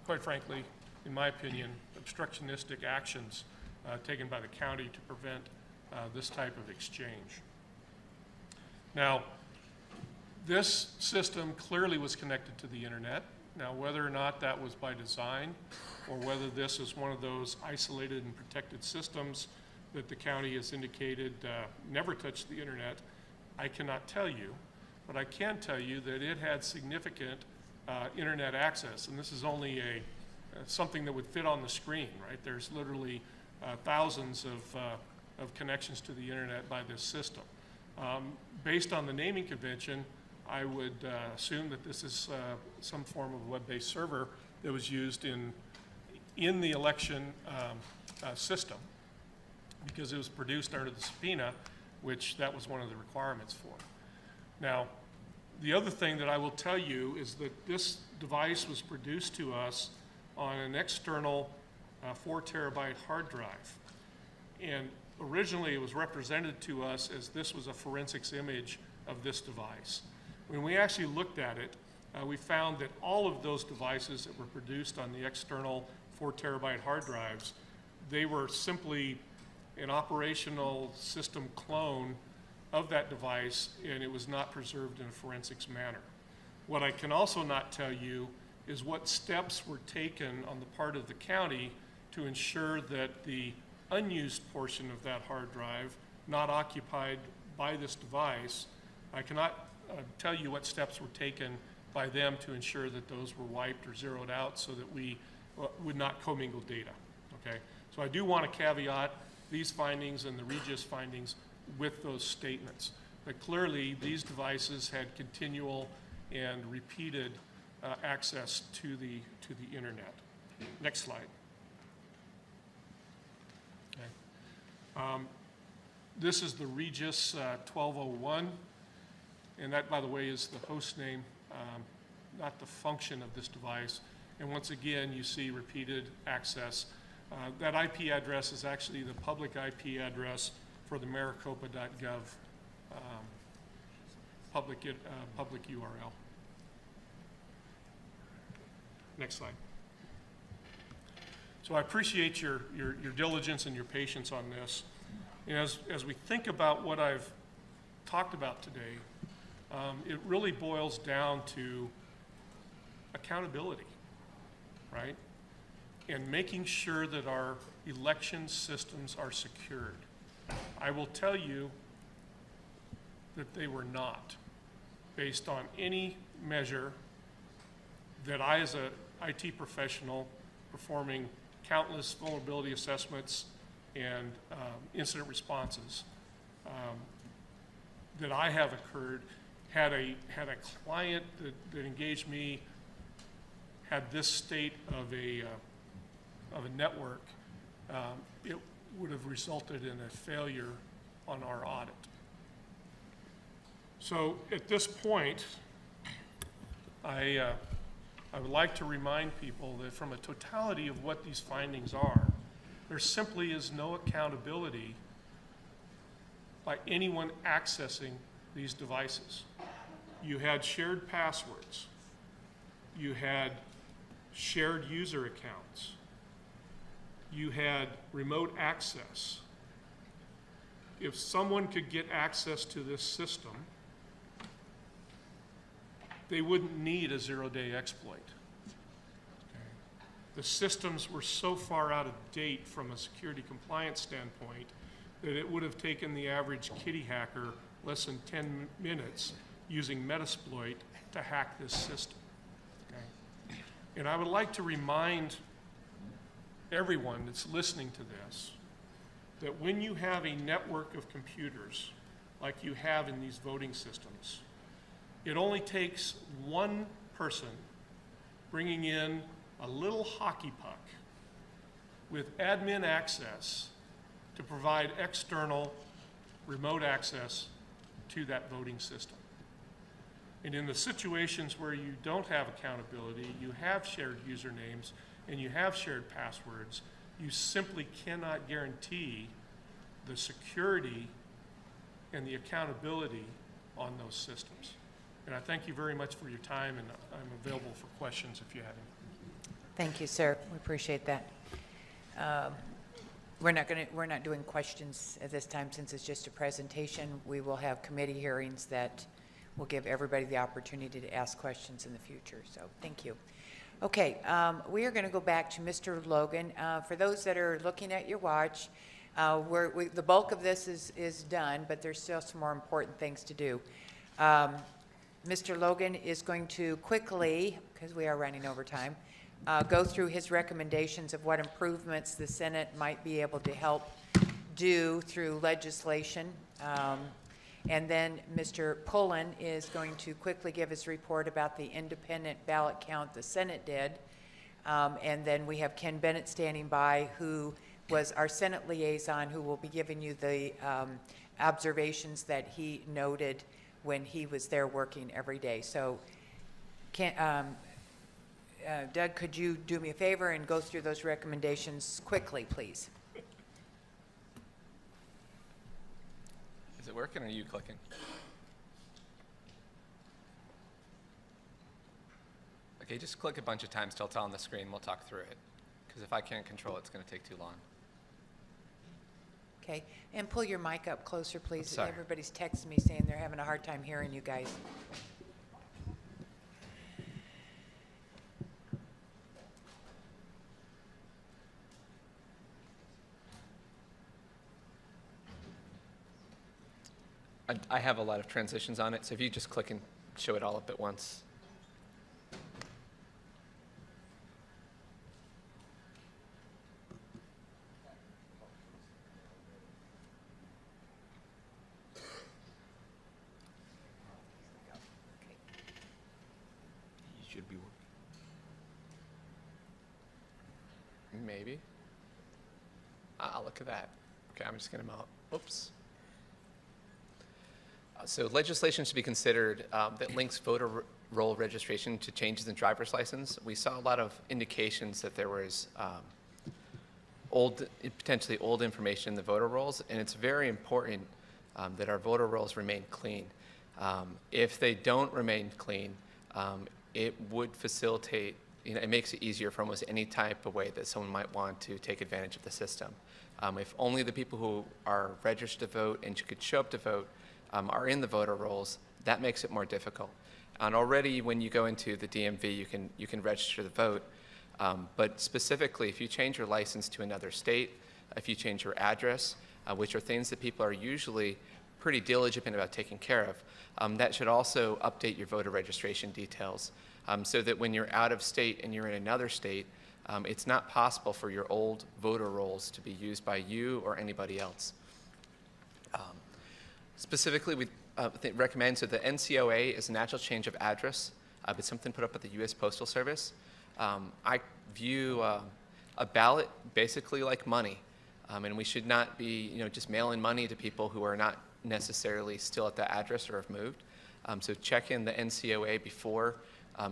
quite frankly, in my opinion, obstructionistic actions taken by the county to prevent this type of exchange. Now, this system clearly was connected to the internet. Now, whether or not that was by design or whether this is one of those isolated and protected systems that the county has indicated never touched the internet, I cannot tell you. But I can tell you that it had significant internet access, and this is only something that would fit on the screen, right? There's literally thousands of connections to the internet by this system. Based on the naming convention, I would assume that this is some form of web-based server that was used in the election system, because it was produced under the subpoena, which that was one of the requirements for. Now, the other thing that I will tell you is that this device was produced to us on an external 4 terabyte hard drive. And originally it was represented to us as this was a forensics image of this device. When we actually looked at it, we found that all of those devices that were produced on the external 4 terabyte hard drives, they were simply an operational system clone of that device, and it was not preserved in a forensics manner. What I can also not tell you is what steps were taken on the part of the county to ensure that the unused portion of that hard drive not occupied by this device. I cannot tell you what steps were taken by them to ensure that those were wiped or zeroed out so that we would not commingle data, okay? So I do want to caveat these findings and the Regis findings with those statements. That clearly these devices had continual and repeated access to the internet. Next slide. Okay. This is the Regis 1201, and that, by the way, is the host name, not the function of this device. And once again, you see repeated access. That IP address is actually the public IP address for the Maricopa.gov public URL. Next slide. So I appreciate your diligence and your patience on this. And as we think about what I've talked about today, it really boils down to accountability, right? And making sure that our election systems are secured. I will tell you that they were not, based on any measure that I, as an IT professional, performing countless vulnerability assessments and incident responses, that I have occurred, had a client that engaged me, had this state of a network, it would have resulted in a failure on our audit. So at this point, I would like to remind people that from a totality of what these findings are, there simply is no accountability by anyone accessing these devices. You had shared passwords. You had shared user accounts. You had remote access. If someone could get access to this system, they wouldn't need a zero-day exploit. Okay. The systems were so far out of date from a security compliance standpoint that it would have taken the average kitty hacker less than 10 minutes using Metasploit to hack this system. Okay. And I would like to remind everyone that's listening to this that when you have a network of computers like you have in these voting systems, it only takes one person bringing in a little hockey puck with admin access to provide external remote access to that voting system. And in the situations where you don't have accountability, you have shared usernames and you have shared passwords, you simply cannot guarantee the security and the accountability on those systems. And I thank you very much for your time, and I'm available for questions if you have any. Thank you, sir. We appreciate that. We're not doing questions at this time since it's just a presentation. We will have committee hearings that will give everybody the opportunity to ask questions in the future. So thank you. Okay, we are going to go back to Mr. Logan. For those that are looking at your watch, the bulk of this is done, but there's still some more important things to do. Mr. Logan is going to quickly, because we are running over time, go through his recommendations of what improvements the Senate might be able to help do through legislation. And then Mr. Pullen is going to quickly give his report about the independent ballot count the Senate did. And then we have Ken Bennett standing by, who was our Senate liaison, who will be giving you the observations that he noted when he was there working every day. So Doug, could you do me a favor and go through those recommendations quickly, please? Is it working or are you clicking? Okay, just click a bunch of times till it's on the screen. We'll talk through it. Because if I can't control it, it's going to take too long. Okay, and pull your mic up closer, please. Sorry. Everybody's texting me saying they're having a hard time hearing you guys. I have a lot of transitions on it, so if you just click and show it all up at once. You should be working. Maybe. I'll look at that. Okay, I'm just going to mount. Oops. So legislation should be considered that links voter roll registration to changes in driver's license. We saw a lot of indications that there was potentially old information in the voter rolls, and it's very important that our voter rolls remain clean. If they don't remain clean, it would facilitate, it makes it easier for almost any type of way that someone might want to take advantage of the system. If only the people who are registered to vote and could show up to vote are in the voter rolls, that makes it more difficult. And already when you go into the DMV, you can register to vote. But specifically, if you change your license to another state, if you change your address, which are things that people are usually pretty diligent about taking care of, that should also update your voter registration details so that when you're out of state and you're in another state, it's not possible for your old voter rolls to be used by you or anybody else. Specifically, we recommend, so the NCOA is a natural change of address. It's something put up at the U.S. Postal Service. I view a ballot basically like money, and we should not be just mailing money to people who are not necessarily still at that address or have moved. So check in the NCOA before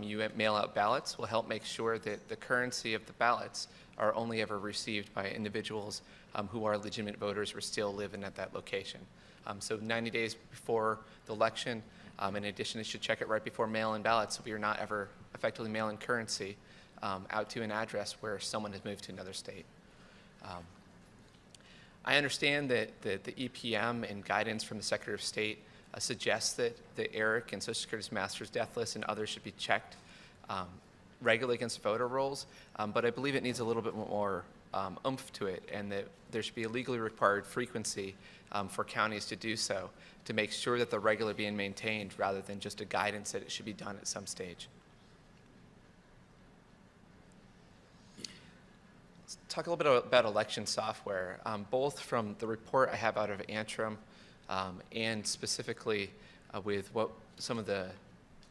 you mail out ballots will help make sure that the currency of the ballots are only ever received by individuals who are legitimate voters or still living at that location. So 90 days before the election, in addition, you should check it right before mail-in ballots so you're not ever effectively mailing currency out to an address where someone has moved to another state. I understand that the EPM and guidance from the Secretary of State suggests that the ERIC and Social Security's master's death list and others should be checked regularly against voter rolls, but I believe it needs a little bit more oomph to it, and that there should be a legally required frequency for counties to do so to make sure that they're regularly being maintained rather than just a guidance that it should be done at some stage. Let's talk a little bit about election software, both from the report I have out of Antrim and specifically with what some of the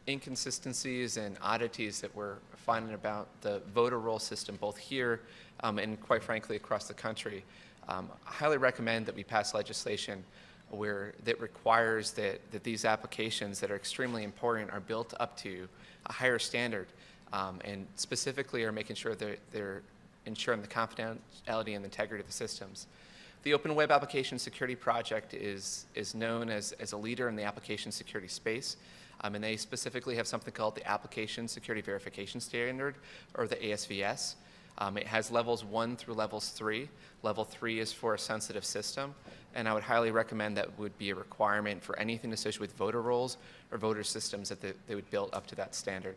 inconsistencies and oddities that we're finding about the voter roll system, both here and quite frankly across the country. I highly recommend that we pass legislation that requires that these applications that are extremely important are built up to a higher standard and specifically are making sure that they're ensuring the confidentiality and integrity of the systems. The Open Web Application Security Project is known as a leader in the application security space, and they specifically have something called the Application Security Verification Standard, or the ASVS. It has levels 1 through levels 3. Level 3 is for a sensitive system, and I would highly recommend that would be a requirement for anything associated with voter rolls or voter systems that they would build up to that standard.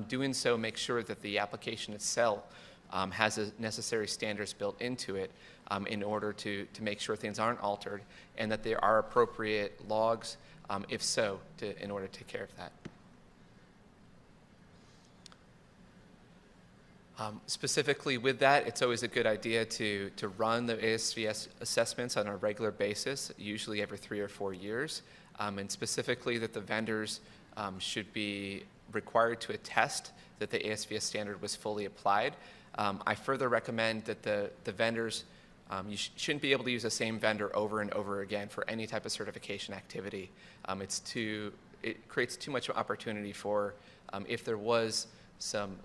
Doing so makes sure that the application itself has the necessary standards built into it in order to make sure things aren't altered and that there are appropriate logs, if so, in order to take care of that. Specifically with that, it's always a good idea to run the ASVS assessments on a regular basis, usually every 3 or 4 years, and specifically that the vendors should be required to attest that the ASVS standard was fully applied. I further recommend that the vendors, you shouldn't be able to use the same vendor over and over again for any type of certification activity. It creates too much opportunity for, if there was some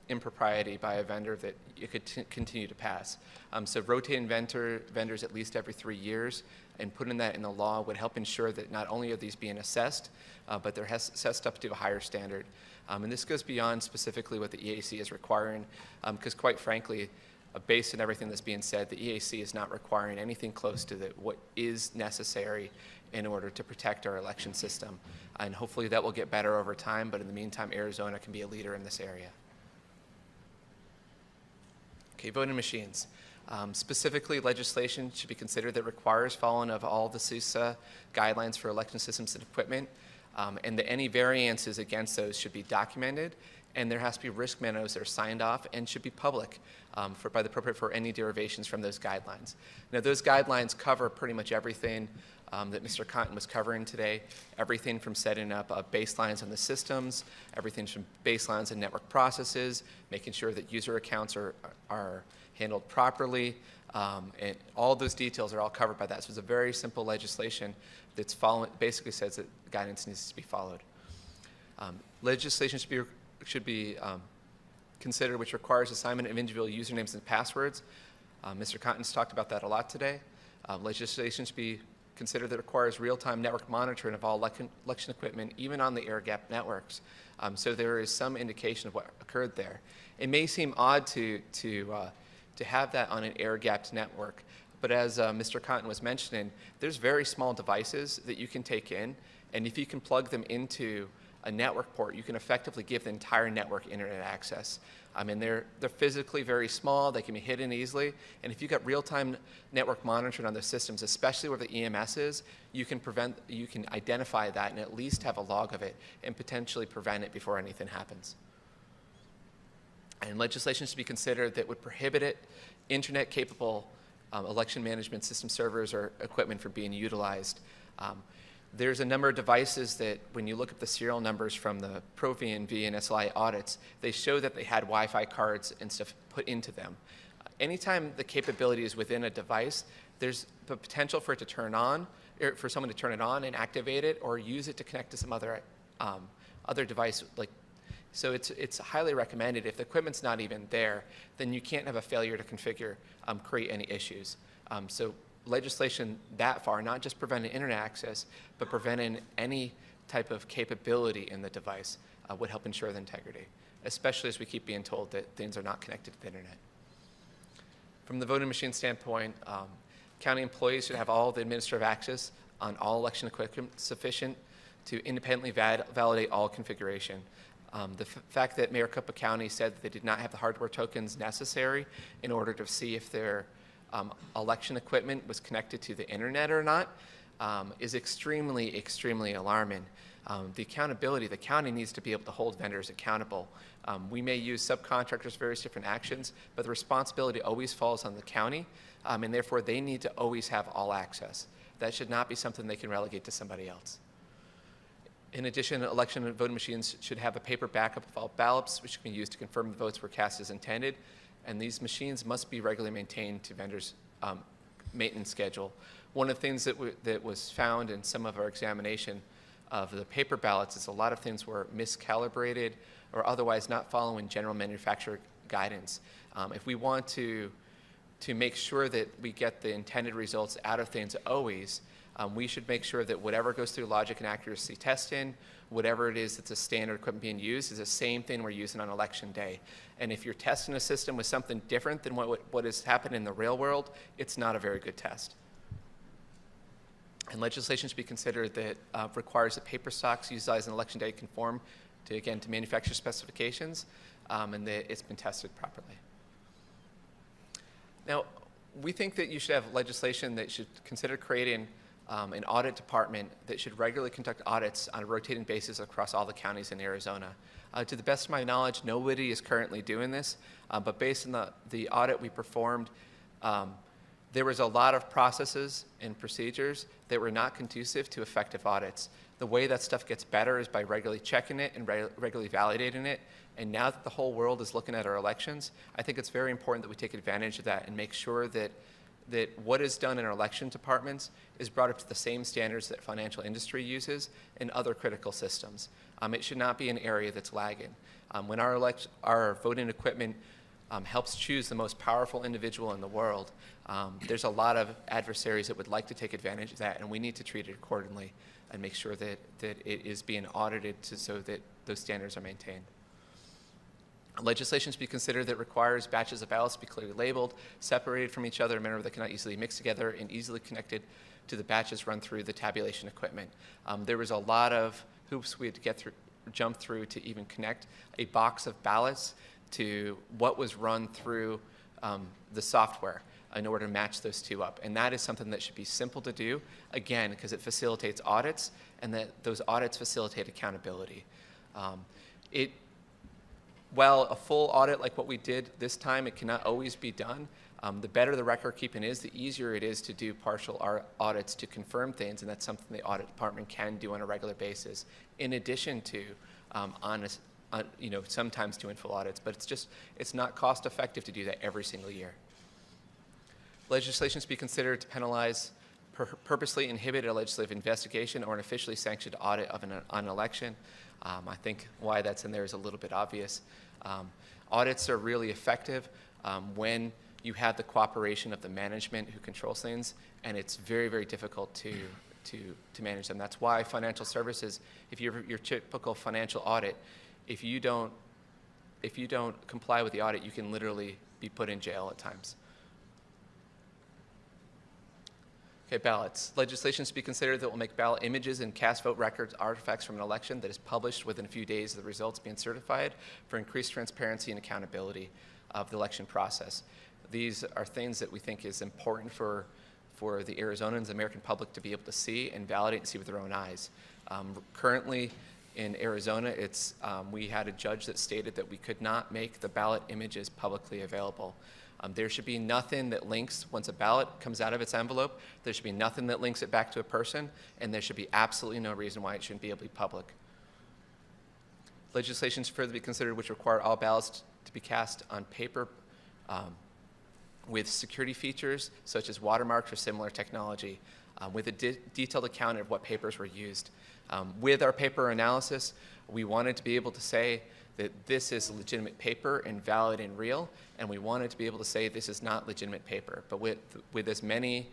impropriety by a vendor, that you could continue to pass. So rotating vendors at least every 3 years and putting that in the law would help ensure that not only are these being assessed, but they're assessed up to a higher standard. And this goes beyond specifically what the EAC is requiring, because quite frankly, based on everything that's being said, the EAC is not requiring anything close to what is necessary in order to protect our election system. And hopefully that will get better over time, but in the meantime, Arizona can be a leader in this area. Okay, voting machines. Specifically, legislation should be considered that requires following of all the CISA guidelines for election systems and equipment, and that any variances against those should be documented, and there has to be risk memos that are signed off and should be public by the appropriate for any derivations from those guidelines. Now, those guidelines cover pretty much everything that Mr. Cotton was covering today, everything from setting up baselines on the systems, everything from baselines and network processes, making sure that user accounts are handled properly, and all those details are all covered by that. So it's a very simple legislation that's basically says that guidance needs to be followed. Legislation should be considered which requires assignment of individual usernames and passwords. Mr. Cotton's talked about that a lot today. Legislation should be considered that requires real-time network monitoring of all election equipment, even on the air-gapped networks. So there is some indication of what occurred there. It may seem odd to have that on an air-gapped network, but as Mr. Cotton was mentioning, there's very small devices that you can take in, and if you can plug them into a network port, you can effectively give the entire network internet access. I mean, they're physically very small, they can be hidden easily, and if you've got real-time network monitoring on those systems, especially where the EMS is, you can identify that and at least have a log of it and potentially prevent it before anything happens. And legislation should be considered that would prohibit internet-capable election management system servers or equipment from being utilized. There's a number of devices that, when you look at the serial numbers from the ProVNV and SLI audits, they show that they had Wi-Fi cards and stuff put into them. Anytime the capability is within a device, there's the potential for it to turn on, or for someone to turn it on and activate it, or use it to connect to some other device. So it's highly recommended. If the equipment's not even there, then you can't have a failure to configure create any issues. So legislation that far, not just preventing internet access, but preventing any type of capability in the device would help ensure the integrity, especially as we keep being told that things are not connected to the internet. From the voting machine standpoint, county employees should have all the administrative access on all election equipment sufficient to independently validate all configuration. The fact that Maricopa County said that they did not have the hardware tokens necessary in order to see if their election equipment was connected to the internet or not is extremely, extremely alarming. The accountability, the county needs to be able to hold vendors accountable. We may use subcontractors for various different actions, but the responsibility always falls on the county, and therefore they need to always have all access. That should not be something they can relegate to somebody else. In addition, election and voting machines should have a paper backup of all ballots, which can be used to confirm the votes were cast as intended. And these machines must be regularly maintained to vendors' maintenance schedule. One of the things that was found in some of our examination of the paper ballots is a lot of things were miscalibrated or otherwise not following general manufacturer guidance. If we want to make sure that we get the intended results out of things always, we should make sure that whatever goes through logic and accuracy testing, whatever it is that's a standard equipment being used, is the same thing we're using on election day. And if you're testing a system with something different than what has happened in the real world, it's not a very good test. And legislation should be considered that requires that paper stocks utilized on election day conform to, again, to manufacturer specifications, and that it's been tested properly. Now, we think that you should have legislation that should consider creating an audit department that should regularly conduct audits on a rotating basis across all the counties in Arizona. To the best of my knowledge, nobody is currently doing this, but based on the audit we performed, there was a lot of processes and procedures that were not conducive to effective audits. The way that stuff gets better is by regularly checking it and regularly validating it. And now that the whole world is looking at our elections, I think it's very important that we take advantage of that and make sure that what is done in our election departments is brought up to the same standards that financial industry uses and other critical systems. It should not be an area that's lagging. When our voting equipment helps choose the most powerful individual in the world, there's a lot of adversaries that would like to take advantage of that, and we need to treat it accordingly and make sure that it is being audited so that those standards are maintained. Legislation should be considered that requires batches of ballots to be clearly labeled, separated from each other in a manner that cannot easily mix together, and easily connected to the batches run through the tabulation equipment. There was a lot of hoops we had to jump through to even connect a box of ballots to what was run through the software. in order to match those two up. And that is something that should be simple to do, again, because it facilitates audits, and that those audits facilitate accountability. While a full audit like what we did this time, it cannot always be done. The better the record keeping is, the easier it is to do partial audits to confirm things, and that's something the audit department can do on a regular basis, in addition to sometimes doing full audits. But it's not cost effective to do that every single year. Legislation to be considered to penalize purposely inhibit a legislative investigation or an officially sanctioned audit of an election. I think why that's in there is a little bit obvious. Audits are really effective when you have the cooperation of the management who controls things, and it's very, very difficult to manage them. That's why financial services, if you're your typical financial audit, if you don't comply with the audit, you can literally be put in jail at times. Okay, ballots. Legislation to be considered that will make ballot images and cast vote records artifacts from an election that is published within a few days of the results being certified for increased transparency and accountability of the election process. These are things that we think is important for the Arizonans and the American public to be able to see and validate and see with their own eyes. Currently in Arizona, we had a judge that stated that we could not make the ballot images publicly available. There should be nothing that links, once a ballot comes out of its envelope, there should be nothing that links it back to a person, and there should be absolutely no reason why it shouldn't be able to be public. Legislation should further be considered which require all ballots to be cast on paper with security features such as watermarks or similar technology, with a detailed account of what papers were used. With our paper analysis, we wanted to be able to say that this is legitimate paper and valid and real, and we wanted to be able to say this is not legitimate paper. But with as many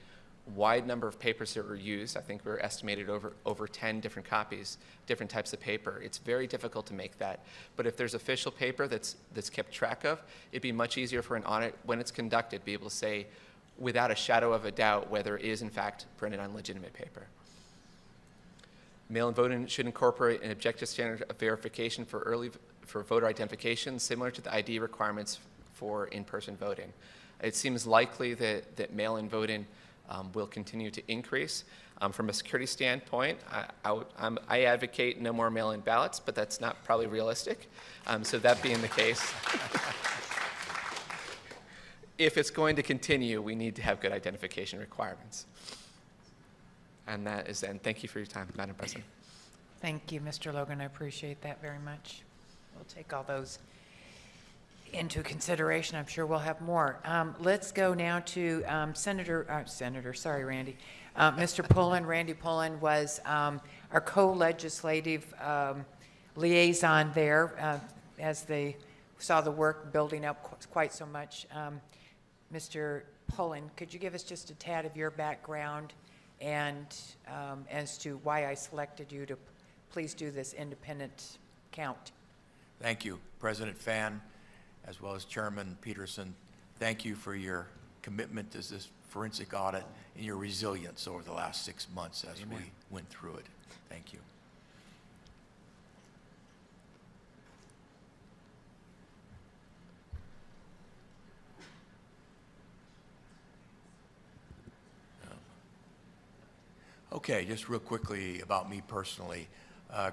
wide number of papers that were used, I think we're estimated over 10 different copies, different types of paper. It's very difficult to make that. But if there's official paper that's kept track of, it'd be much easier for an audit, when it's conducted, be able to say without a shadow of a doubt whether it is in fact printed on legitimate paper. Mail-in voting should incorporate an objective standard of verification for voter identification, similar to the ID requirements for in-person voting. It seems likely that mail-in voting will continue to increase. From a security standpoint, I advocate no more mail-in ballots, but that's not probably realistic. So that being the case, if it's going to continue, we need to have good identification requirements. And that is the end. Thank you for your time, Madam President. Thank you, Mr. Logan. I appreciate that very much. We'll take all those into consideration. I'm sure we'll have more. Let's go now to Randy. Mr. Pullen. Randy Pullen was our co-legislative liaison there as they saw the work building up quite so much. Mr. Pullen, could you give us just a tad of your background and as to why I selected you to please do this independent count? Thank you, President Fan, as well as Chairman Peterson. Thank you for your commitment to this forensic audit and your resilience over the last 6 months as we went through it. Thank you. Okay, just real quickly about me personally.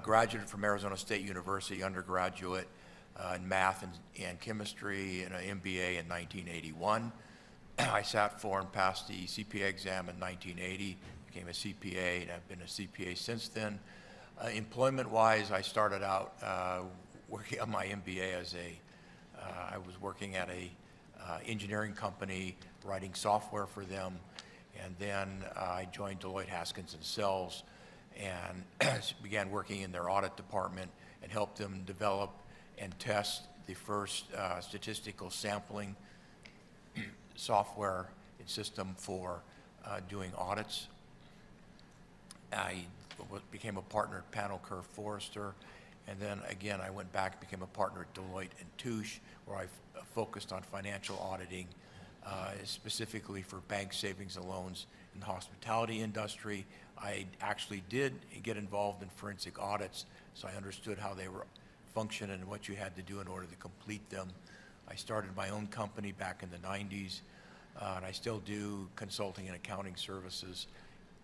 Graduated from Arizona State University, undergraduate in math and chemistry, and an MBA in 1981. I sat for and passed the CPA exam in 1980, became a CPA, and I've been a CPA since then. Employment-wise, I started out working on my MBA as I was working at a engineering company, writing software for them. And then I joined Deloitte Haskins & Sells and began working in their audit department and helped them develop and test the first statistical sampling software and system for doing audits. I became a partner at Panel Kerr Forrester, and then again I went back and became a partner at Deloitte & Touche, where I focused on financial auditing, specifically for bank savings and loans in the hospitality industry. I actually did get involved in forensic audits, so I understood how they were functioning and what you had to do in order to complete them. I started my own company back in the 90s, and I still do consulting and accounting services.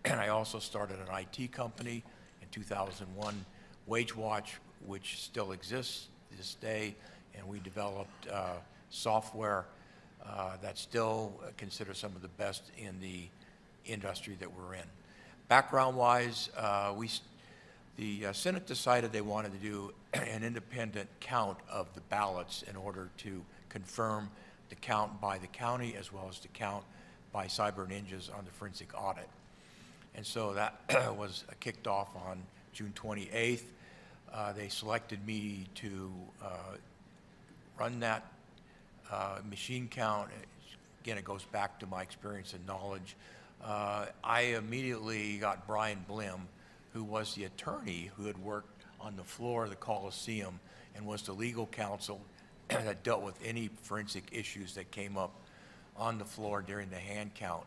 And I also started an IT company in 2001, WageWatch, which still exists to this day, and we developed software that's still considered some of the best in the industry that we're in. Background-wise, the Senate decided they wanted to do an independent count of the ballots in order to confirm the count by the county as well as the count by cyber ninjas on the forensic audit. And so that was kicked off on June 28th. They selected me to run that machine count. Again, it goes back to my experience and knowledge. I immediately got Brian Blim, who was the attorney who had worked on the floor of the Coliseum and was the legal counsel that dealt with any forensic issues that came up on the floor during the hand count.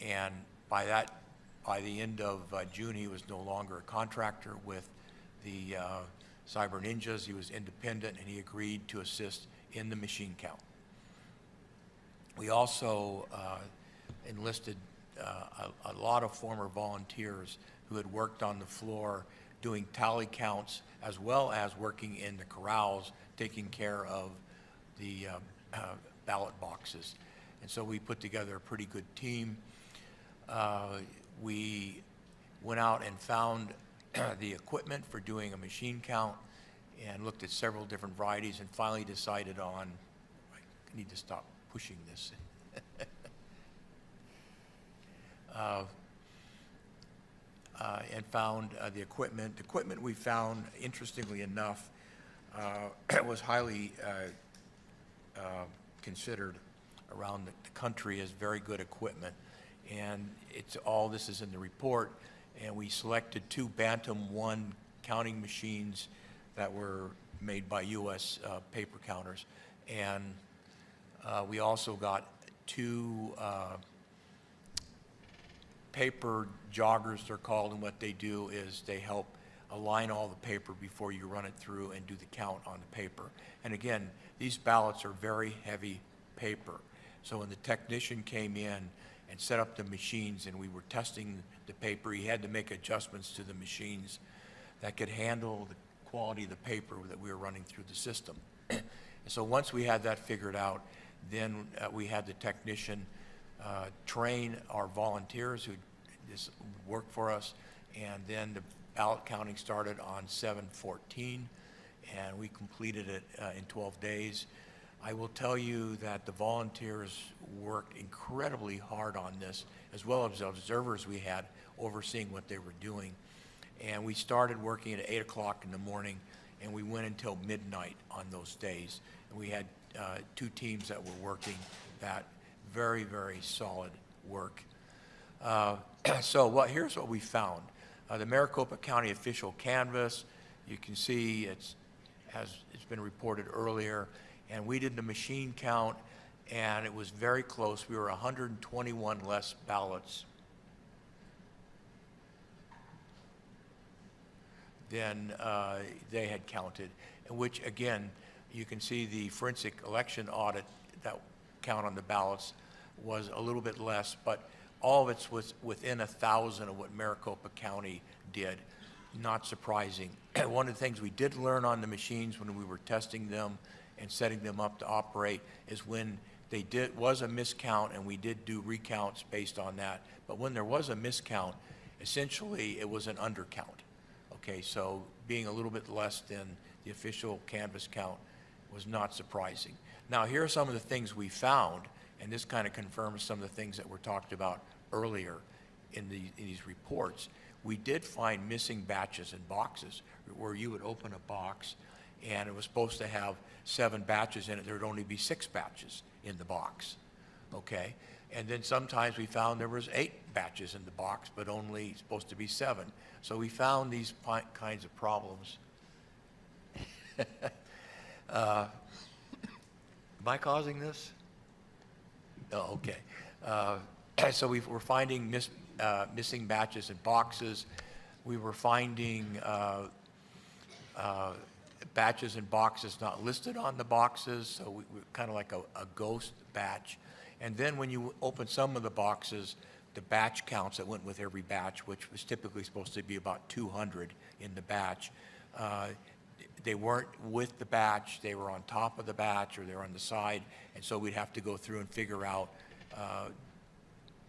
And by the end of June, he was no longer a contractor with the cyber ninjas. He was independent, and he agreed to assist in the machine count. We also enlisted a lot of former volunteers who had worked on the floor doing tally counts as well as working in the corrals, taking care of the ballot boxes. And so we put together a pretty good team. We went out and found the equipment for doing a machine count and looked at several different varieties and finally decided on, I need to stop pushing this. And found the equipment. The equipment we found, interestingly enough, was highly considered around the country as very good equipment. And all this is in the report. And we selected 2 Bantam 1 counting machines that were made by U.S. paper counters. And we also got 2 paper joggers, they're called, and what they do is they help align all the paper before you run it through and do the count on the paper. And again, these ballots are very heavy paper. So when the technician came in and set up the machines and we were testing the paper, he had to make adjustments to the machines that could handle the quality of the paper that we were running through the system. And so once we had that figured out, then we had the technician train our volunteers who just work for us, and then the ballot counting started on 7/14, and we completed it in 12 days. I will tell you that the volunteers worked incredibly hard on this, as well as the observers we had overseeing what they were doing. And we started working at 8 o'clock in the morning, and we went until midnight on those days. And we had 2 teams that were working that very, very solid work. So here's what we found. The Maricopa County official canvas, you can see it's been reported earlier, and we did the machine count, and it was very close. We were 121 less ballots than they had counted, in which, again, you can see the forensic election audit, that count on the ballots was a little bit less, but all of it was within 1,000 of what Maricopa County did. Not surprising. One of the things we did learn on the machines when we were testing them and setting them up to operate is when was a miscount, and we did do recounts based on that, but when there was a miscount, essentially it was an undercount. Okay, so being a little bit less than the official canvas count was not surprising. Now, here are some of the things we found, and this kind of confirms some of the things that were talked about earlier in these reports. We did find missing batches and boxes where you would open a box and it was supposed to have 7 batches in it. There would only be 6 batches in the box, okay? And then sometimes we found there was 8 batches in the box, but only supposed to be 7. So we found these kinds of problems. Am I causing this? Oh, okay. So we were finding missing batches and boxes. We were finding batches and boxes not listed on the boxes, so we kind of like a ghost batch. And then when you open some of the boxes, the batch counts that went with every batch, which was typically supposed to be about 200 in the batch, they weren't with the batch, they were on top of the batch or they were on the side, and so we'd have to go through and figure out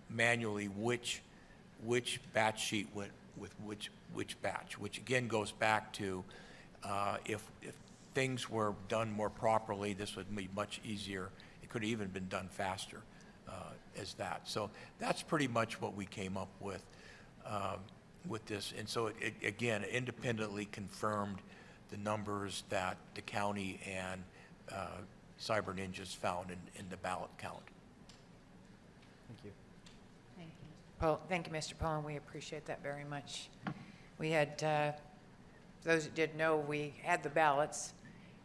manually which batch sheet went with which batch, which again goes back to if things were done more properly, this would be much easier. It could have even been done faster as that. So that's pretty much what we came up with this. And so it again, independently confirmed the numbers that the county and Cyber Ninjas found in the ballot count. Thank you. Thank you, Mr. Pullen. We appreciate that very much. We had, those that didn't know, we had the ballots,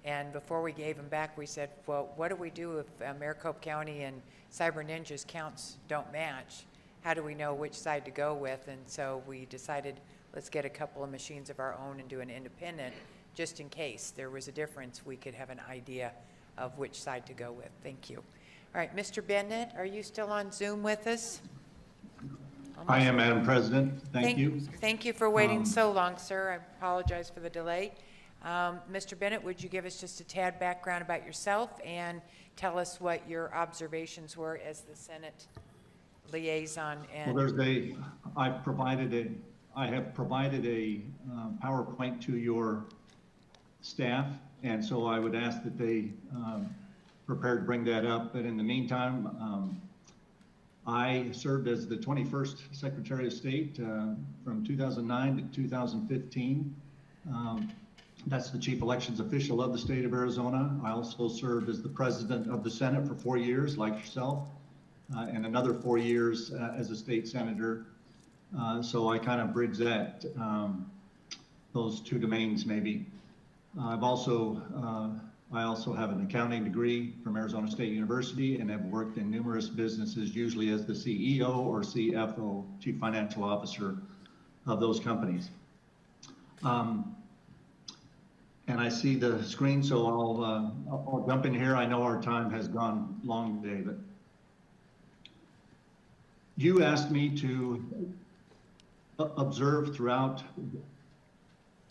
and before we gave them back, we said, well, what do we do if Maricopa County and Cyber Ninjas counts don't match? How do we know which side to go with? And so we decided, let's get a couple of machines of our own and do an independent, just in case there was a difference, we could have an idea of which side to go with. Thank you. All right, Mr. Bennett, are you still on Zoom with us? I am, Madam President. Thank you. Thank you for waiting so long, sir. I apologize for the delay. Mr. Bennett, would you give us just a tad background about yourself and tell us what your observations were as the Senate liaison? And Well, I have provided a PowerPoint to your staff, and so I would ask that they prepare to bring that up. But in the meantime, I served as the 21st Secretary of State from 2009 to 2015. That's the Chief Elections Official of the state of Arizona. I also served as the President of the Senate for 4 years, like yourself, and another 4 years as a state senator. So I kind of bridge that, those two domains maybe. I also have an accounting degree from Arizona State University and have worked in numerous businesses, usually as the CEO or CFO, Chief Financial Officer of those companies. And I see the screen, so I'll jump in here. I know our time has gone long today, but you asked me to observe throughout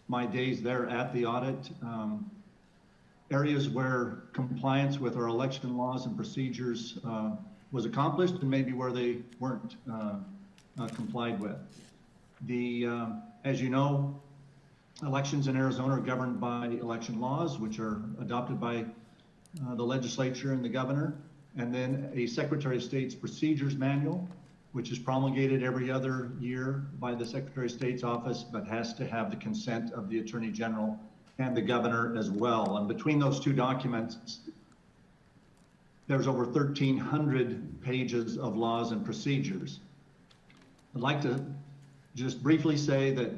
my days there at the audit areas where compliance with our election laws and procedures was accomplished and maybe where they weren't complied with. As you know, elections in Arizona are governed by election laws, which are adopted by the legislature and the governor, and then a Secretary of State's procedures manual, which is promulgated every other year by the Secretary of State's office, but has to have the consent of the Attorney General and the governor as well. And between those two documents, there's over 1,300 pages of laws and procedures. I'd like to just briefly say that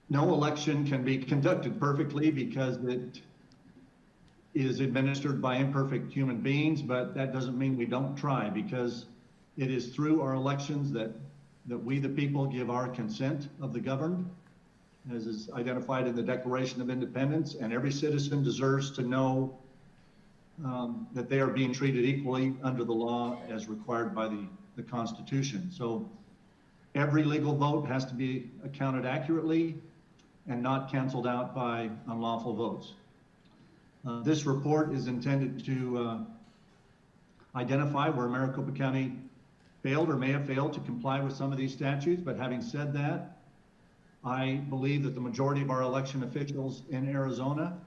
no election can be conducted perfectly because it is administered by imperfect human beings, but that doesn't mean we don't try, because it is through our elections that we, the people, give our consent of the governed, as is identified in the Declaration of Independence, and every citizen deserves to know that they are being treated equally under the law as required by the Constitution. So every legal vote has to be accounted accurately and not canceled out by unlawful votes. This report is intended to identify where Maricopa County failed or may have failed to comply with some of these statutes, but having said that, I believe that the majority of our election officials in Arizona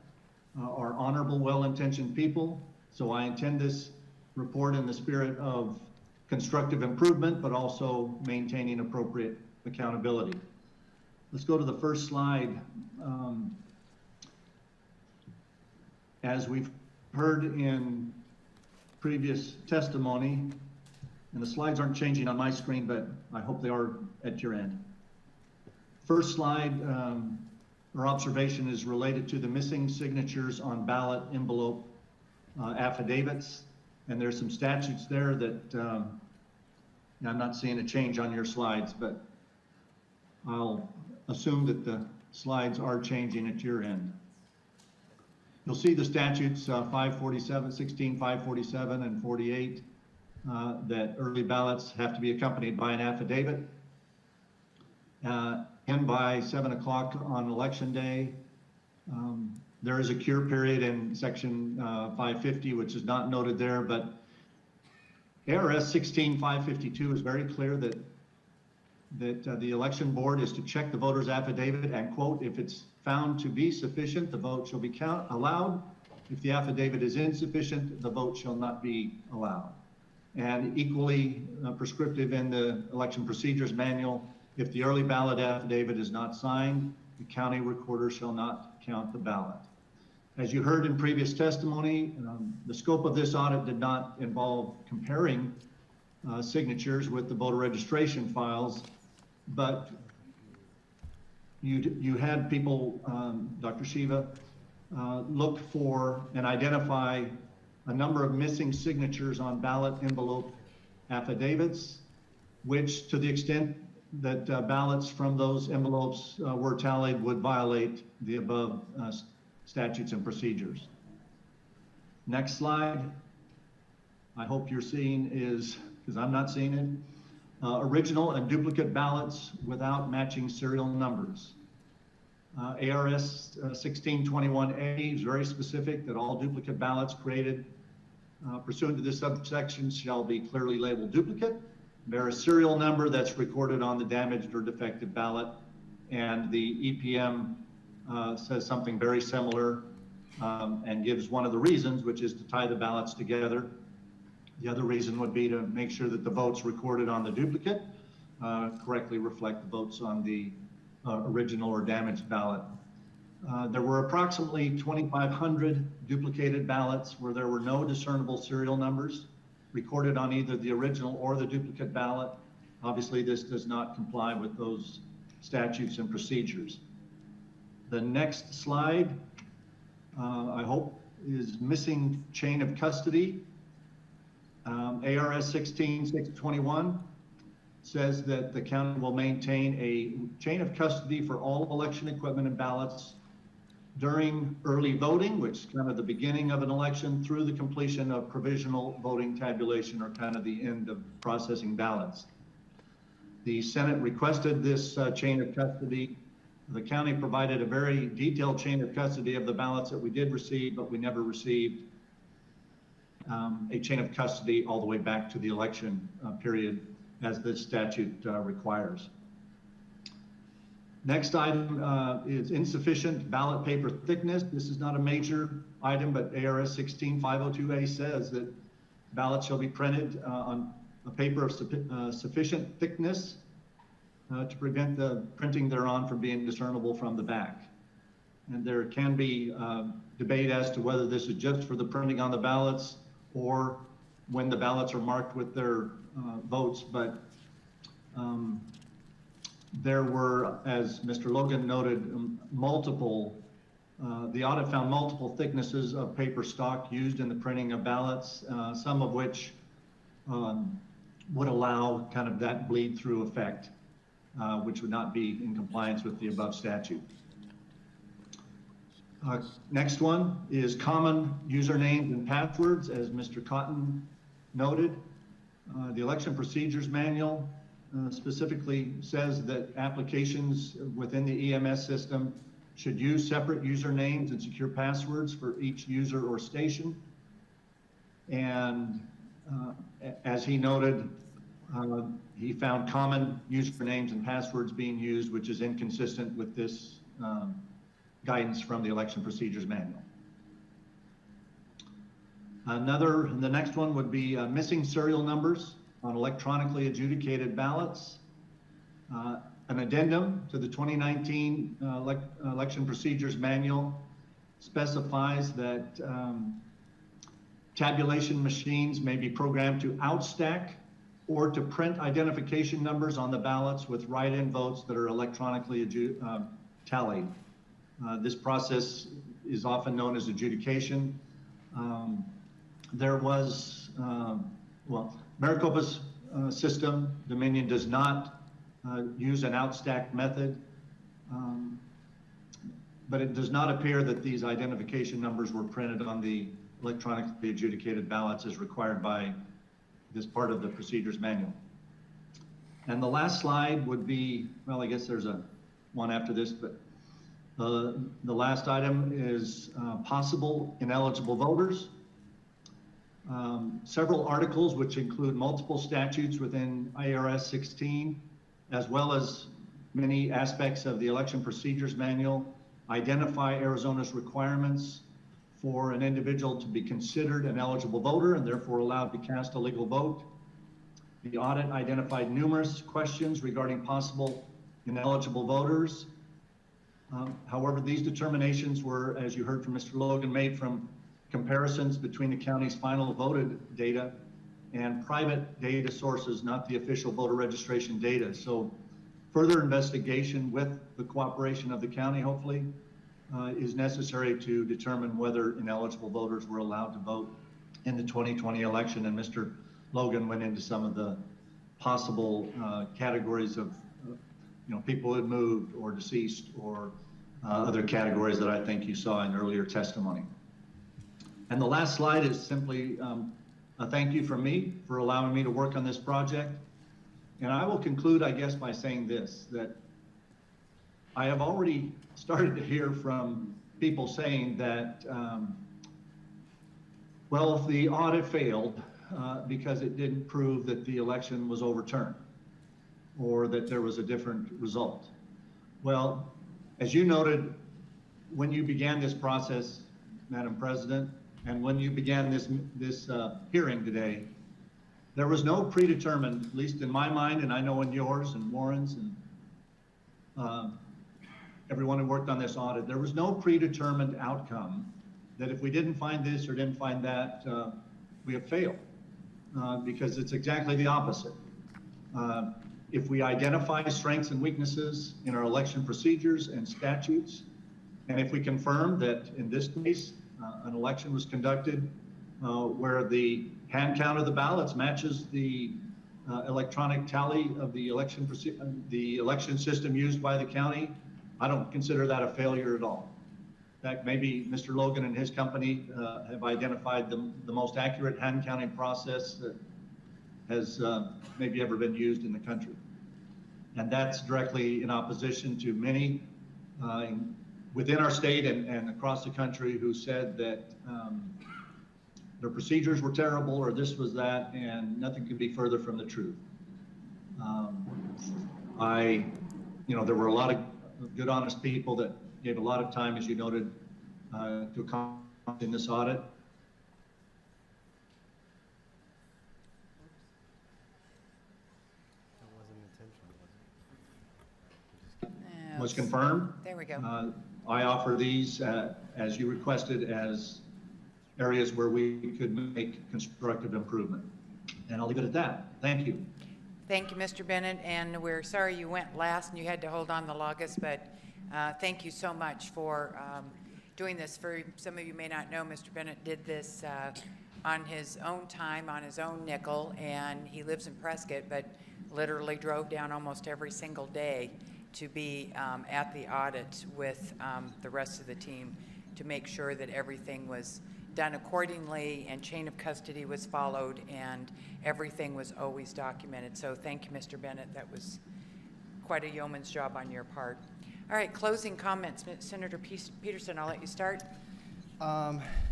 are honorable, well-intentioned people. So I intend this report in the spirit of constructive improvement, but also maintaining appropriate accountability. Let's go to the first slide. As we've heard in previous testimony, and the slides aren't changing on my screen, but I hope they are at your end. First slide, our observation is related to the missing signatures on ballot envelope affidavits. And there's some statutes there that I'm not seeing a change on your slides, but I'll assume that the slides are changing at your end. You'll see the statutes 547, 16, 547, and 48, that early ballots have to be accompanied by an affidavit. And by 7 o'clock on election day. There is a cure period in section 550, which is not noted there, but ARS 16552 is very clear that the election board is to check the voter's affidavit and quote, if it's found to be sufficient, the vote shall be allowed. If the affidavit is insufficient, the vote shall not be allowed. And equally prescriptive in the election procedures manual, if the early ballot affidavit is not signed, the county recorder shall not count the ballot. As you heard in previous testimony, the scope of this audit did not involve comparing signatures with the voter registration files, but you had people, Dr. Shiva, look for and identify a number of missing signatures on ballot envelope affidavits, which to the extent that ballots from those envelopes were tallied would violate the above statutes and procedures. Next slide. I hope you're seeing is, because I'm not seeing it, original and duplicate ballots without matching serial numbers. ARS 1621A is very specific that all duplicate ballots created pursuant to this subsection shall be clearly labeled duplicate. Bear a serial number that's recorded on the damaged or defective ballot, and the EPM says something very similar and gives one of the reasons, which is to tie the ballots together. The other reason would be to make sure that the votes recorded on the duplicate correctly reflect the votes on the original or damaged ballot. There were approximately 2,500 duplicated ballots where there were no discernible serial numbers recorded on either the original or the duplicate ballot. Obviously, this does not comply with those statutes and procedures. The next slide, I hope, is missing chain of custody. ARS 16621 says that the county will maintain a chain of custody for all election equipment and ballots during early voting, which is kind of the beginning of an election, through the completion of provisional voting tabulation, or kind of the end of processing ballots. The Senate requested this chain of custody. The county provided a very detailed chain of custody of the ballots that we did receive, but we never received a chain of custody all the way back to the election period, as this statute requires. Next item is insufficient ballot paper thickness. This is not a major item, but ARS 16502A says that ballots shall be printed on a paper of sufficient thickness to prevent the printing thereon from being discernible from the back. And there can be debate as to whether this is just for the printing on the ballots or when the ballots are marked with their votes, but there were, as Mr. Logan noted, the audit found multiple thicknesses of paper stock used in the printing of ballots, some of which would allow kind of that bleed through effect, which would not be in compliance with the above statute. Next one is common usernames and passwords, as Mr. Cotton noted. The election procedures manual specifically says that applications within the EMS system should use separate usernames and secure passwords for each user or station. And as he noted, he found common usernames and passwords being used, which is inconsistent with this guidance from the election procedures manual. The next one would be missing serial numbers on electronically adjudicated ballots. An addendum to the 2019 election procedures manual specifies that tabulation machines may be programmed to outstack or to print identification numbers on the ballots with write-in votes that are electronically tallied. This process is often known as adjudication. There was, Maricopa's system, Dominion, does not use an outstack method. but it does not appear that these identification numbers were printed on the electronically adjudicated ballots as required by this part of the procedures manual. And the last slide would be, well, I guess there's one after this, but the last item is possible ineligible voters. Several articles, which include multiple statutes within IRS 16, as well as many aspects of the election procedures manual, identify Arizona's requirements for an individual to be considered an eligible voter and therefore allowed to cast a legal vote. The audit identified numerous questions regarding possible ineligible voters. However, these determinations were, as you heard from Mr. Logan, made from comparisons between the county's final voted data and private data sources, not the official voter registration data. So further investigation with the cooperation of the county, hopefully, is necessary to determine whether ineligible voters were allowed to vote in the 2020 election. And Mr. Logan went into some of the possible categories of people who had moved or deceased or other categories that I think you saw in earlier testimony. And the last slide is simply a thank you from me for allowing me to work on this project. And I will conclude, I guess, by saying this, that I have already started to hear from people saying that, well, if the audit failed because it didn't prove that the election was overturned or that there was a different result. Well, as you noted, when you began this process, Madam President, and when you began this hearing today, there was no predetermined, at least in my mind, and I know in yours and Warren's and everyone who worked on this audit, there was no predetermined outcome that if we didn't find this or didn't find that, we have failed, because it's exactly the opposite. If we identify strengths and weaknesses in our election procedures and statutes, and if we confirm that in this case, an election was conducted where the hand count of the ballots matches the electronic tally of the election system used by the county, I don't consider that a failure at all. In fact, maybe Mr. Logan and his company have identified the most accurate hand counting process that has maybe ever been used in the country. And that's directly in opposition to many within our state and across the country who said that their procedures were terrible or this was that, and nothing could be further from the truth. There were a lot of good, honest people that gave a lot of time, as you noted, to accomplish this audit. Was confirmed. There we go. I offer these as you requested as areas where we could make constructive improvement. And I'll leave it at that. Thank you. Thank you, Mr. Bennett, and we're sorry you went last and you had to hold on the longest, but thank you so much for doing this. For some of you may not know, Mr. Bennett did this on his own time, on his own nickel, and he lives in Prescott, but literally drove down almost every single day to be at the audit with the rest of the team to make sure that everything was done accordingly and chain of custody was followed and everything was always documented. So thank you, Mr. Bennett. That was quite a yeoman's job on your part. All right, closing comments. Senator Peterson, I'll let you start.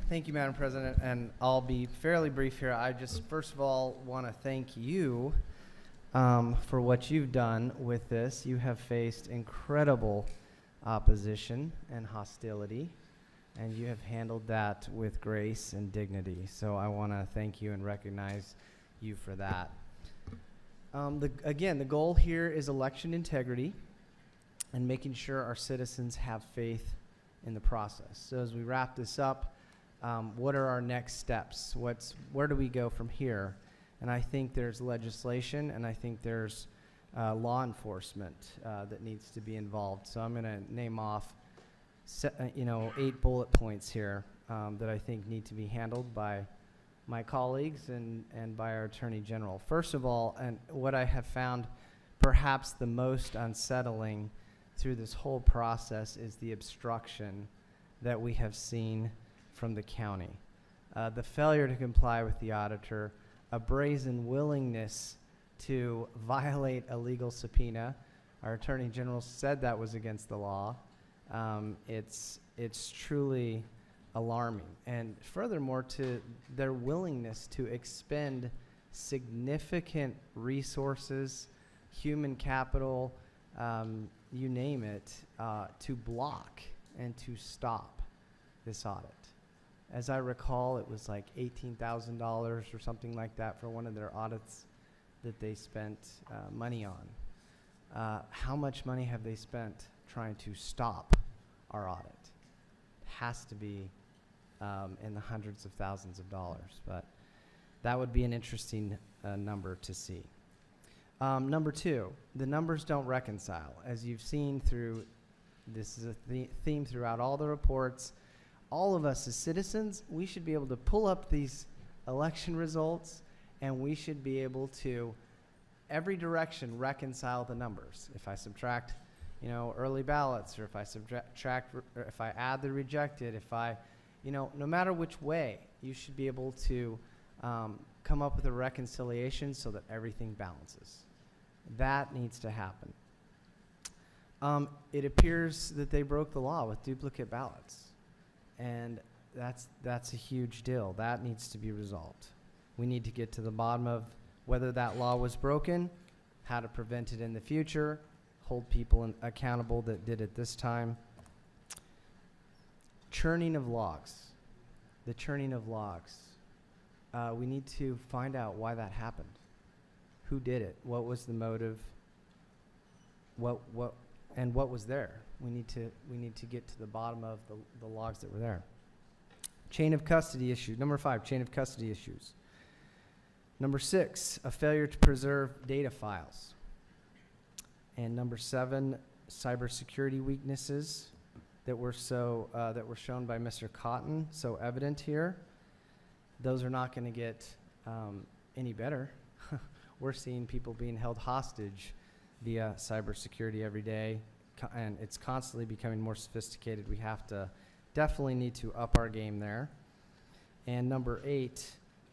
Thank you, Madam President, and I'll be fairly brief here. I just, first of all, want to thank you for what you've done with this. You have faced incredible opposition and hostility, and you have handled that with grace and dignity. So I want to thank you and recognize you for that. Again, the goal here is election integrity and making sure our citizens have faith in the process. So as we wrap this up, what are our next steps? Where do we go from here? And I think there's legislation, and I think there's law enforcement that needs to be involved. So I'm going to name off 8 bullet points here that I think need to be handled by my colleagues and by our Attorney General. First of all, and what I have found perhaps the most unsettling through this whole process is the obstruction that we have seen from the county. The failure to comply with the auditor, a brazen willingness to violate a legal subpoena. Our Attorney General said that was against the law. It's truly alarming. And furthermore, to their willingness to expend significant resources, human capital, you name it, to block and to stop this audit. As I recall, it was like $18,000 or something like that for one of their audits that they spent money on. How much money have they spent trying to stop our audit? It has to be in the hundreds of thousands of dollars, but that would be an interesting number to see. Number two, the numbers don't reconcile. As you've seen through, this is a theme throughout all the reports, all of us as citizens, we should be able to pull up these election results and we should be able to, every direction, reconcile the numbers. If I subtract, early ballots, or if I subtract, or if I add the rejected, if I, no matter which way, you should be able to come up with a reconciliation so that everything balances. That needs to happen. It appears that they broke the law with duplicate ballots. And that's a huge deal. That needs to be resolved. We need to get to the bottom of whether that law was broken, how to prevent it in the future, hold people accountable that did it this time. Churning of logs. The churning of logs. We need to find out why that happened. Who did it? What was the motive? What was there? We need to get to the bottom of the logs that were there. Chain of custody issues. Number 5, chain of custody issues. Number 6, a failure to preserve data files. And number 7, cybersecurity weaknesses that were shown by Mr. Cotton, so evident here. Those are not going to get any better. We're seeing people being held hostage via cybersecurity every day, and it's constantly becoming more sophisticated. We definitely need to up our game there. And number 8,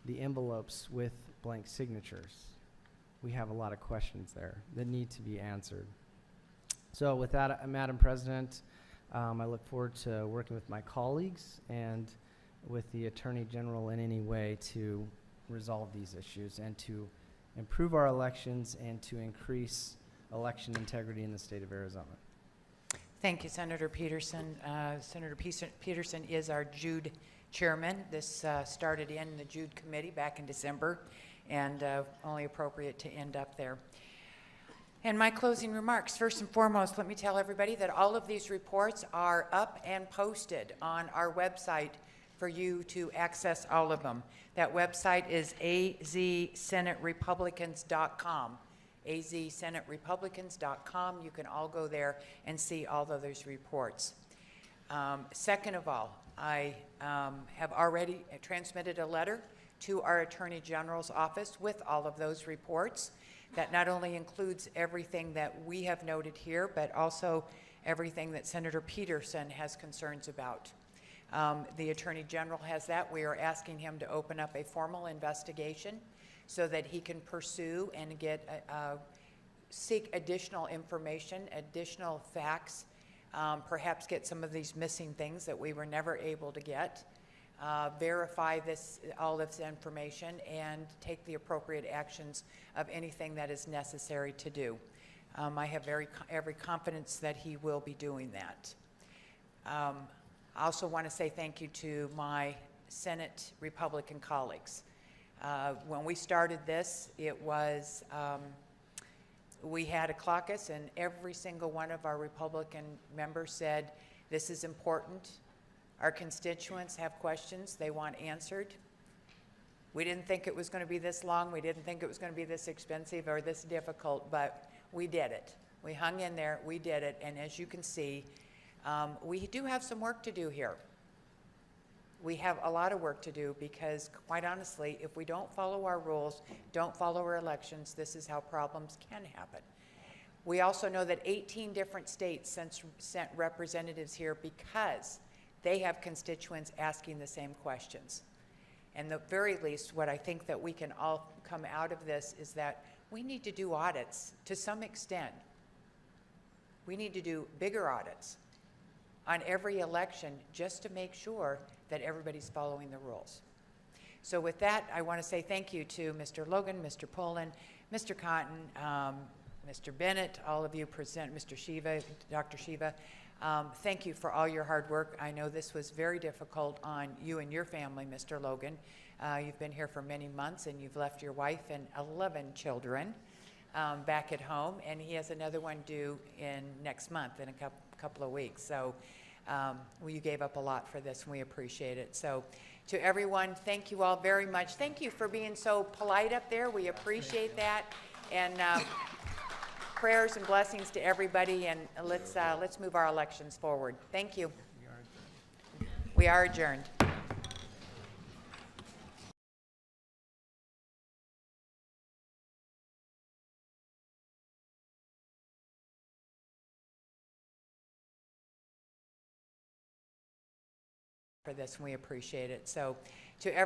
the envelopes with blank signatures. We have a lot of questions there that need to be answered. So with that, Madam President, I look forward to working with my colleagues and with the Attorney General in any way to resolve these issues and to improve our elections and to increase election integrity in the state of Arizona. Thank you, Senator Peterson. Senator Peterson is our Jude chairman. This started in the Jude committee back in December, and only appropriate to end up there. And my closing remarks, first and foremost, let me tell everybody that all of these reports are up and posted on our website for you to access all of them. That website is azsenaterepublicans.com. azsenaterepublicans.com. You can all go there and see all of those reports. Second of all, I have already transmitted a letter to our Attorney General's office with all of those reports. That not only includes everything that we have noted here, but also everything that Senator Peterson has concerns about. The Attorney General has that. We are asking him to open up a formal investigation so that he can pursue and seek additional information, additional facts, perhaps get some of these missing things that we were never able to get, verify all this information, and take the appropriate actions of anything that is necessary to do. I have every confidence that he will be doing that. I also want to say thank you to my Senate Republican colleagues. When we started this, it was, we had a caucus, and every single one of our Republican members said, this is important. Our constituents have questions they want answered. We didn't think it was going to be this long. We didn't think it was going to be this expensive or this difficult, but we did it. We hung in there, we did it, and as you can see, we do have some work to do here. We have a lot of work to do because, quite honestly, if we don't follow our rules, don't follow our elections, this is how problems can happen. We also know that 18 different states sent representatives here because they have constituents asking the same questions. And the very least, what I think that we can all come out of this is that we need to do audits to some extent. We need to do bigger audits on every election just to make sure that everybody's following the rules. So with that, I want to say thank you to Mr. Logan, Mr. Poland, Mr. Cotton, Mr. Bennett, all of you present, Mr. Shiva, Dr. Shiva. Thank you for all your hard work. I know this was very difficult on you and your family, Mr. Logan. You've been here for many months and you've left your wife and 11 children back at home, and he has another one due in next month in a couple of weeks. So well, you gave up a lot for this and we appreciate it. So to everyone, thank you all very much. Thank you for being so polite up there. We appreciate that. And prayers and blessings to everybody, and let's move our elections forward. Thank you. We are adjourned. For this, and we appreciate it. So to